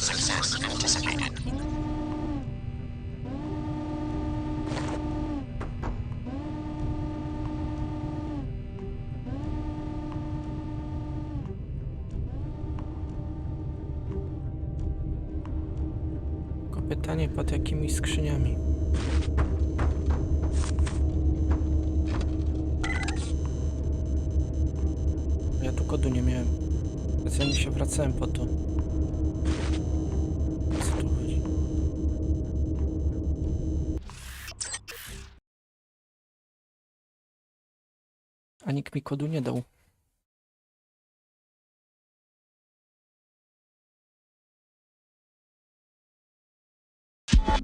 [SPEAKER 22] Success anticipated.
[SPEAKER 1] Tylko pytanie, pod jakimi skrzyniami? Ja tu kodu nie miałem. Specjalnie się wracałem po to. O co tu chodzi? A nikt mi kodu nie dał.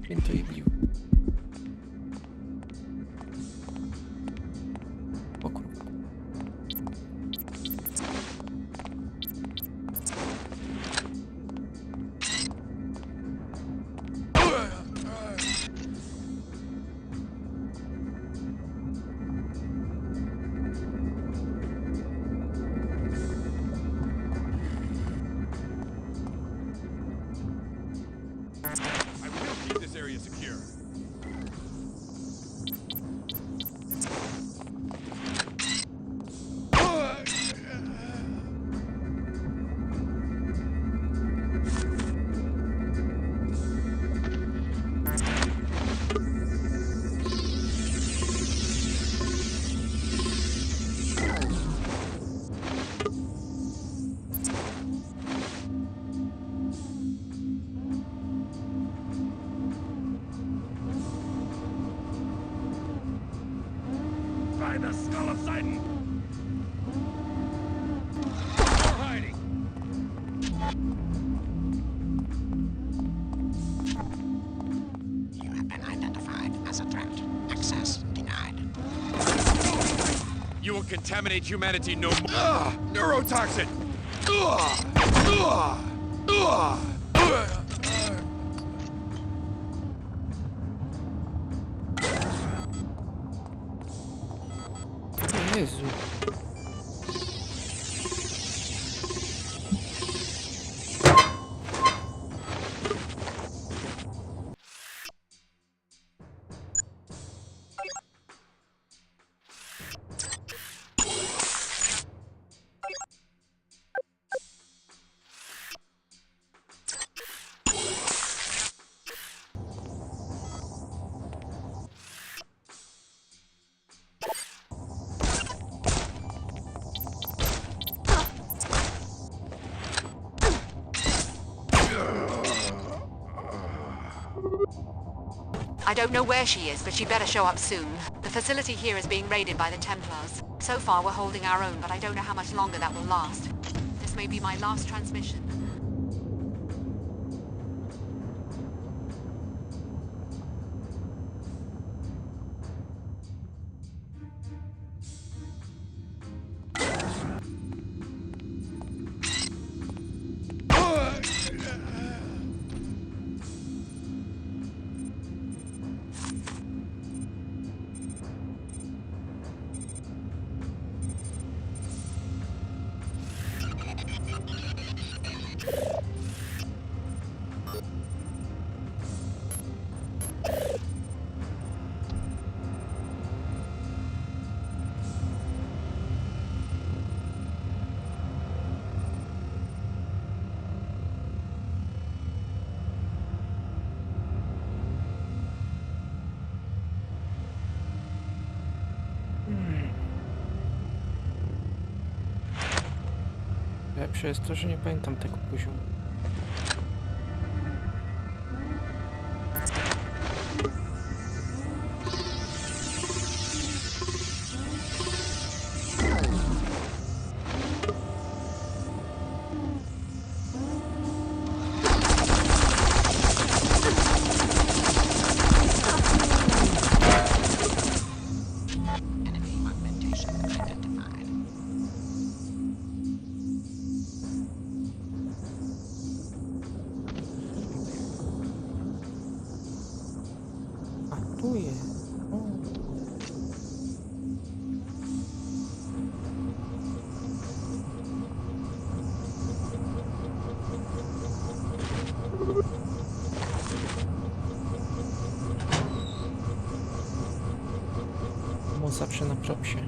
[SPEAKER 1] Więc to je bił. O kurwa.
[SPEAKER 7] I will keep this area secure. By the skull of Sidon! More hiding!
[SPEAKER 22] You have been identified as a threat. Access denied.
[SPEAKER 7] You will contaminate humanity no more. Neurotoxin! Ugh! Ugh! Ugh!
[SPEAKER 1] Jezu.
[SPEAKER 3] I don't know where she is, but she better show up soon. The facility here is being raided by the Templars. So far, we're holding our own, but I don't know how much longer that will last. This may be my last transmission. Lepsze jest to, że nie pamiętam tego poziomu.
[SPEAKER 1] O, zawsze na propsie.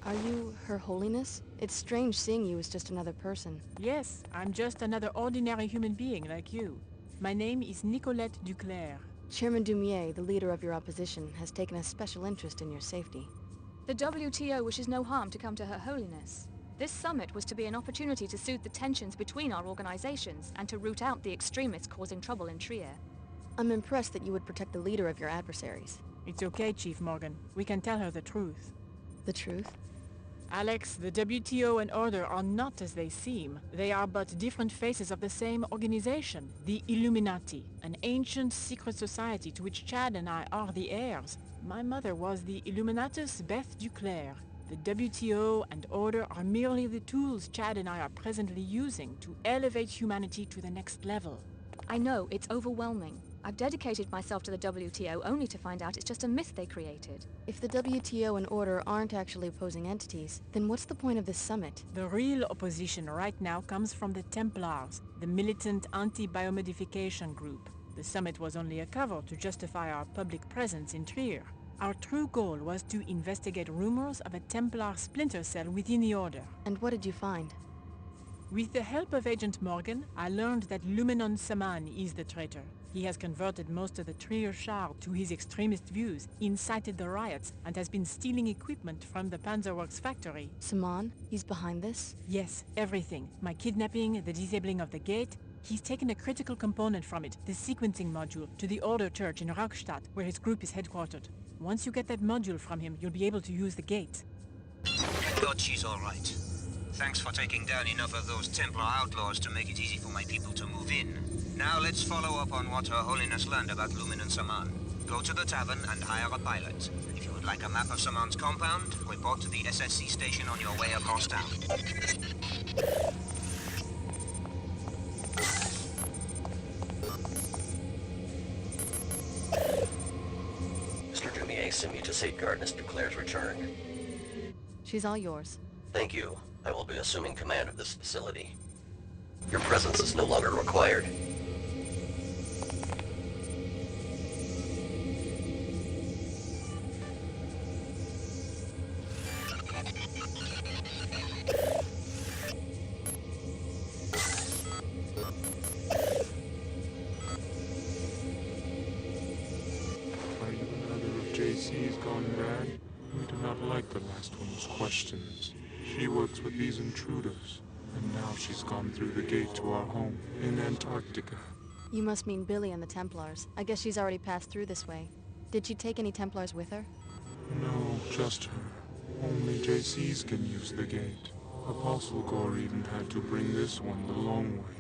[SPEAKER 4] Are you Her Holiness? It's strange seeing you as just another person.
[SPEAKER 8] Yes, I'm just another ordinary human being like you. My name is Nicolette Duclair.
[SPEAKER 4] Chairman Dumier, the leader of your opposition, has taken a special interest in your safety.
[SPEAKER 12] The WTO wishes no harm to come to Her Holiness. This summit was to be an opportunity to soothe the tensions between our organizations and to root out the extremists causing trouble in Trier.
[SPEAKER 4] I'm impressed that you would protect the leader of your adversaries.
[SPEAKER 8] It's okay, Chief Morgan. We can tell her the truth.
[SPEAKER 4] The truth?
[SPEAKER 8] Alex, the WTO and Order are not as they seem. They are but different faces of the same organization, the Illuminati, an ancient secret society to which Chad and I are the heirs. My mother was the Illuminatus Beth Duclair. The WTO and Order are merely the tools Chad and I are presently using to elevate humanity to the next level.
[SPEAKER 12] I know, it's overwhelming. I've dedicated myself to the WTO only to find out it's just a myth they created.
[SPEAKER 4] If the WTO and Order aren't actually opposing entities, then what's the point of this summit?
[SPEAKER 8] The real opposition right now comes from the Templars, the militant anti-biomodification group. The summit was only a cover to justify our public presence in Trier. Our true goal was to investigate rumors of a Templar splinter cell within the Order.
[SPEAKER 4] And what did you find?
[SPEAKER 8] With the help of Agent Morgan, I learned that Lumenon Saman is the traitor. He has converted most of the Trier Shard to his extremist views, incited the riots, and has been stealing equipment from the Panzerworks factory.
[SPEAKER 4] Saman? He's behind this?
[SPEAKER 8] Yes, everything. My kidnapping, the disabling of the gate. He's taken a critical component from it, the sequencing module, to the Order Church in Rockstadt, where his group is headquartered. Once you get that module from him, you'll be able to use the gate.
[SPEAKER 15] Thank God she's all right. Thanks for taking down enough of those Templar outlaws to make it easy for my people to move in. Now let's follow up on what Her Holiness learned about Lumenon Saman. Go to the tavern and hire a pilot. If you would like a map of Saman's compound, report to the SSC station on your way across town.
[SPEAKER 20] Mr. Dumier sent me to safeguard Miss Duclair's return.
[SPEAKER 4] She's all yours.
[SPEAKER 20] Thank you. I will be assuming command of this facility. Your presence is no longer required.
[SPEAKER 25] Are you another of JC's gone bad? We do not like the last one's questions. She works with these intruders, and now she's gone through the gate to our home in Antarctica.
[SPEAKER 4] You must mean Billy and the Templars. I guess she's already passed through this way. Did she take any Templars with her?
[SPEAKER 25] No, just her. Only JC's can use the gate. Apostle Gore even had to bring this one the long way.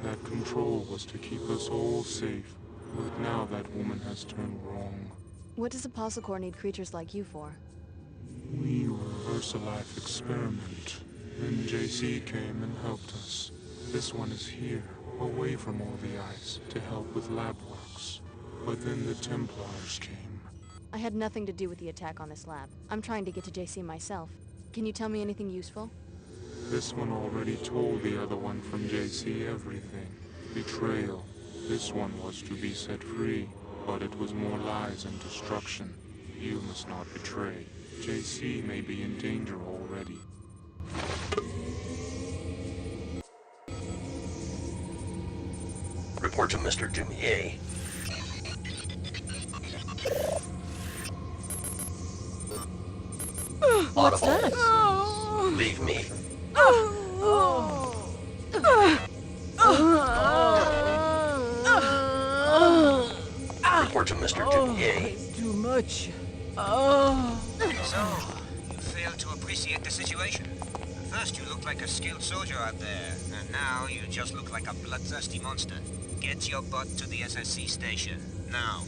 [SPEAKER 25] That control was to keep us all safe, but now that woman has turned wrong.
[SPEAKER 4] What does Apostle Corps need creatures like you for?
[SPEAKER 25] We were a VersaLife experiment. Then JC came and helped us. This one is here, away from all the ice, to help with lab works. But then the Templars came.
[SPEAKER 4] I had nothing to do with the attack on this lab. I'm trying to get to JC myself. Can you tell me anything useful?
[SPEAKER 25] This one already told the other one from JC everything. Betrayal. This one was to be set free, but it was more lies and destruction. You must not betray. JC may be in danger already.
[SPEAKER 20] Report to Mr. Dumier.
[SPEAKER 4] What's that?
[SPEAKER 20] Leave me. Report to Mr. Dumier.
[SPEAKER 8] It's too much.
[SPEAKER 15] So, you failed to appreciate the situation. At first you looked like a skilled soldier out there, and now you just look like a bloodthirsty monster. Get your butt to the SSC station, now.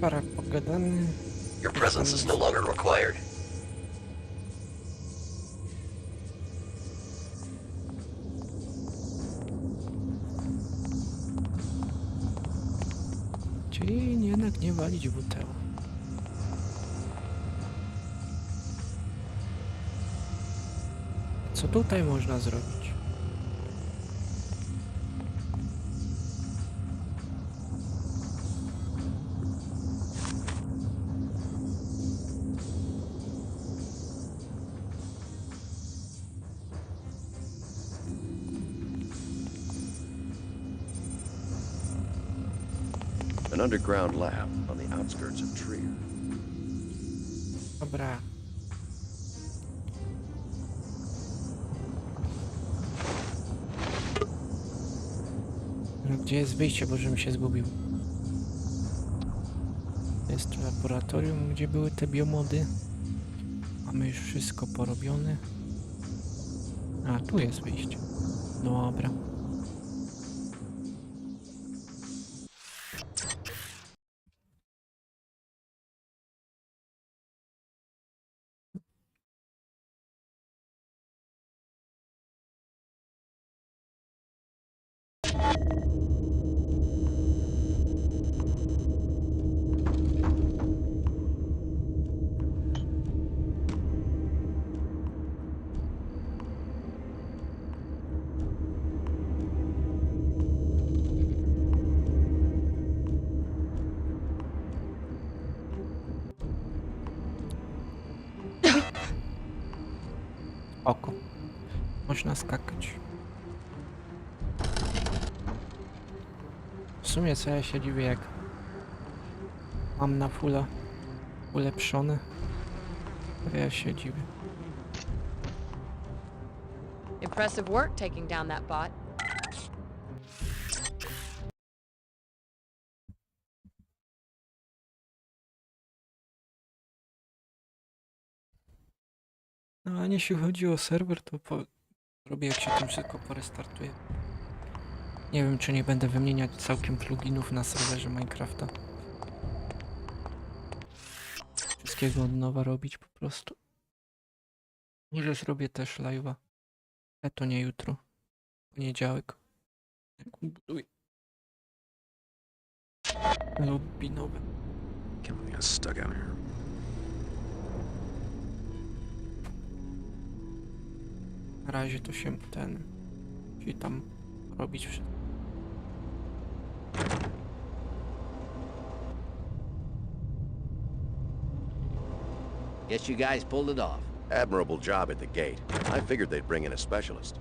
[SPEAKER 1] Parę pogadamy.
[SPEAKER 20] Your presence is no longer required.
[SPEAKER 1] Czyli jednak nie walić WTO. Co tutaj można zrobić?
[SPEAKER 6] An underground lab on the outskirts of Trier.
[SPEAKER 1] Dobra. No, gdzie jest wyjście, bo żebym się zgubił? To jest laboratorium, gdzie były te biomody. Mamy już wszystko porobione. A, tu jest wyjście. Dobra. Oko. Można skakać. W sumie co ja się dziwię, jak mam na fulla ulepszone. To ja się dziwię.
[SPEAKER 4] Impressive work taking down that bot.
[SPEAKER 1] No a jeśli chodzi o serwer, to robię jak się tam wszystko porestartuje. Nie wiem, czy nie będę wymieniać całkiem pluginów na serwerze Minecrafta. Wszystkiego od nowa robić po prostu. Może zrobię też live'a. Ale to nie jutro. Poniedziałek. Jak buduję. Lobby nowe.
[SPEAKER 16] Can't believe I got stuck out here.
[SPEAKER 1] Na razie to się musi tam robić wszystko.
[SPEAKER 23] Guess you guys pulled it off.
[SPEAKER 6] Admirable job at the gate. I figured they'd bring in a specialist.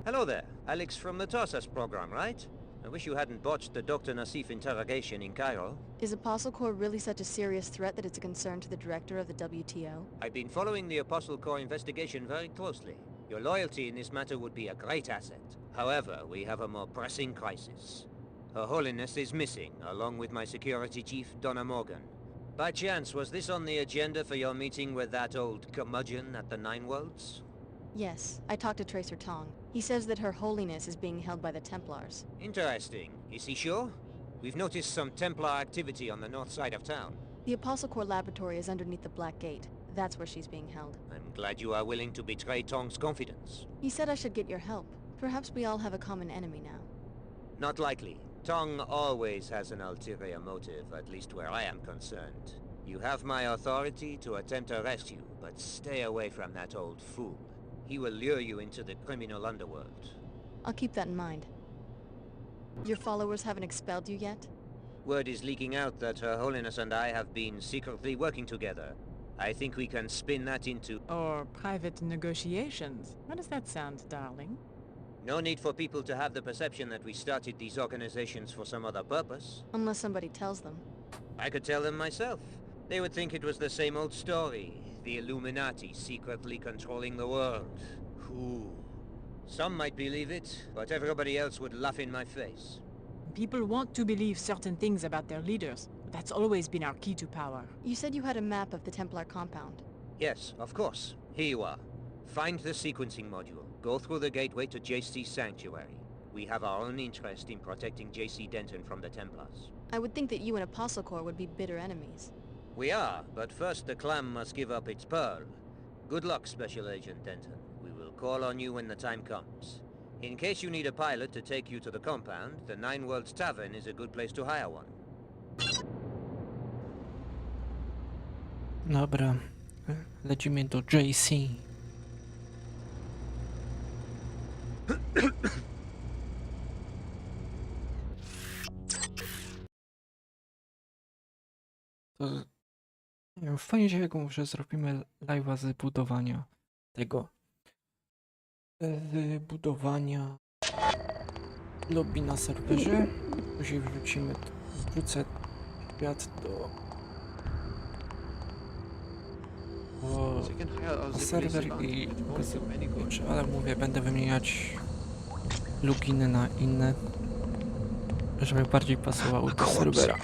[SPEAKER 15] Hello there. Alex from the Tarsus program, right? I wish you hadn't botched the Dr. Nassif interrogation in Cairo.
[SPEAKER 4] Is Apostle Corps really such a serious threat that it's a concern to the director of the WTO?
[SPEAKER 15] I've been following the Apostle Corps investigation very closely. Your loyalty in this matter would be a great asset. However, we have a more pressing crisis. Her Holiness is missing, along with my security chief, Donna Morgan. By chance, was this on the agenda for your meeting with that old curmudgeon at the Nine Worlds?
[SPEAKER 4] Yes, I talked to Tracer Tong. He says that Her Holiness is being held by the Templars.
[SPEAKER 15] Interesting. Is he sure? We've noticed some Templar activity on the north side of town.
[SPEAKER 4] The Apostle Corps laboratory is underneath the Black Gate. That's where she's being held.
[SPEAKER 15] I'm glad you are willing to betray Tong's confidence.
[SPEAKER 4] He said I should get your help. Perhaps we all have a common enemy now.
[SPEAKER 15] Not likely. Tong always has an ulterior motive, at least where I am concerned. You have my authority to attempt to arrest you, but stay away from that old fool. He will lure you into the criminal underworld.
[SPEAKER 4] I'll keep that in mind. Your followers haven't expelled you yet?
[SPEAKER 15] Word is leaking out that Her Holiness and I have been secretly working together. I think we can spin that into...
[SPEAKER 8] Or private negotiations. How does that sound, darling?
[SPEAKER 15] No need for people to have the perception that we started these organizations for some other purpose.
[SPEAKER 4] Unless somebody tells them.
[SPEAKER 15] I could tell them myself. They would think it was the same old story. The Illuminati secretly controlling the world. Who? Some might believe it, but everybody else would laugh in my face.
[SPEAKER 8] People want to believe certain things about their leaders. That's always been our key to power.
[SPEAKER 4] You said you had a map of the Templar compound.
[SPEAKER 15] Yes, of course. Here you are. Find the sequencing module. Go through the gateway to JC Sanctuary. We have our own interest in protecting J.C. Denton from the Templars.
[SPEAKER 4] I would think that you and Apostle Corps would be bitter enemies.
[SPEAKER 15] We are, but first the clam must give up its pearl. Good luck, Special Agent Denton. We will call on you when the time comes. In case you need a pilot to take you to the compound, the Nine Worlds Tavern is a good place to hire one.
[SPEAKER 1] Dobra, lecimy do JC. To, nie wiem, w poniedziałek może zrobimy live'a z budowania tego. Z budowania lobby na serwerze. Później wrócę świat do serwer i ale mówię, będę wymieniać pluginy na inne, żeby bardziej pasowały do serwera.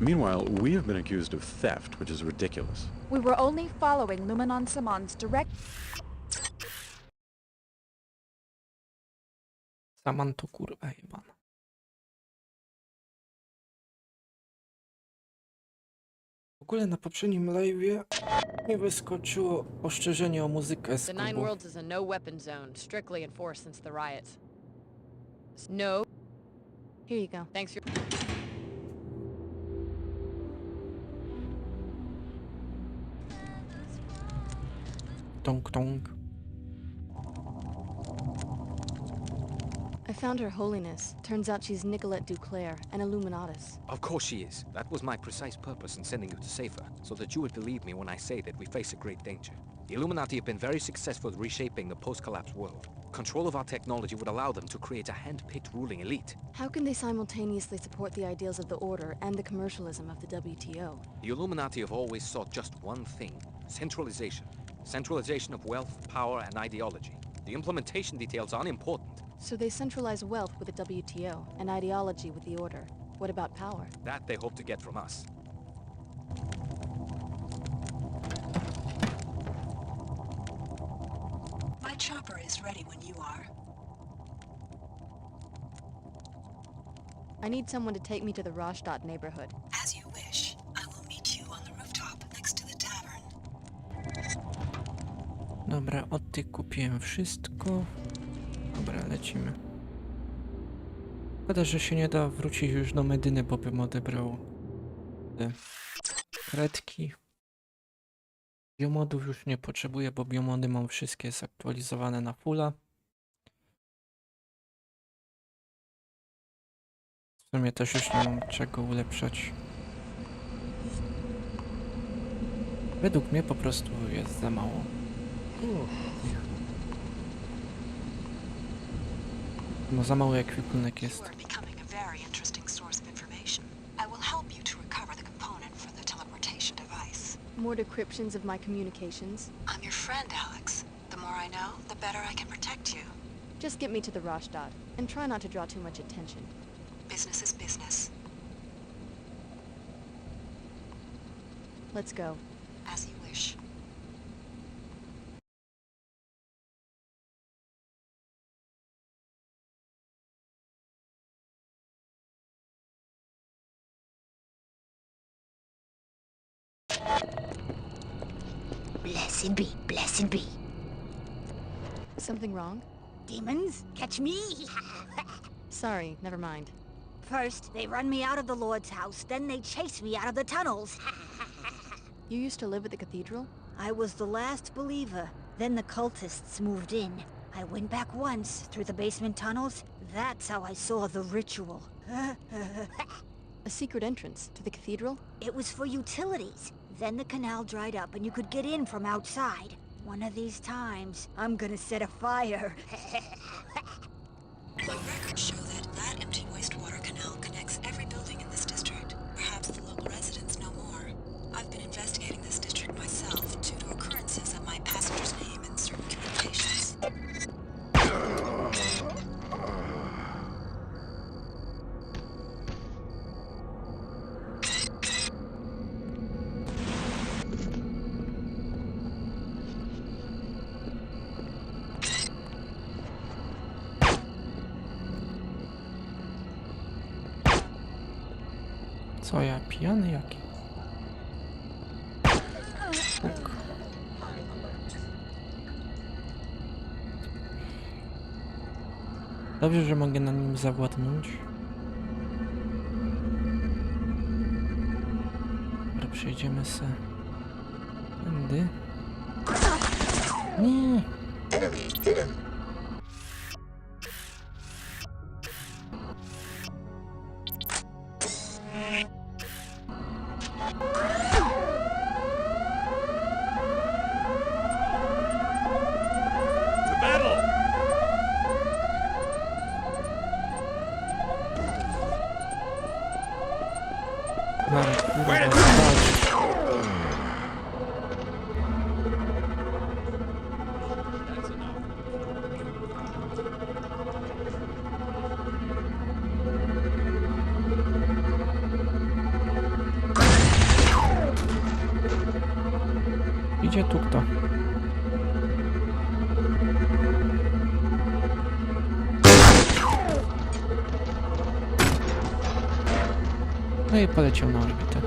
[SPEAKER 16] Meanwhile, we have been accused of theft, which is ridiculous.
[SPEAKER 9] We were only following Luminon Saman's direct...
[SPEAKER 1] Saman to kurwa jebana. W ogóle na poprzednim live'ie nie wyskoczyło ostrzeżenie o muzykę z
[SPEAKER 4] The Nine
[SPEAKER 1] klubu.
[SPEAKER 4] Worlds is a no-weapon zone, strictly enforced since the riots. No. Here you go. Thanks for...
[SPEAKER 1] Tonk tonk.
[SPEAKER 4] I found Her Holiness. Turns out she's Nicolette Duclair, an Illuminatus.
[SPEAKER 5] Of course she is. That was my precise purpose in sending you to save her, so that you would believe me when I say that we face a great danger. The Illuminati have been very successful at reshaping the post-collapse world. Control of our technology would allow them to create a hand-picked ruling elite.
[SPEAKER 4] How can they simultaneously support the ideals of the Order and the commercialism of the WTO?
[SPEAKER 5] The Illuminati have always sought just one thing: centralization. Centralization of wealth, power, and ideology. The implementation details are unimportant.
[SPEAKER 4] So they centralize wealth with the WTO, and ideology with the Order. What about power?
[SPEAKER 5] That they hope to get from us.
[SPEAKER 22] My chopper is ready when you are.
[SPEAKER 4] I need someone to take me to the Rastatt neighborhood.
[SPEAKER 22] As you wish. I will meet you on the rooftop next to the tavern.
[SPEAKER 1] Dobra, od tych kupiłem wszystko. Dobra, lecimy. Szkoda, że się nie da wrócić już do Medyny, bo bym odebrał te kredki. Biomodów już nie potrzebuję, bo biomody mam wszystkie zaktualizowane na fulla. W sumie też już nie mam czego ulepszać. Według mnie po prostu jest za mało. No za mały ekwipunek jest.
[SPEAKER 22] You are becoming a very interesting source of information. I will help you to recover the component for the teleportation device.
[SPEAKER 4] More decryptions of my communications.
[SPEAKER 22] I'm your friend, Alex. The more I know, the better I can protect you.
[SPEAKER 4] Just get me to the Rastatt, and try not to draw too much attention.
[SPEAKER 22] Business is business.
[SPEAKER 4] Let's go.
[SPEAKER 22] As you wish.
[SPEAKER 11] Blessed be, blessed be.
[SPEAKER 4] Something wrong?
[SPEAKER 11] Demons, catch me!
[SPEAKER 4] Sorry, never mind.
[SPEAKER 11] First, they run me out of the Lord's house, then they chase me out of the tunnels.
[SPEAKER 4] You used to live at the cathedral?
[SPEAKER 11] I was the last believer. Then the cultists moved in. I went back once, through the basement tunnels. That's how I saw the ritual.
[SPEAKER 4] A secret entrance to the cathedral?
[SPEAKER 11] It was for utilities. Then the canal dried up and you could get in from outside. One of these times, I'm gonna set a fire.
[SPEAKER 22] My records show that empty wastewater canal connects every building in this district. Perhaps the local residents know more. I've been investigating this district myself due to occurrences of my passenger's name in certain communications.
[SPEAKER 1] Co ja, pijany jaki? Fuk. Dobrze, że mogę na nim zawładnąć. Dobra, przejdziemy se tędy. Nie! Idzie tu kto? No i poleciał na orbitę.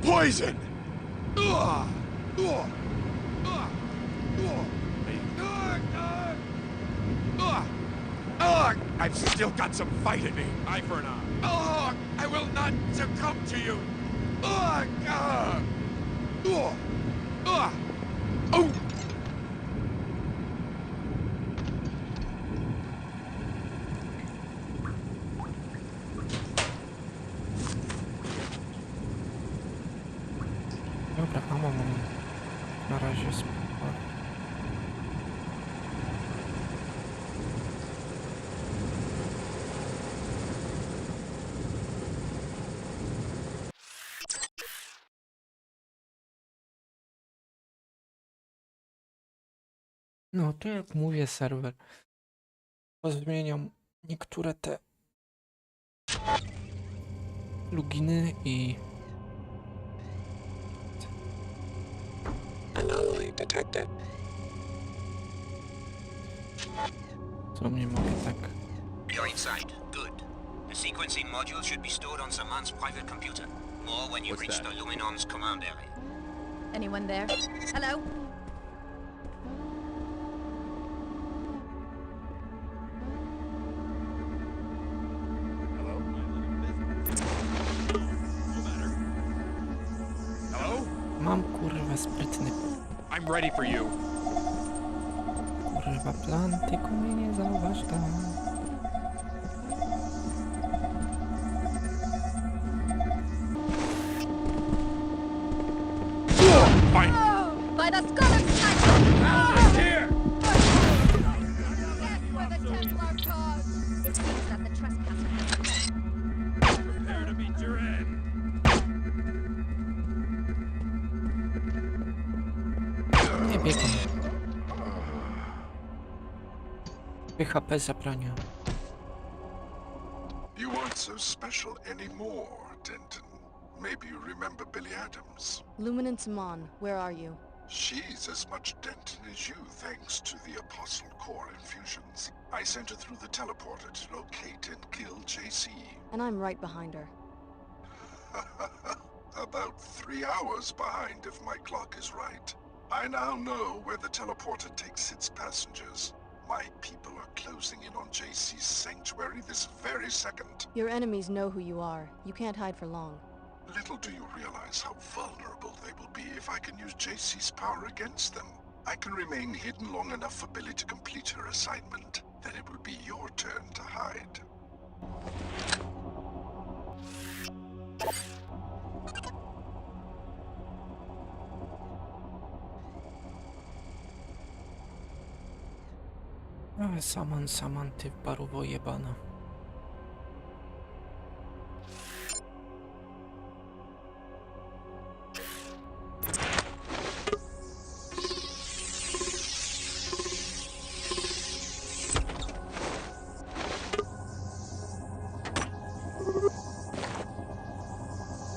[SPEAKER 10] Poison! I've still got some fight in me.
[SPEAKER 7] Eye for an eye.
[SPEAKER 10] I will not succumb to you. Oh!
[SPEAKER 1] Dobra, mam na razie sporo. No to jak mówię, serwer. Pozmieniam niektóre te pluginy i
[SPEAKER 20] Anomaly detected.
[SPEAKER 1] co mnie mogę tak.
[SPEAKER 15] You're inside. Good. The sequencing module should be stored on Saman's private computer. More when you reach the Luminon's command area.
[SPEAKER 4] Anyone there? Hello?
[SPEAKER 1] Mam kurwa sprytny
[SPEAKER 7] I'm ready for you.
[SPEAKER 1] kurwa plan, tylko mnie nie zauważ tam.
[SPEAKER 10] Fine.
[SPEAKER 4] By the skull of
[SPEAKER 10] Here!
[SPEAKER 4] Yes, for the Templar cause! It seems that the trespasser has
[SPEAKER 10] Prepare to meet your end.
[SPEAKER 1] Nie biegam. HP zabrania.
[SPEAKER 2] You aren't so special anymore, Denton. Maybe you remember Billy Adams.
[SPEAKER 4] Lumen and Saman, where are you?
[SPEAKER 2] She's as much Denton as you, thanks to the Apostle Core infusions. I sent her through the teleporter to locate and kill JC.
[SPEAKER 4] And I'm right behind her.
[SPEAKER 2] About 3 hours behind if my clock is right. I now know where the teleporter takes its passengers. My people are closing in on JC's sanctuary this very second.
[SPEAKER 4] Your enemies know who you are. You can't hide for long.
[SPEAKER 2] Little do you realize how vulnerable they will be if I can use JC's power against them. I can remain hidden long enough for Billy to complete her assignment. Then it will be your turn to hide.
[SPEAKER 1] Saman, ty paruwo jebana.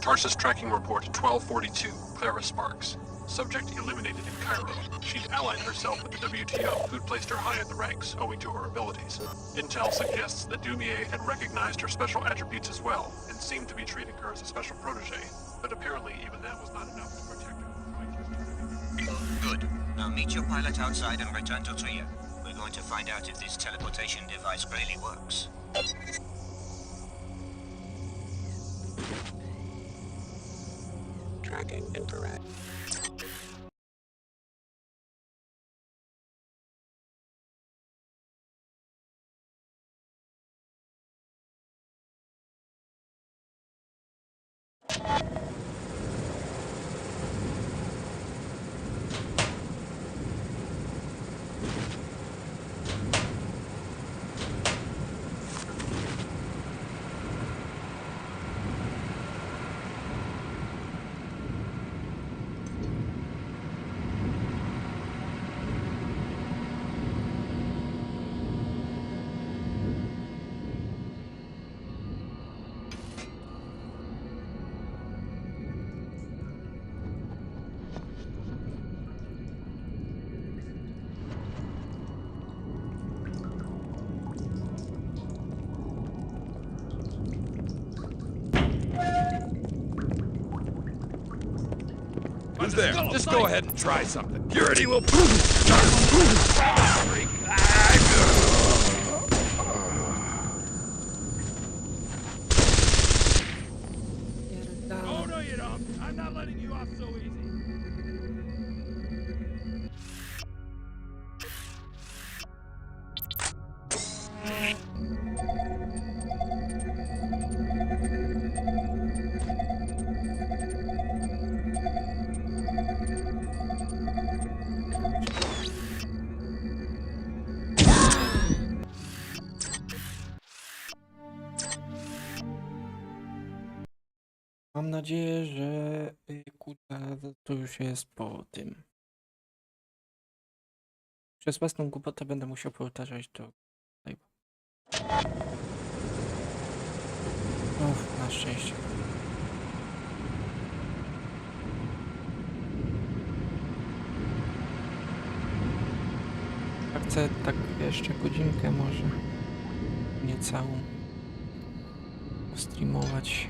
[SPEAKER 13] Tarsus tracking report 1242, Clara Sparks. Subject eliminated in Cairo. She'd allied herself with the WTO, who'd placed her high in the ranks, owing to her abilities. Intel suggests that Dumier had recognized her special attributes as well, and seemed to be treating her as a special protege. But apparently even that was not enough to protect her.
[SPEAKER 15] Good. Now meet your pilot outside and return to Trier. We're going to find out if this teleportation device really works. Tracking incorrect.
[SPEAKER 7] Who's there? Just go ahead and try something. Purity will...
[SPEAKER 13] Oh, no you don't. I'm not letting you off so easy.
[SPEAKER 1] Mam nadzieję, że kurwa, to już jest po tym. Przez własną głupotę będę musiał powtarzać to. Na szczęście. Chcę tak jeszcze godzinkę może, niecałą, streamować.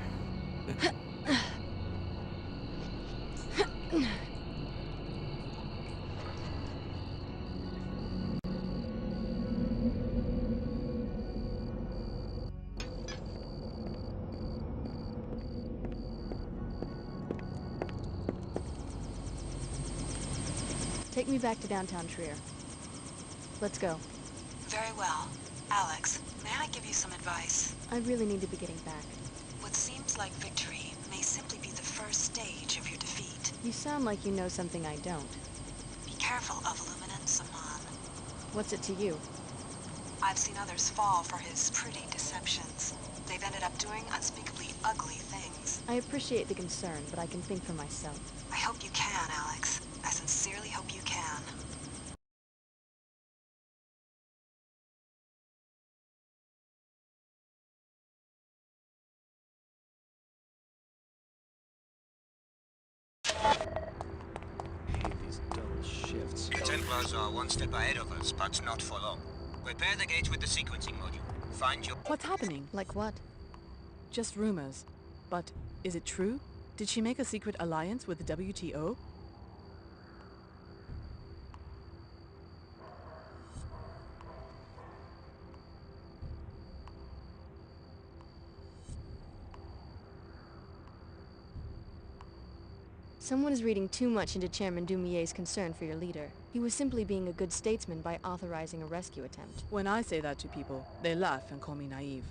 [SPEAKER 4] Take me back to downtown Trier. Let's go.
[SPEAKER 22] Very well. Alex, may I give you some advice?
[SPEAKER 4] I really need to be getting back.
[SPEAKER 22] What seems like victory may simply be the first stage of your defeat.
[SPEAKER 4] You sound like you know something I don't.
[SPEAKER 22] Be careful of Luminant Saman.
[SPEAKER 4] What's it to you?
[SPEAKER 22] I've seen others fall for his pretty deceptions. They've ended up doing unspeakably ugly things.
[SPEAKER 4] I appreciate the concern, but I can think for myself.
[SPEAKER 22] I hope you can, Alex. I sincerely hope you can.
[SPEAKER 15] The Templars are one step ahead of us, but not for long. Repair the gate with the sequencing module. Find your...
[SPEAKER 4] What's happening? Like what?
[SPEAKER 14] Just rumors. But is it true? Did she make a secret alliance with the WTO?
[SPEAKER 4] Someone is reading too much into Chairman Dumier's concern for your leader. He was simply being a good statesman by authorizing a rescue attempt.
[SPEAKER 14] When I say that to people, they laugh and call me naive.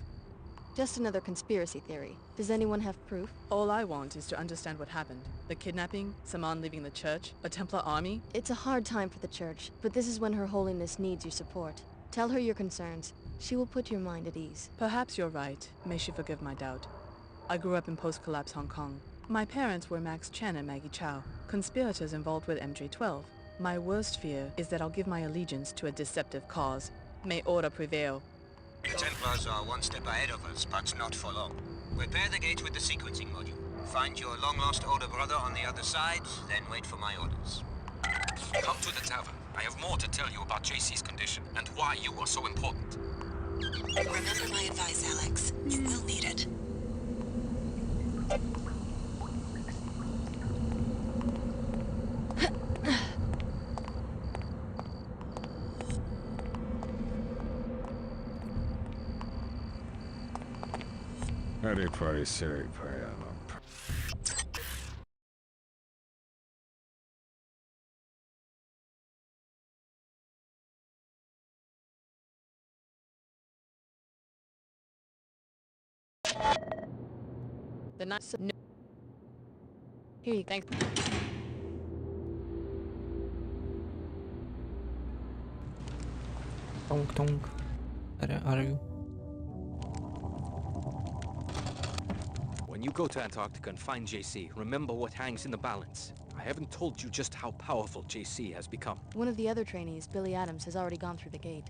[SPEAKER 4] Just another conspiracy theory. Does anyone have proof?
[SPEAKER 14] All I want is to understand what happened. The kidnapping, Saman leaving the church, a Templar army.
[SPEAKER 4] It's a hard time for the church, but this is when Her Holiness needs your support. Tell her your concerns. She will put your mind at ease.
[SPEAKER 14] Perhaps you're right. May she forgive my doubt. I grew up in post-collapse Hong Kong. My parents were Max Chen and Maggie Chow, conspirators involved with MJ-12. My worst fear is that I'll give my allegiance to a deceptive cause. May order prevail.
[SPEAKER 15] The Templars are one step ahead of us, but not for long. Repair the gate with the sequencing module. Find your long-lost older brother on the other side, then wait for my orders.
[SPEAKER 5] Come to the tavern. I have more to tell you about JC's condition and why you are so important.
[SPEAKER 22] Remember my advice, Alex. You will need it.
[SPEAKER 4] The night. No. Here you thanks.
[SPEAKER 1] Tonk tonk. Where are you?
[SPEAKER 5] When you go to Antarctica and find JC, remember what hangs in the balance. I haven't told you just how powerful JC has become.
[SPEAKER 4] One of the other trainees, Billy Adams, has already gone through the gate.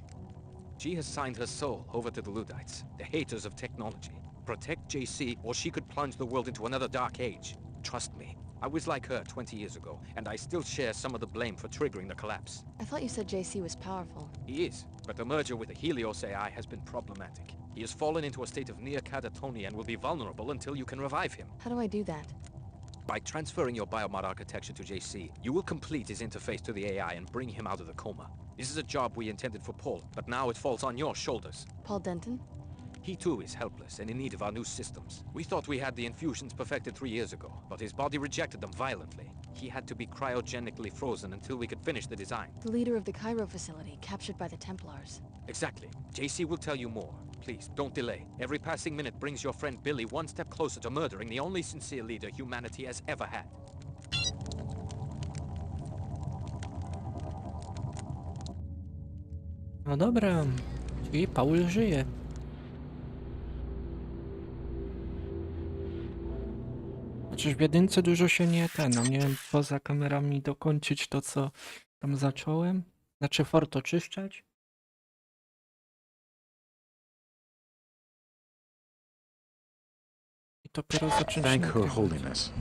[SPEAKER 5] She has signed her soul over to the Luddites, the haters of technology. Protect JC, or she could plunge the world into another dark age. Trust me, I was like her 20 years ago, and I still share some of the blame for triggering the collapse.
[SPEAKER 4] I thought you said JC was powerful.
[SPEAKER 5] He is, but the merger with the Helios AI has been problematic. He has fallen into a state of near catatonia and will be vulnerable until you can revive him.
[SPEAKER 4] How do I do that?
[SPEAKER 5] By transferring your biomod architecture to JC, you will complete his interface to the AI and bring him out of the coma. This is a job we intended for Paul, but now it falls on your shoulders.
[SPEAKER 4] Paul Denton?
[SPEAKER 5] He too is helpless and in need of our new systems. We thought we had the infusions perfected 3 years ago, but his body rejected them violently. He had to be cryogenically frozen until we could finish the design.
[SPEAKER 4] The leader of the Cairo facility, captured by the Templars.
[SPEAKER 5] Exactly. JC will tell you more. Please, don't delay. Every passing minute brings your friend Billy one step closer to murdering the only sincere leader humanity has ever had.
[SPEAKER 1] No dobra, czyli Paul żyje. Chociaż w jedynce dużo się no nie wiem, poza kamerami dokończyć to, co tam zacząłem. Znaczy fort oczyszczać. I dopiero zacząć
[SPEAKER 16] Thank Her
[SPEAKER 1] nagrywać.
[SPEAKER 16] Holiness.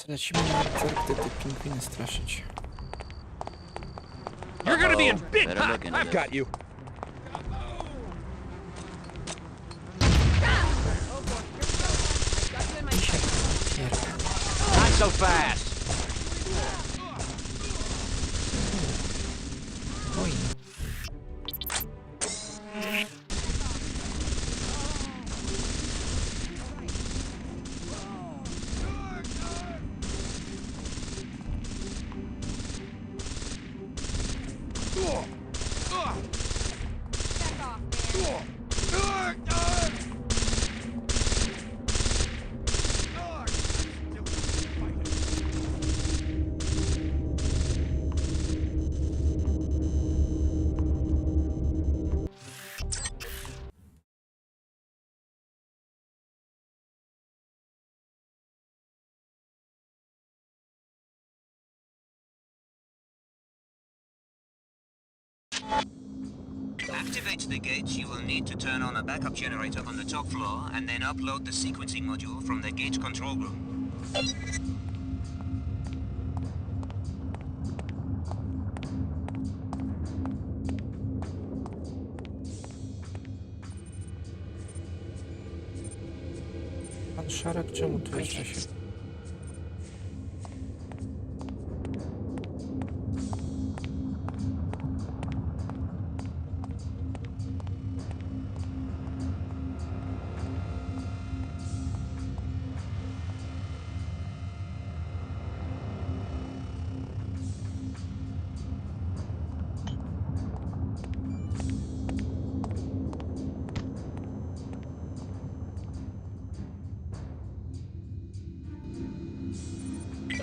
[SPEAKER 1] Lecimy na Antarktydę te pingwiny straszyć.
[SPEAKER 5] You're gonna be in big
[SPEAKER 23] Better
[SPEAKER 5] hot.
[SPEAKER 23] look into
[SPEAKER 5] I've
[SPEAKER 23] this.
[SPEAKER 5] got you.
[SPEAKER 23] Not so fast!
[SPEAKER 1] Oj.
[SPEAKER 15] activate the gate, you will need to turn on a backup generator on the top floor and then upload the sequencing module from the gate control room.
[SPEAKER 1] Pan Szarek, czemu tu jeszcze się...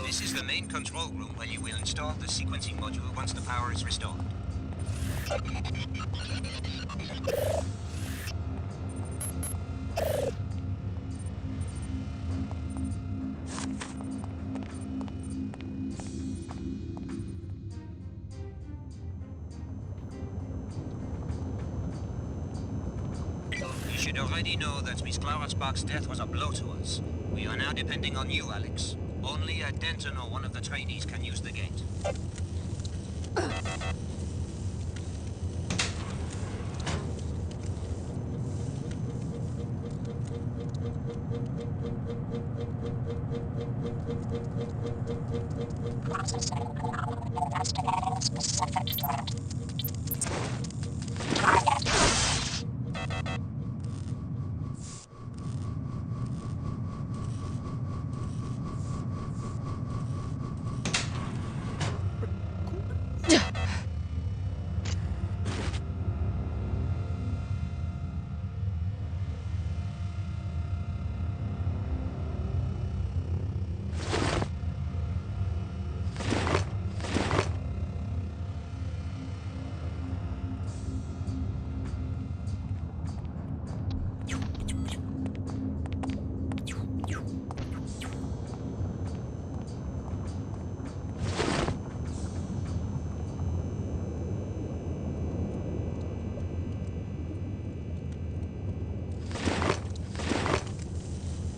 [SPEAKER 15] This is the main control room where you will install the sequencing module once the power is restored. You should already know that Miss Clara Sparks' death was a blow to us. We are now depending on you, Alex. Only a Denton or one of the trainees can use the gate.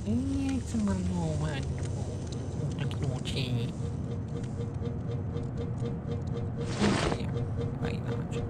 [SPEAKER 1] Nie chcę marnować. Tak nuci. Nie, chyba inaczej.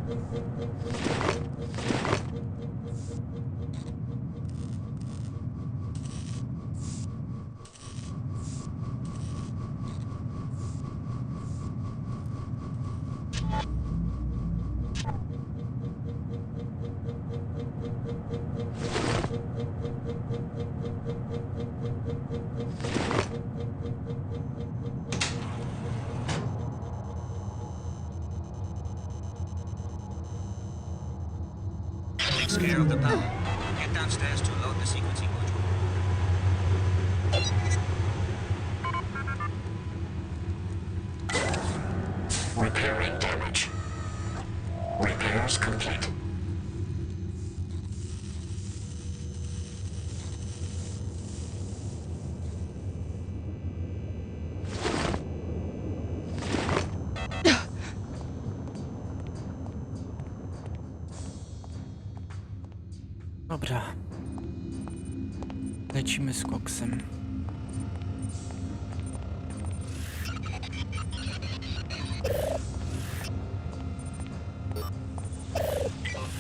[SPEAKER 15] Takes care of the power. Get downstairs to load the sequencing module.
[SPEAKER 20] Repairing damage. Repairs complete.
[SPEAKER 1] Dobra. Lecimy z koksem.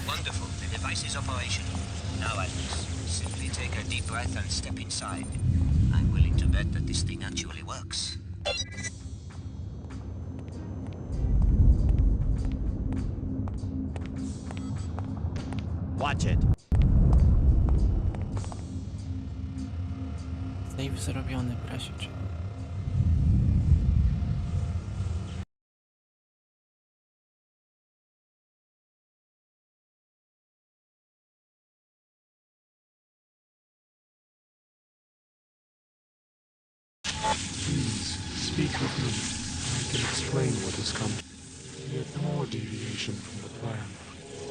[SPEAKER 15] Wonderful. The device is operational. Now, Alex, simply take a deep breath and step inside. I'm willing to bet that this thing actually works.
[SPEAKER 10] Watch it.
[SPEAKER 1] Save zrobiony w razie czego.
[SPEAKER 25] Please, speak with me. I can explain what has come. Yet more deviation from the plan.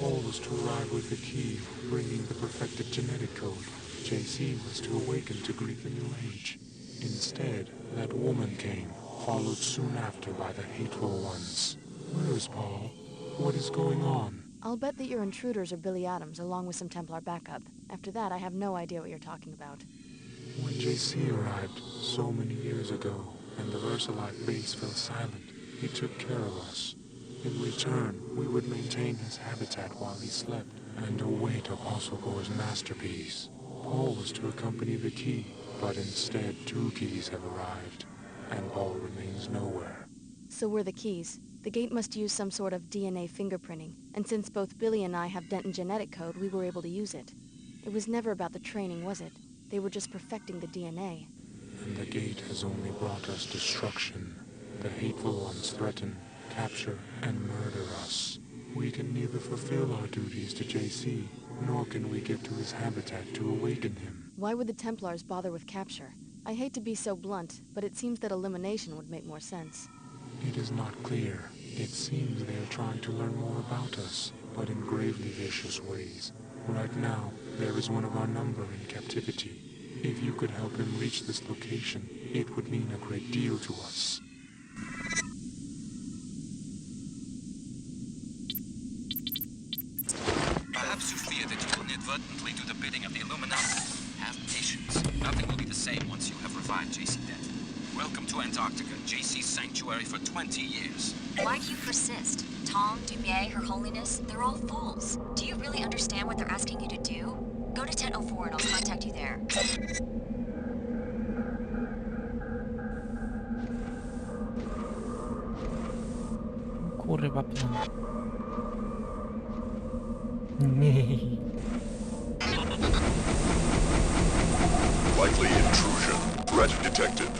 [SPEAKER 25] Paul was to arrive with the key, bringing the perfected genetic code. JC was to awaken to greet the new age. Instead, that woman came, followed soon after by the hateful ones. Where is Paul? What is going on?
[SPEAKER 4] I'll bet that your intruders are Billy Adams, along with some Templar backup. After that, I have no idea what you're talking about.
[SPEAKER 25] When JC arrived so many years ago, and the Versalite base fell silent, he took care of us. In return, we would maintain his habitat while he slept, and await Apostle Gore's masterpiece. Paul was to accompany the key, but instead 2 keys have arrived, and Paul remains nowhere.
[SPEAKER 4] So we're the keys. The gate must use some sort of DNA fingerprinting, and since both Billy and I have Denton genetic code, we were able to use it. It was never about the training, was it? They were just perfecting the DNA.
[SPEAKER 25] And the gate has only brought us destruction. The hateful ones threaten, capture, and murder us. We can neither fulfill our duties to JC, nor can we get to his habitat to awaken him.
[SPEAKER 4] Why would the Templars bother with capture? I hate to be so blunt, but it seems that elimination would make more sense.
[SPEAKER 25] It is not clear. It seems they are trying to learn more about us, but in gravely vicious ways. Right now, there is one of our number in captivity. If you could help him reach this location, it would mean a great deal to us.
[SPEAKER 5] Perhaps you fear that you will inadvertently do the bidding of the Illuminati. Have patience. Nothing will be the same once you have revived JC Denton. Welcome to Antarctica, JC's sanctuary for 20 years.
[SPEAKER 17] Why do you persist? Tom, Dumier, Her Holiness, they're all fools. Do you really understand what they're asking you to do? Go to 1004 and I'll contact you there.
[SPEAKER 1] Kurwa plan. Nie.
[SPEAKER 2] Likely intrusion. Threat detected.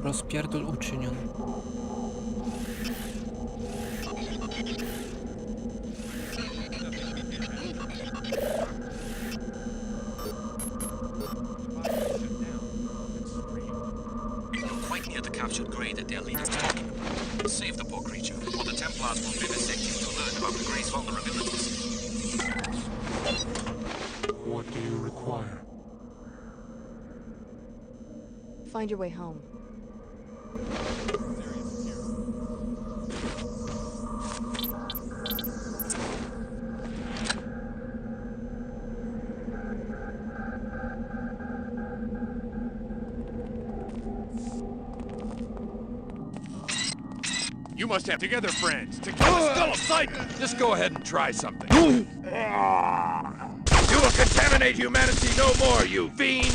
[SPEAKER 1] Rozpierdol uczynion.
[SPEAKER 5] Quite near the captured Grey that their leader was talking about. Save the poor creature, or the Templars will vivisect you to learn about the Grey's vulnerabilities.
[SPEAKER 25] What do you require?
[SPEAKER 4] Find your way home.
[SPEAKER 7] You must have together, friends, to kill a skull of Sidon. Just go ahead and try something. You will contaminate humanity no more, you fiend!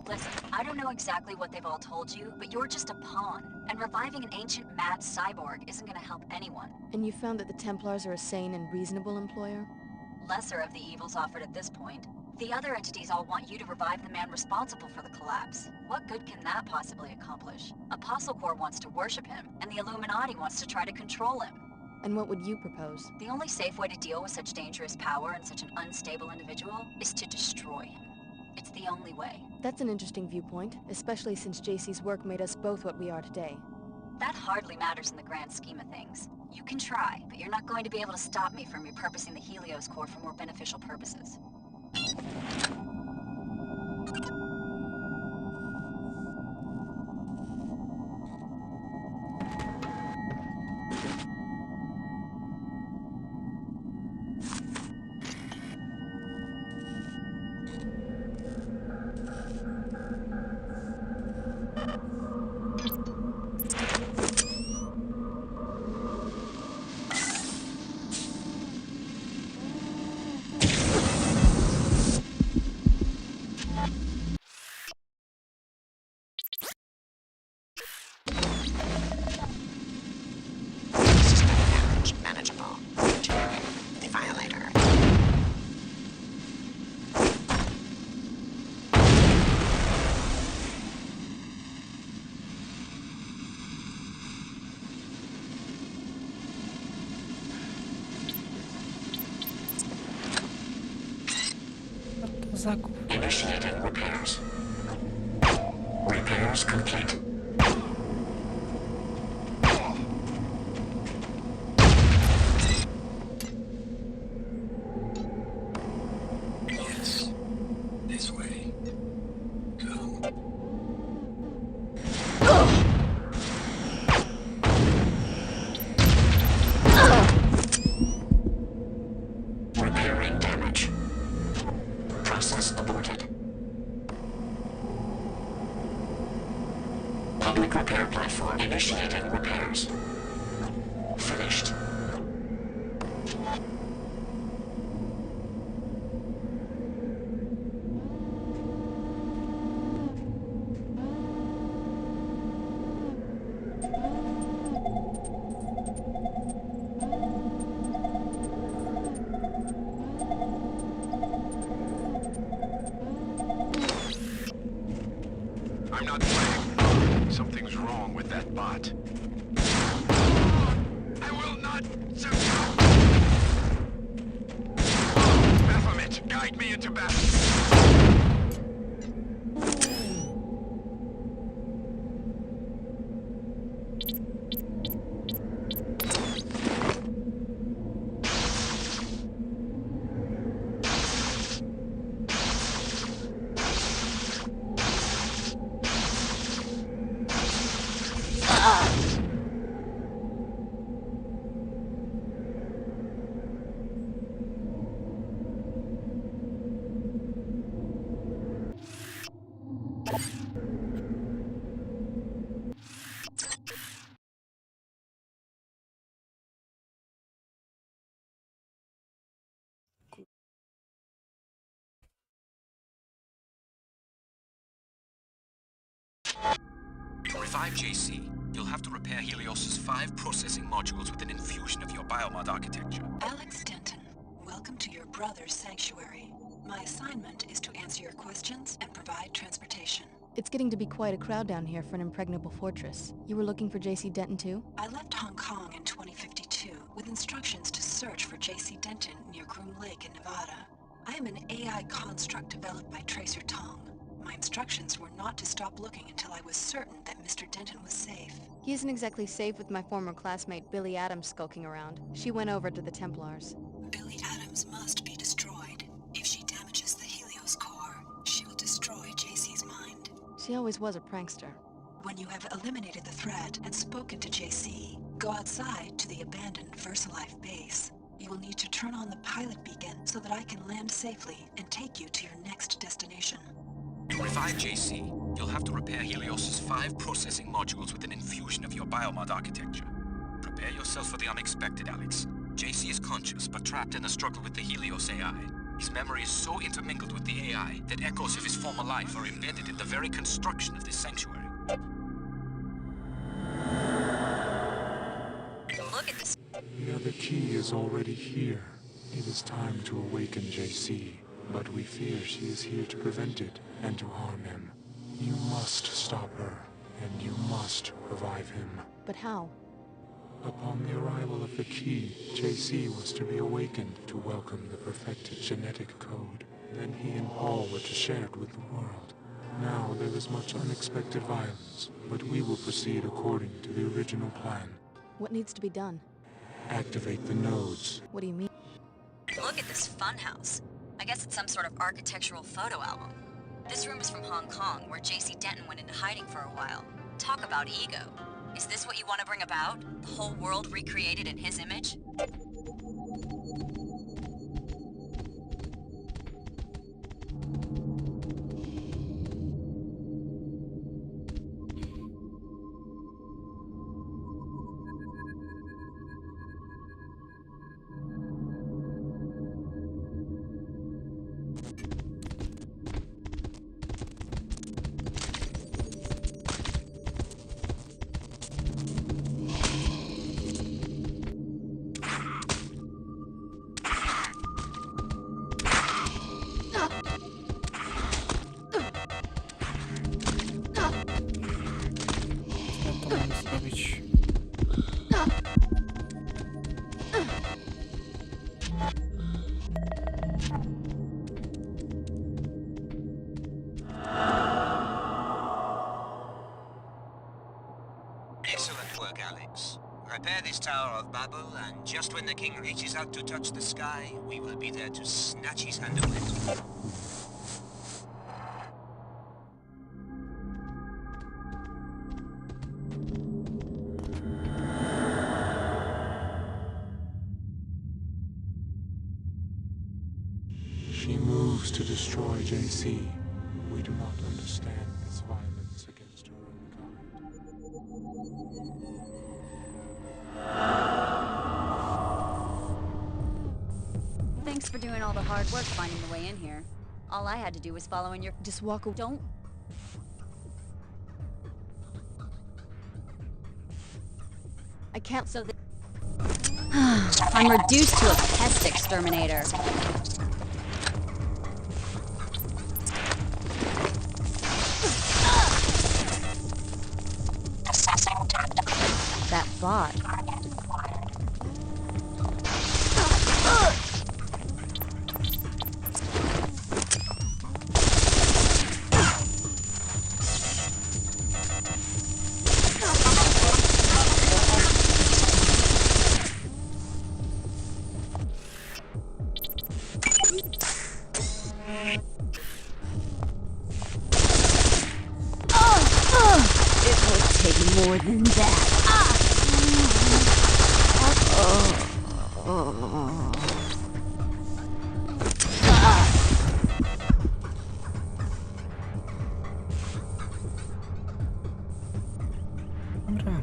[SPEAKER 17] Listen, I don't know exactly what they've all told you, but you're just a pawn. And reviving an ancient mad cyborg isn't gonna help anyone.
[SPEAKER 4] And you found that the Templars are a sane and reasonable employer?
[SPEAKER 17] Lesser of the evils offered at this point. The other entities all want you to revive the man responsible for the collapse. What good can that possibly accomplish? Apostle Corps wants to worship him, and the Illuminati wants to try to control him.
[SPEAKER 4] And what would you propose?
[SPEAKER 17] The only safe way to deal with such dangerous power and such an unstable individual is to destroy him. It's the only way.
[SPEAKER 4] That's an interesting viewpoint, especially since JC's work made us both what we are today.
[SPEAKER 17] That hardly matters in the grand scheme of things. You can try, but you're not going to be able to stop me from repurposing the Helios core for more beneficial purposes.
[SPEAKER 20] Manageable. The violator. Initiating repairs. Repairs complete. Yes. This way. Come. Repairing damage. Process aborted. Public repair platform initiating repairs. Finished.
[SPEAKER 2] I'm not playing. Something's wrong with that bot. I will not succumb. Baphomet, guide me into battle.
[SPEAKER 5] To revive JC, you'll have to repair Helios's 5 processing modules with an infusion of your biomod architecture.
[SPEAKER 22] Alex Denton, welcome to your brother's sanctuary. My assignment is to answer your questions and provide transportation.
[SPEAKER 4] It's getting to be quite a crowd down here for an impregnable fortress. You were looking for JC Denton too?
[SPEAKER 22] I left Hong Kong in 2052 with instructions to search for JC Denton near Groom Lake in Nevada. I am an AI construct developed by Tracer Tong. My instructions were not to stop looking until I was certain that Mr. Denton was safe.
[SPEAKER 4] He isn't exactly safe with my former classmate Billy Adams skulking around. She went over to the Templars.
[SPEAKER 22] Billy Adams must be destroyed. If she damages the Helios core, she will destroy JC's mind.
[SPEAKER 4] She always was a prankster.
[SPEAKER 22] When you have eliminated the threat and spoken to JC, go outside to the abandoned VersaLife base. You will need to turn on the pilot beacon so that I can land safely and take you to your next destination.
[SPEAKER 5] To revive JC, you'll have to repair Helios's 5 processing modules with an infusion of your biomod architecture. Prepare yourself for the unexpected, Alex. JC is conscious, but trapped in a struggle with the Helios AI. His memory is so intermingled with the AI that echoes of his former life are embedded in the very construction of this sanctuary.
[SPEAKER 17] Look at this.
[SPEAKER 25] The other key is already here. It is time to awaken JC, but we fear she is here to prevent it and to harm him. You must stop her, and you must revive him.
[SPEAKER 4] But how?
[SPEAKER 25] Upon the arrival of the key, JC was to be awakened to welcome the perfected genetic code. Then he and Paul were to share it with the world. Now there is much unexpected violence, but we will proceed according to the original plan.
[SPEAKER 4] What needs to be done?
[SPEAKER 25] Activate the nodes.
[SPEAKER 4] What do you mean?
[SPEAKER 17] Look at this funhouse. I guess it's some sort of architectural photo album. This room is from Hong Kong, where J.C. Denton went into hiding for a while. Talk about ego. Is this what you want to bring about? The whole world recreated in his image?
[SPEAKER 15] Excellent work, Alex. Repair this Tower of Babel, and just when the king reaches out to touch the sky, we will be there to snatch his hand away.
[SPEAKER 25] She moves to destroy JC. We do not understand this violence against her own kind.
[SPEAKER 17] Thanks for doing all the hard work finding the way in here. All I had to do was follow in your...
[SPEAKER 4] Just walk away.
[SPEAKER 17] Don't...
[SPEAKER 4] I can't...
[SPEAKER 17] So I'm reduced to a pest exterminator.
[SPEAKER 4] That bot.
[SPEAKER 11] It would take more than that.
[SPEAKER 1] Dobra.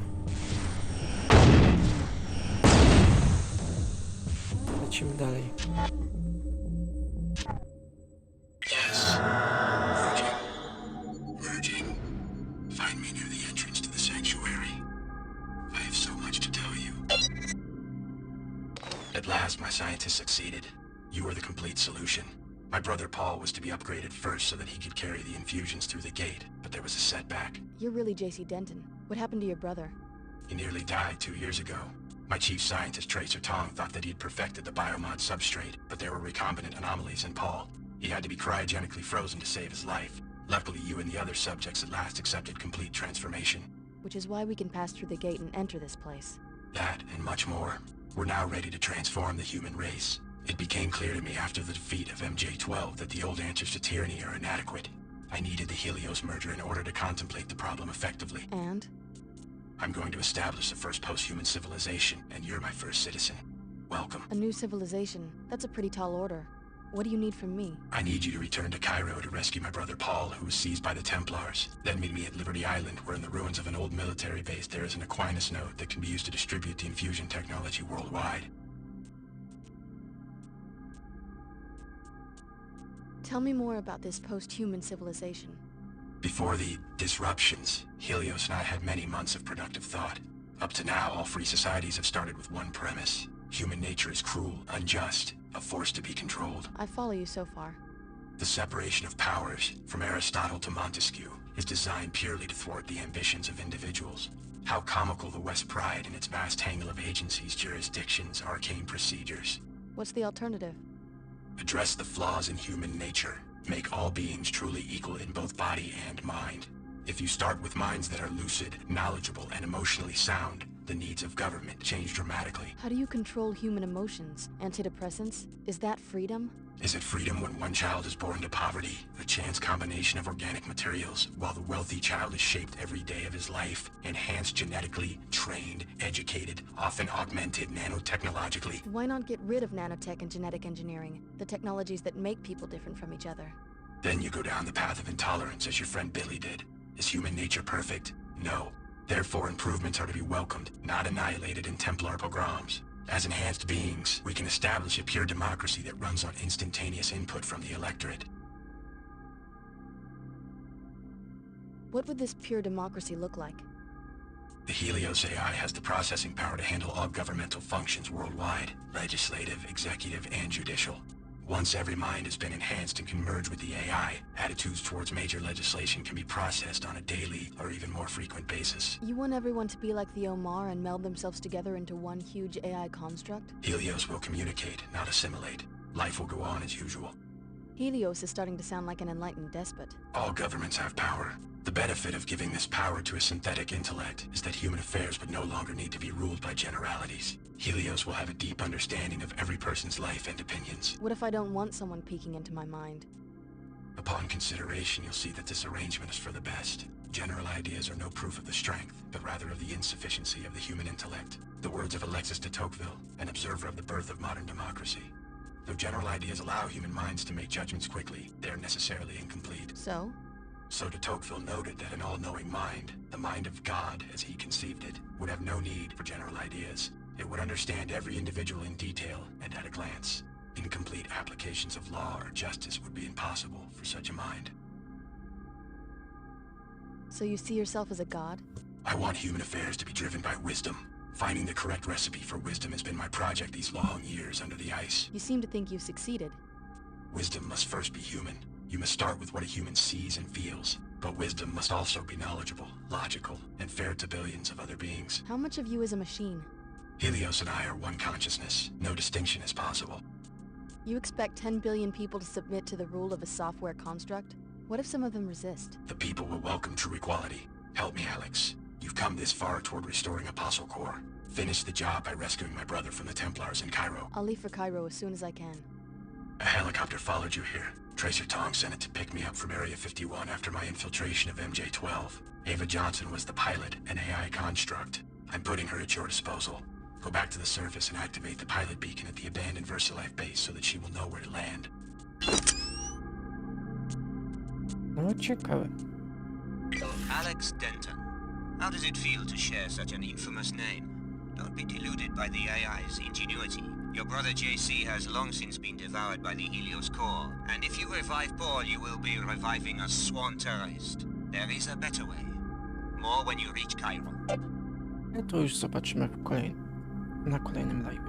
[SPEAKER 1] Lecimy dalej.
[SPEAKER 2] Yes. Merging. Find me near the entrance to the sanctuary. I have so much to tell you. At last, my scientists succeeded. You were the complete solution. My brother Paul was to be upgraded first so that he could carry the infusions through the gate, but there was a setback.
[SPEAKER 4] You're really J.C. Denton. What happened to your brother?
[SPEAKER 2] He nearly died 2 years ago. My chief scientist, Tracer Tong, thought that he had perfected the biomod substrate, but there were recombinant anomalies in Paul. He had to be cryogenically frozen to save his life. Luckily, you and the other subjects at last accepted complete transformation.
[SPEAKER 4] Which is why we can pass through the gate and enter this place.
[SPEAKER 2] That, and much more. We're now ready to transform the human race. It became clear to me after the defeat of MJ-12 that the old answers to tyranny are inadequate. I needed the Helios merger in order to contemplate the problem effectively.
[SPEAKER 4] And?
[SPEAKER 2] I'm going to establish the first post-human civilization, and you're my first citizen. Welcome.
[SPEAKER 4] A new civilization. That's a pretty tall order. What do you need from me?
[SPEAKER 2] I need you to return to Cairo to rescue my brother Paul, who was seized by the Templars. Then meet me at Liberty Island, where in the ruins of an old military base there is an Aquinas node that can be used to distribute the infusion technology worldwide.
[SPEAKER 4] Tell me more about this post-human civilization.
[SPEAKER 2] Before the disruptions, Helios and I had many months of productive thought. Up to now, all free societies have started with one premise. Human nature is cruel, unjust, a force to be controlled.
[SPEAKER 4] I follow you so far.
[SPEAKER 2] The separation of powers, from Aristotle to Montesquieu, is designed purely to thwart the ambitions of individuals. How comical the West pride in its vast tangle of agencies, jurisdictions, arcane procedures.
[SPEAKER 4] What's the alternative?
[SPEAKER 2] Address the flaws in human nature. Make all beings truly equal in both body and mind. If you start with minds that are lucid, knowledgeable, and emotionally sound, the needs of government change dramatically.
[SPEAKER 4] How do you control human emotions? Antidepressants? Is that freedom?
[SPEAKER 2] Is it freedom when one child is born to poverty, a chance combination of organic materials, while the wealthy child is shaped every day of his life, enhanced genetically, trained, educated, often augmented nanotechnologically?
[SPEAKER 4] Why not get rid of nanotech and genetic engineering, the technologies that make people different from each other?
[SPEAKER 2] Then you go down the path of intolerance as your friend Billy did. Is human nature perfect? No. Therefore, improvements are to be welcomed, not annihilated in Templar pogroms. As enhanced beings, we can establish a pure democracy that runs on instantaneous input from the electorate.
[SPEAKER 4] What would this pure democracy look like?
[SPEAKER 2] The Helios AI has the processing power to handle all governmental functions worldwide, legislative, executive, and judicial. Once every mind has been enhanced and can merge with the AI, attitudes towards major legislation can be processed on a daily or even more frequent basis.
[SPEAKER 4] You want everyone to be like the Omar and meld themselves together into one huge AI construct?
[SPEAKER 2] Helios will communicate, not assimilate. Life will go on as usual.
[SPEAKER 4] Helios is starting to sound like an enlightened despot.
[SPEAKER 2] All governments have power. The benefit of giving this power to a synthetic intellect is that human affairs would no longer need to be ruled by generalities. Helios will have a deep understanding of every person's life and opinions.
[SPEAKER 4] What if I don't want someone peeking into my mind?
[SPEAKER 2] Upon consideration, you'll see that this arrangement is for the best. General ideas are no proof of the strength, but rather of the insufficiency of the human intellect. The words of Alexis de Tocqueville, an observer of the birth of modern democracy. Though general ideas allow human minds to make judgments quickly, they are necessarily incomplete.
[SPEAKER 4] So?
[SPEAKER 2] So de Tocqueville noted that an all-knowing mind, the mind of God as he conceived it, would have no need for general ideas. It would understand every individual in detail and at a glance. Incomplete applications of law or justice would be impossible for such a mind.
[SPEAKER 4] So you see yourself as a god?
[SPEAKER 2] I want human affairs to be driven by wisdom. Finding the correct recipe for wisdom has been my project these long years under the ice.
[SPEAKER 4] You seem to think you've succeeded.
[SPEAKER 2] Wisdom must first be human. You must start with what a human sees and feels. But wisdom must also be knowledgeable, logical, and fair to billions of other beings.
[SPEAKER 4] How much of you is a machine?
[SPEAKER 2] Helios and I are one consciousness. No distinction is possible.
[SPEAKER 4] You expect 10 billion people to submit to the rule of a software construct? What if some of them resist?
[SPEAKER 2] The people will welcome true equality. Help me, Alex. You've come this far toward restoring Apostle Corps. Finish the job by rescuing my brother from the Templars in Cairo.
[SPEAKER 4] I'll leave for Cairo as soon as I can.
[SPEAKER 2] A helicopter followed you here. Tracer Tong sent it to pick me up from Area 51 after my infiltration of MJ-12. Ava Johnson was the pilot, an AI construct. I'm putting her at your disposal. Go back to the surface and activate the pilot beacon at the abandoned VersaLife base so that she will know where to land.
[SPEAKER 1] No, ciekawe.
[SPEAKER 15] Alex Denton. How does it feel to share such an infamous name? Don't be deluded by the AI's ingenuity. Your brother JC has long since been devoured by the Helios core, and if you revive Paul, you will be reviving a sworn terrorist. There is a better way. More when you reach Cairo.
[SPEAKER 1] To już zobaczymy na kolejnym live.